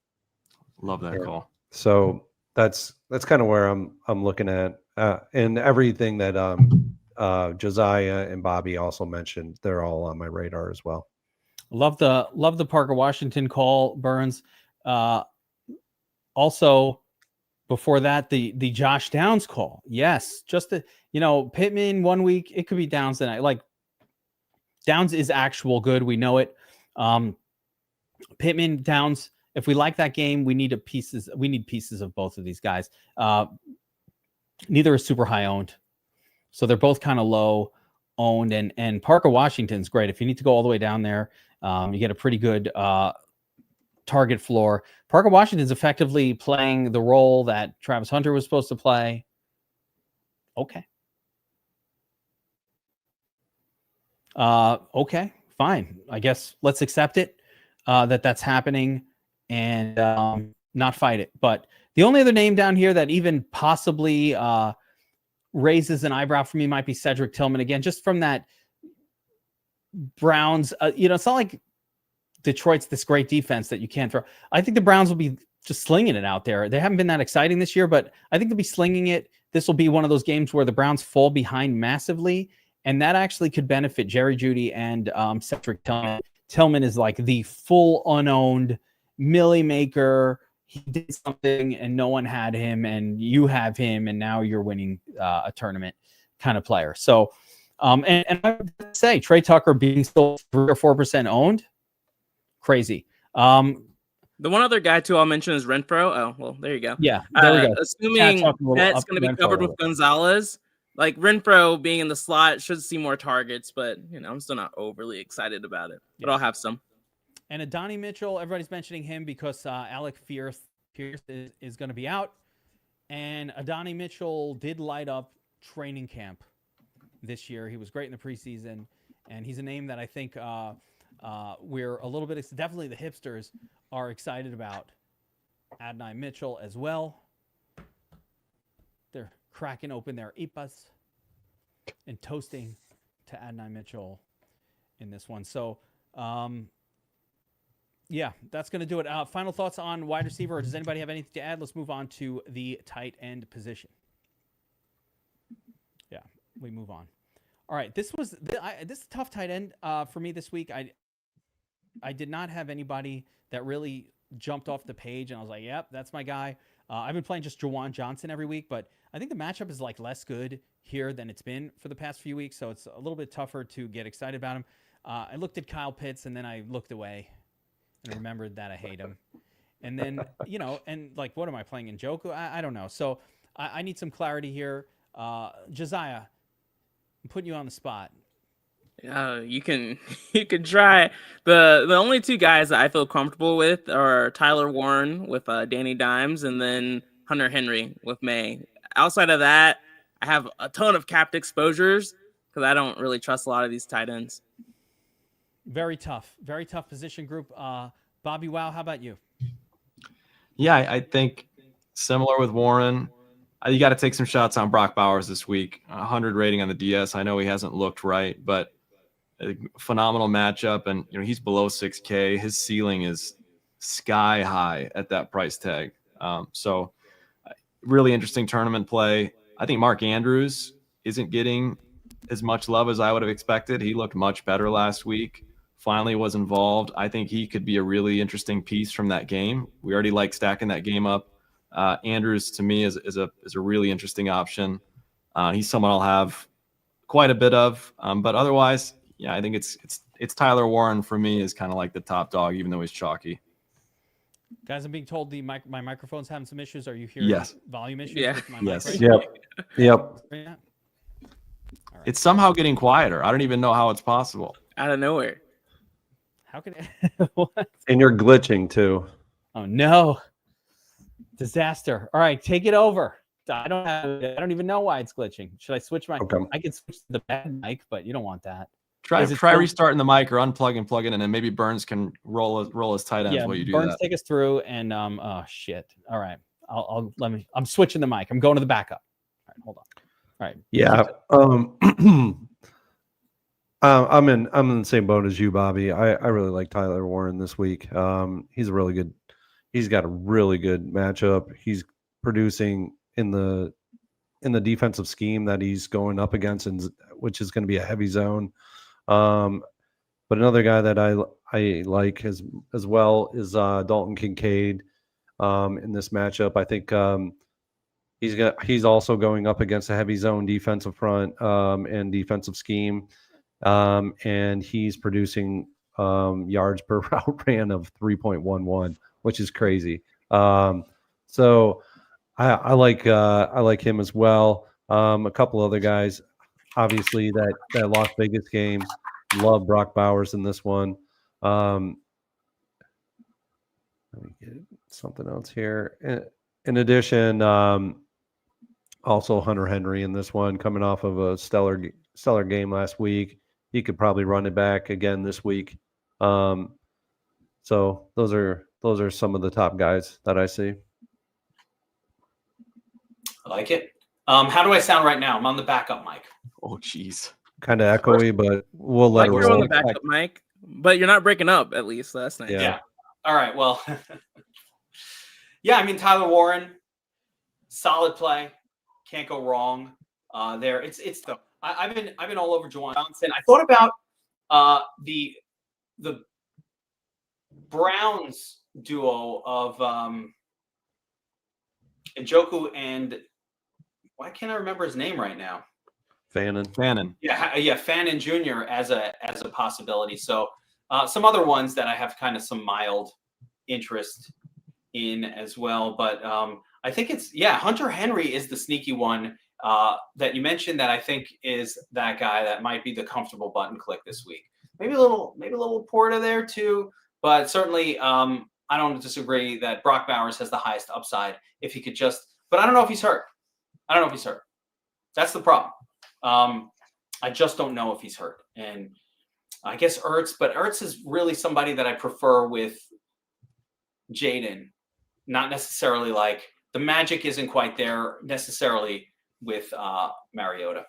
Love that call. So that's kind of where I'm looking at, and everything that Josiah and Bobby also mentioned. They're all on my radar as well. Love the Parker Washington call, Burns. Also, before that, the Josh Downs call. Yes, just Pittman 1 week, it could be Downs tonight. Like Downs is actual good. We know it. Pittman, Downs. If we like that game, we need pieces of both of these guys. Neither is super high owned, so they're both kind of low owned. And Parker Washington's great. If you need to go all the way down there, you get a pretty good target floor. Parker Washington's effectively playing the role that Travis Hunter was supposed to play. Okay. Okay, fine. I guess let's accept it that's happening and not fight it. But The only other name down here that even possibly raises an eyebrow for me might be Cedric Tillman again, just from that Browns. It's not like Detroit's this great defense that you can't throw. I think the Browns will be just slinging it out there. They haven't been that exciting this year, but I think they'll be slinging it. This will be one of those games where the Browns fall behind massively, and that actually could benefit Jerry Jeudy and Cedric Tillman. Tillman is like the full unowned milli maker. He did something and no one had him, and you have him, and now you're winning a tournament kind of player. So, and I would say Trey Tucker being still 3 or 4% owned, crazy. The one other guy too I'll mention is Renfro. Oh, well, there you go. Yeah, there we go. Assuming that's going to be covered with Gonzalez, like Renfro being in the slot should see more targets, but I'm still not overly excited about it. But I'll have some. And Adonai Mitchell, everybody's mentioning him because Alec Pierce is going to be out. And Adonai Mitchell did light up training camp this year. He was great in the preseason, and he's a name that I think we're a little bit, definitely the hipsters are excited about. Adonai Mitchell as well. They're cracking open their IPAs and toasting to Adonai Mitchell in this one. So, yeah, that's going to do it. Final thoughts on wide receiver, or does anybody have anything to add? Let's move on to the tight end position. Yeah, we move on. All right, this is a tough tight end for me this week. I did not have anybody that really jumped off the page, and I was like, yep, that's my guy. I've been playing just Juwan Johnson every week, but I think the matchup is like less good here than it's been for the past few weeks, so it's a little bit tougher to get excited about him. I looked at Kyle Pitts, and then I looked away and remembered that I hate him. And then, and like, what am I playing in Njoku? I don't know. So I need some clarity here. Josiah, I'm putting you on the spot. You can try. The only two guys that I feel comfortable with are Tyler Warren with Danny Dimes, and then Hunter Henry with May. Outside of that, I have a ton of capped exposures because I don't really trust a lot of these tight ends. Very tough position group. BobbyWow, how about you? Yeah, I think similar with Warren. You got to take some shots on Brock Bowers this week. 100 rating on the DS. I know he hasn't looked right, but a phenomenal matchup, and he's below 6K. His ceiling is sky high at that price tag. So really interesting tournament play. I think Mark Andrews isn't getting as much love as I would have expected. He looked much better last week. Finally was involved. I think he could be a really interesting piece from that game. We already like stacking that game up. Andrews to me is a really interesting option. He's someone I'll have quite a bit of, but otherwise, yeah, I think it's Tyler Warren for me is kind of like the top dog, even though he's chalky. Guys, I'm being told my microphone's having some issues. Are you hearing Yes. volume issues? Yeah. With my Yes. mic Yep. right now? It's somehow getting quieter. I don't even know how it's possible. Out of nowhere. How can it? What? And you're glitching too. Oh no! Disaster. All right, take it over. I don't even know why it's glitching. Should I switch my? Okay. I can switch to the bad mic, but you don't want that. Try Is it restarting the mic or unplug and plug it in, and maybe Burns can roll his tight ends while you do Burns that. take us through, and oh shit. All right, I'm switching the mic. I'm going to the backup. All right, hold on. All right. Yeah. I'm in the same boat as you, Bobby. I really like Tyler Warren this week. He's got a really good matchup. He's producing in the defensive scheme that he's going up against, and which is going to be a heavy zone. But another guy that I like as well is Dalton Kincaid in this matchup. I think he's also going up against a heavy zone defensive front and defensive scheme. And he's producing yards per route ran of 3.11, which is crazy. So I like him as well. A couple other guys, obviously that Las Vegas game. Love Brock Bowers in this one. Let me get something else here. In addition, also Hunter Henry in this one, coming off of a stellar game last week. He could probably run it back again this week. So those are some of the top guys that I see. I like it. How do I sound right now? I'm on the backup mic. Oh, jeez. Kind of echoey, but we'll let Like it you're on roll. the backup mic, but you're not breaking up. At least that's nice. Yeah. All right. Well, yeah. I mean, Tyler Warren, solid play, can't go wrong. There, I've been all over Juwan Johnson. I thought about the Browns duo of Njoku and why can't I remember his name right now? Fannin. Yeah, Fannin Jr. as a possibility. So some other ones that I have kind of some mild interest in as well. But I think Hunter Henry is the sneaky one that you mentioned that I think is that guy that might be the comfortable button click this week. Maybe a little Porta there too, but certainly I don't disagree that Brock Bowers has the highest upside if he could but I don't know if he's hurt. That's the problem. I just don't know if he's hurt. And I guess Ertz is really somebody that I prefer with Jaden, not necessarily like the magic isn't quite there necessarily with Mariota.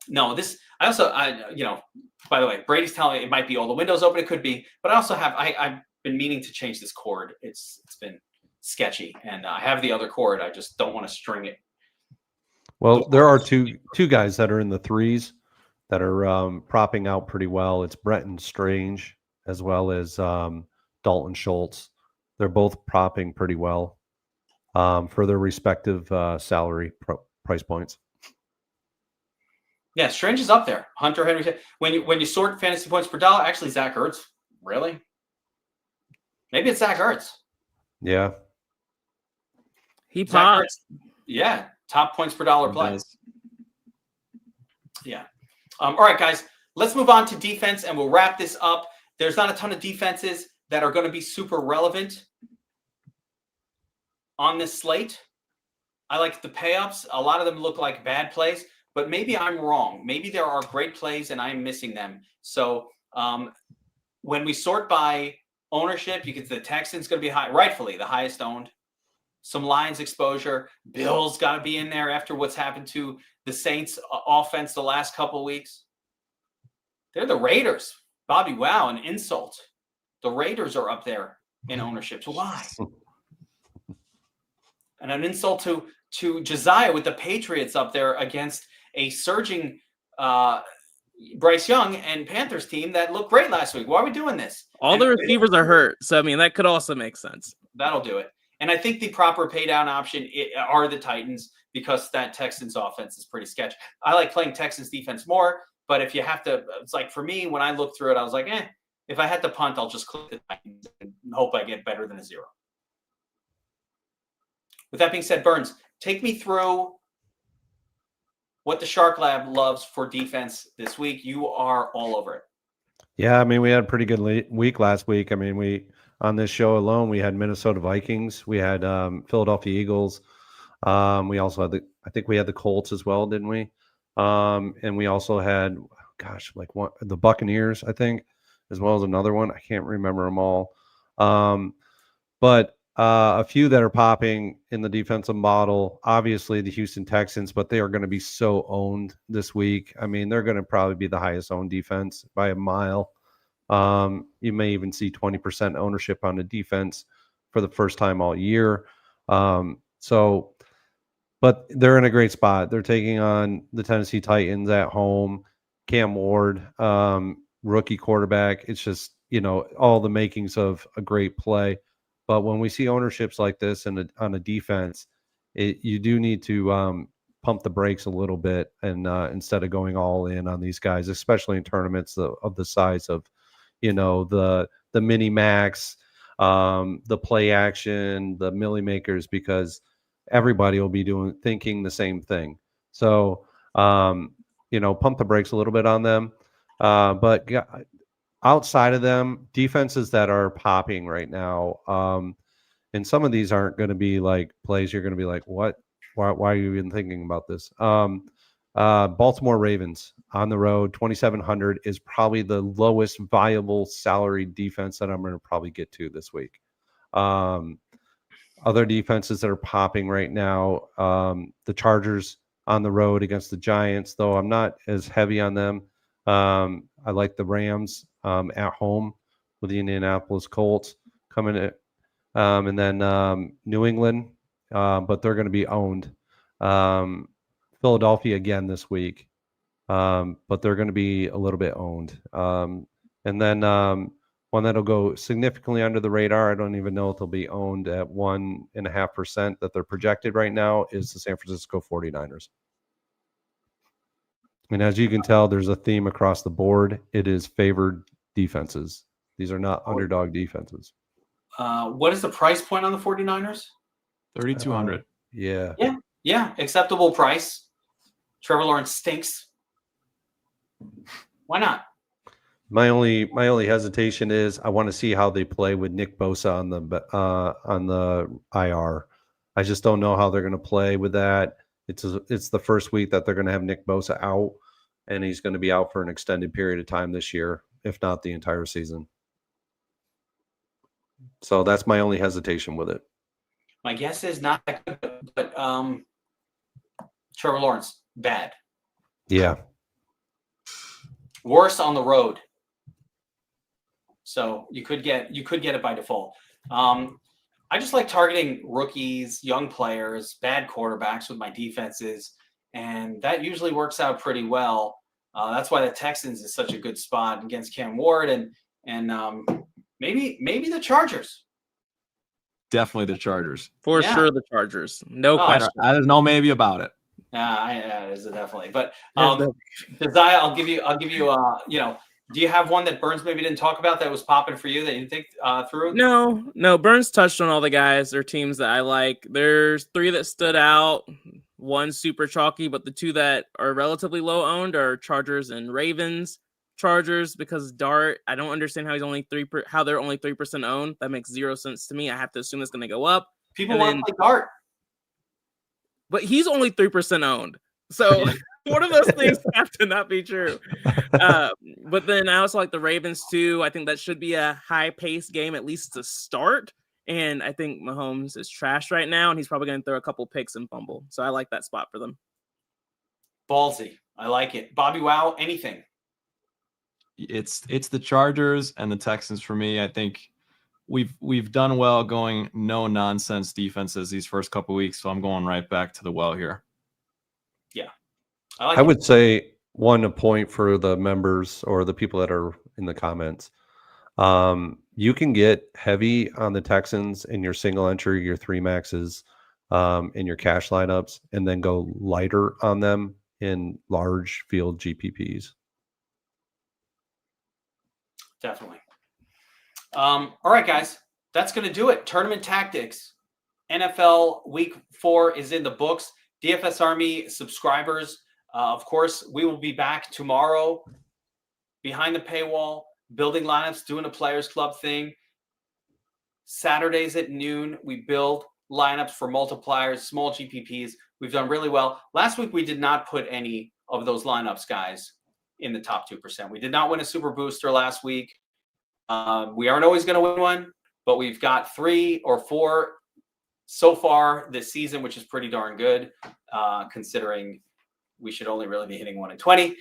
No, by the way, Brady's telling me it might be all the windows open. It could be, but I also I've been meaning to change this cord. It's been sketchy, and I have the other cord. I just don't want to string it. Well, there are two guys that are in the threes that are propping out pretty well. It's Brenton Strange as well as Dalton Schultz. They're both propping pretty well for their respective salary price points. Yeah, Strange is up there. Hunter Henry. When you sort fantasy points per dollar, actually Zach Ertz. Really? Maybe it's Zach Ertz. Yeah. He popped. Yeah, top points per dollar play. Yeah. All right, guys. Let's move on to defense, and we'll wrap this up. There's not a ton of defenses that are going to be super relevant on this slate. I like the pay-ups. A lot of them look like bad plays, but maybe I'm wrong. Maybe there are great plays, and I'm missing them. So when we sort by ownership, you can see the Texans going to be high, rightfully the highest owned. Some Lions exposure. Bills got to be in there after what's happened to the Saints offense the last couple of weeks. They're the Raiders. BobbyWow, an insult. The Raiders are up there in ownership. So why? And an insult to Josiah with the Patriots up there against a surging Bryce Young and Panthers team that looked great last week. Why are we doing this? All the receivers are hurt. So, I mean, that could also make sense. That'll do it. And I think the proper pay down option are the Titans because that Texans offense is pretty sketchy. I like playing Texans defense more, but if you have to, it's like for me, when I looked through it, I was like, if I had to punt, I'll just click the Titans and hope I get better than a 0. With that being said, Burns, take me through what the Shark Lab loves for defense this week. You are all over it. Yeah, I mean, we had a pretty good week last week. I mean, on this show alone, we had Minnesota Vikings, we had Philadelphia Eagles, we also had I think we had the Colts as well, didn't we? And we also had, the Buccaneers, I think, as well as another one. I can't remember them all. But a few that are popping in the defensive model, obviously the Houston Texans, but they are going to be so owned this week. I mean, they're going to probably be the highest owned defense by a mile. You may even see 20% ownership on the defense for the first time all year. But they're in a great spot. They're taking on the Tennessee Titans at home. Cam Ward, rookie quarterback. It's just, all the makings of a great play. But when we see ownerships like this on a defense, you do need to pump the brakes a little bit and instead of going all in on these guys, especially in tournaments of the size of, the mini max, the play action, the milli makers, because everybody will be thinking the same thing. So, pump the brakes a little bit on them. But outside of them, defenses that are popping right now, and some of these aren't going to be like plays you're going to be like, what? Why are you even thinking about this? Baltimore Ravens on the road, 2,700 is probably the lowest viable salary defense that I'm going to probably get to this week. Other defenses that are popping right now, the Chargers on the road against the Giants, though I'm not as heavy on them. I like the Rams at home with the Indianapolis Colts coming in. And then New England, but they're going to be owned. Philadelphia again this week, but they're going to be a little bit owned. And then one that'll go significantly under the radar, I don't even know if they'll be owned at 1.5% that they're projected right now, is the San Francisco 49ers. And as you can tell, there's a theme across the board. It is favored defenses. These are not underdog defenses. What is the price point on the 49ers? 3,200. Yeah. Yeah, acceptable price. Trevor Lawrence stinks. Why not? My only hesitation is I want to see how they play with Nick Bosa on the IR. I just don't know how they're going to play with that. It's the first week that they're going to have Nick Bosa out, and he's going to be out for an extended period of time this year, if not the entire season. So that's my only hesitation with it. My guess is not that good, but Trevor Lawrence, bad. Yeah. Worse on the road. So you could get it by default. I just like targeting rookies, young players, bad quarterbacks with my defenses, and that usually works out pretty well. That's why the Texans is such a good spot against Cam Ward and maybe the Chargers. Definitely the Chargers. For Yeah. sure, the Chargers. No I question. don't know maybe about it. Yeah, it is definitely. But There's the- Josiah, I'll give you do you have one that Burns maybe didn't talk about that was popping for you that you think through? No. Burns touched on all the guys or teams that I like. There's 3 that stood out. One super chalky, but the 2 that are relatively low owned are Chargers and Ravens. Chargers because Dart. I don't understand how he's only how they're only 3% owned. That makes 0 sense to me. I have to assume it's going to go up. People want to play Dart. But he's only 3% owned. So one of those things have to not be true. But then I also like the Ravens too. I think that should be a high-paced game, at least to start. And I think Mahomes is trash right now, and he's probably going to throw a couple picks and fumble. So I like that spot for them. Ballsy. I like it. BobbyWow, anything. It's the Chargers and the Texans for me. I think we've done well going no nonsense defenses these first couple weeks, so I'm going right back to the well here. Yeah. I would say a point for the members or the people that are in the comments. You can get heavy on the Texans in your single entry, your 3 maxes, in your cash lineups, and then go lighter on them in large field GPPs. Definitely. All right, guys, that's going to do it. Tournament tactics. NFL Week 4 is in the books. DFS Army subscribers, of course, we will be back tomorrow behind the paywall, building lineups, doing a Players Club thing. Saturdays at noon, we build lineups for multipliers, small GPPs. We've done really well. Last week, we did not put any of those lineups, guys, in the top 2%. We did not win a super booster last week. We aren't always going to win one, but we've got 3 or 4 so far this season, which is pretty darn good, considering we should only really be hitting 1 in 20.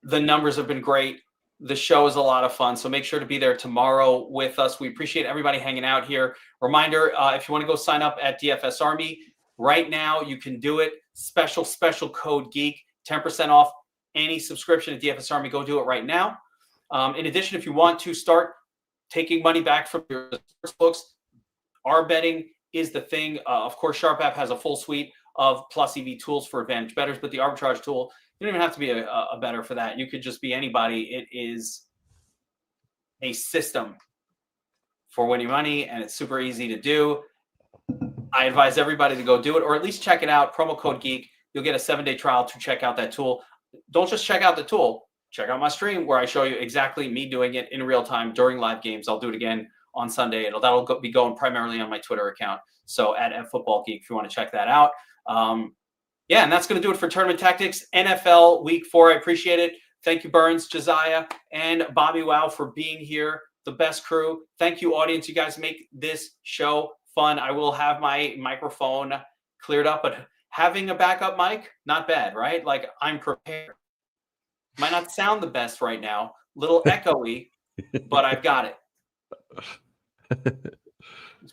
The numbers have been great. The show is a lot of fun, so make sure to be there tomorrow with us. We appreciate everybody hanging out here. Reminder, if you want to go sign up at DFS Army, right now you can do it. Special code GEEK, 10% off any subscription at DFS Army. Go do it right now. In addition, if you want to start taking money back from your sports books, our betting is the thing. Of course, Sharp App has a full suite of plus EV tools for advantage bettors, but the Arbitrage tool, you don't even have to be a bettor for that. You could just be anybody. It is a system for winning money, and it's super easy to do. I advise everybody to go do it, or at least check it out. Promo code GEEK. You'll get a 7-day trial to check out that tool. Don't just check out the tool. Check out my stream where I show you exactly me doing it in real time during live games. I'll do it again on Sunday. That'll be going primarily on my Twitter account. So at @FootballGeek if you want to check that out. And that's going to do it for Tournament Tactics NFL Week 4. I appreciate it. Thank you, Burns, Josiah, and BobbyWow for being here. The best crew. Thank you, audience. You guys make this show fun. I will have my microphone cleared up, but having a backup mic, not bad, right? Like I'm prepared. Might not sound the best right now, little echoey, but I've got it.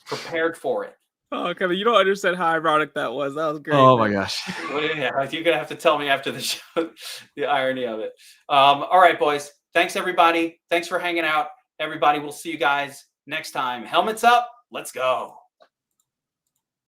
Prepared for it. Oh, Kevin, you don't understand how ironic that was. That was great. Oh man. my gosh. Well, yeah, you're gonna have to tell me after the show the irony of it. All right, boys. Thanks, everybody. Thanks for hanging out, everybody. We'll see you guys next time. Helmets up. Let's go.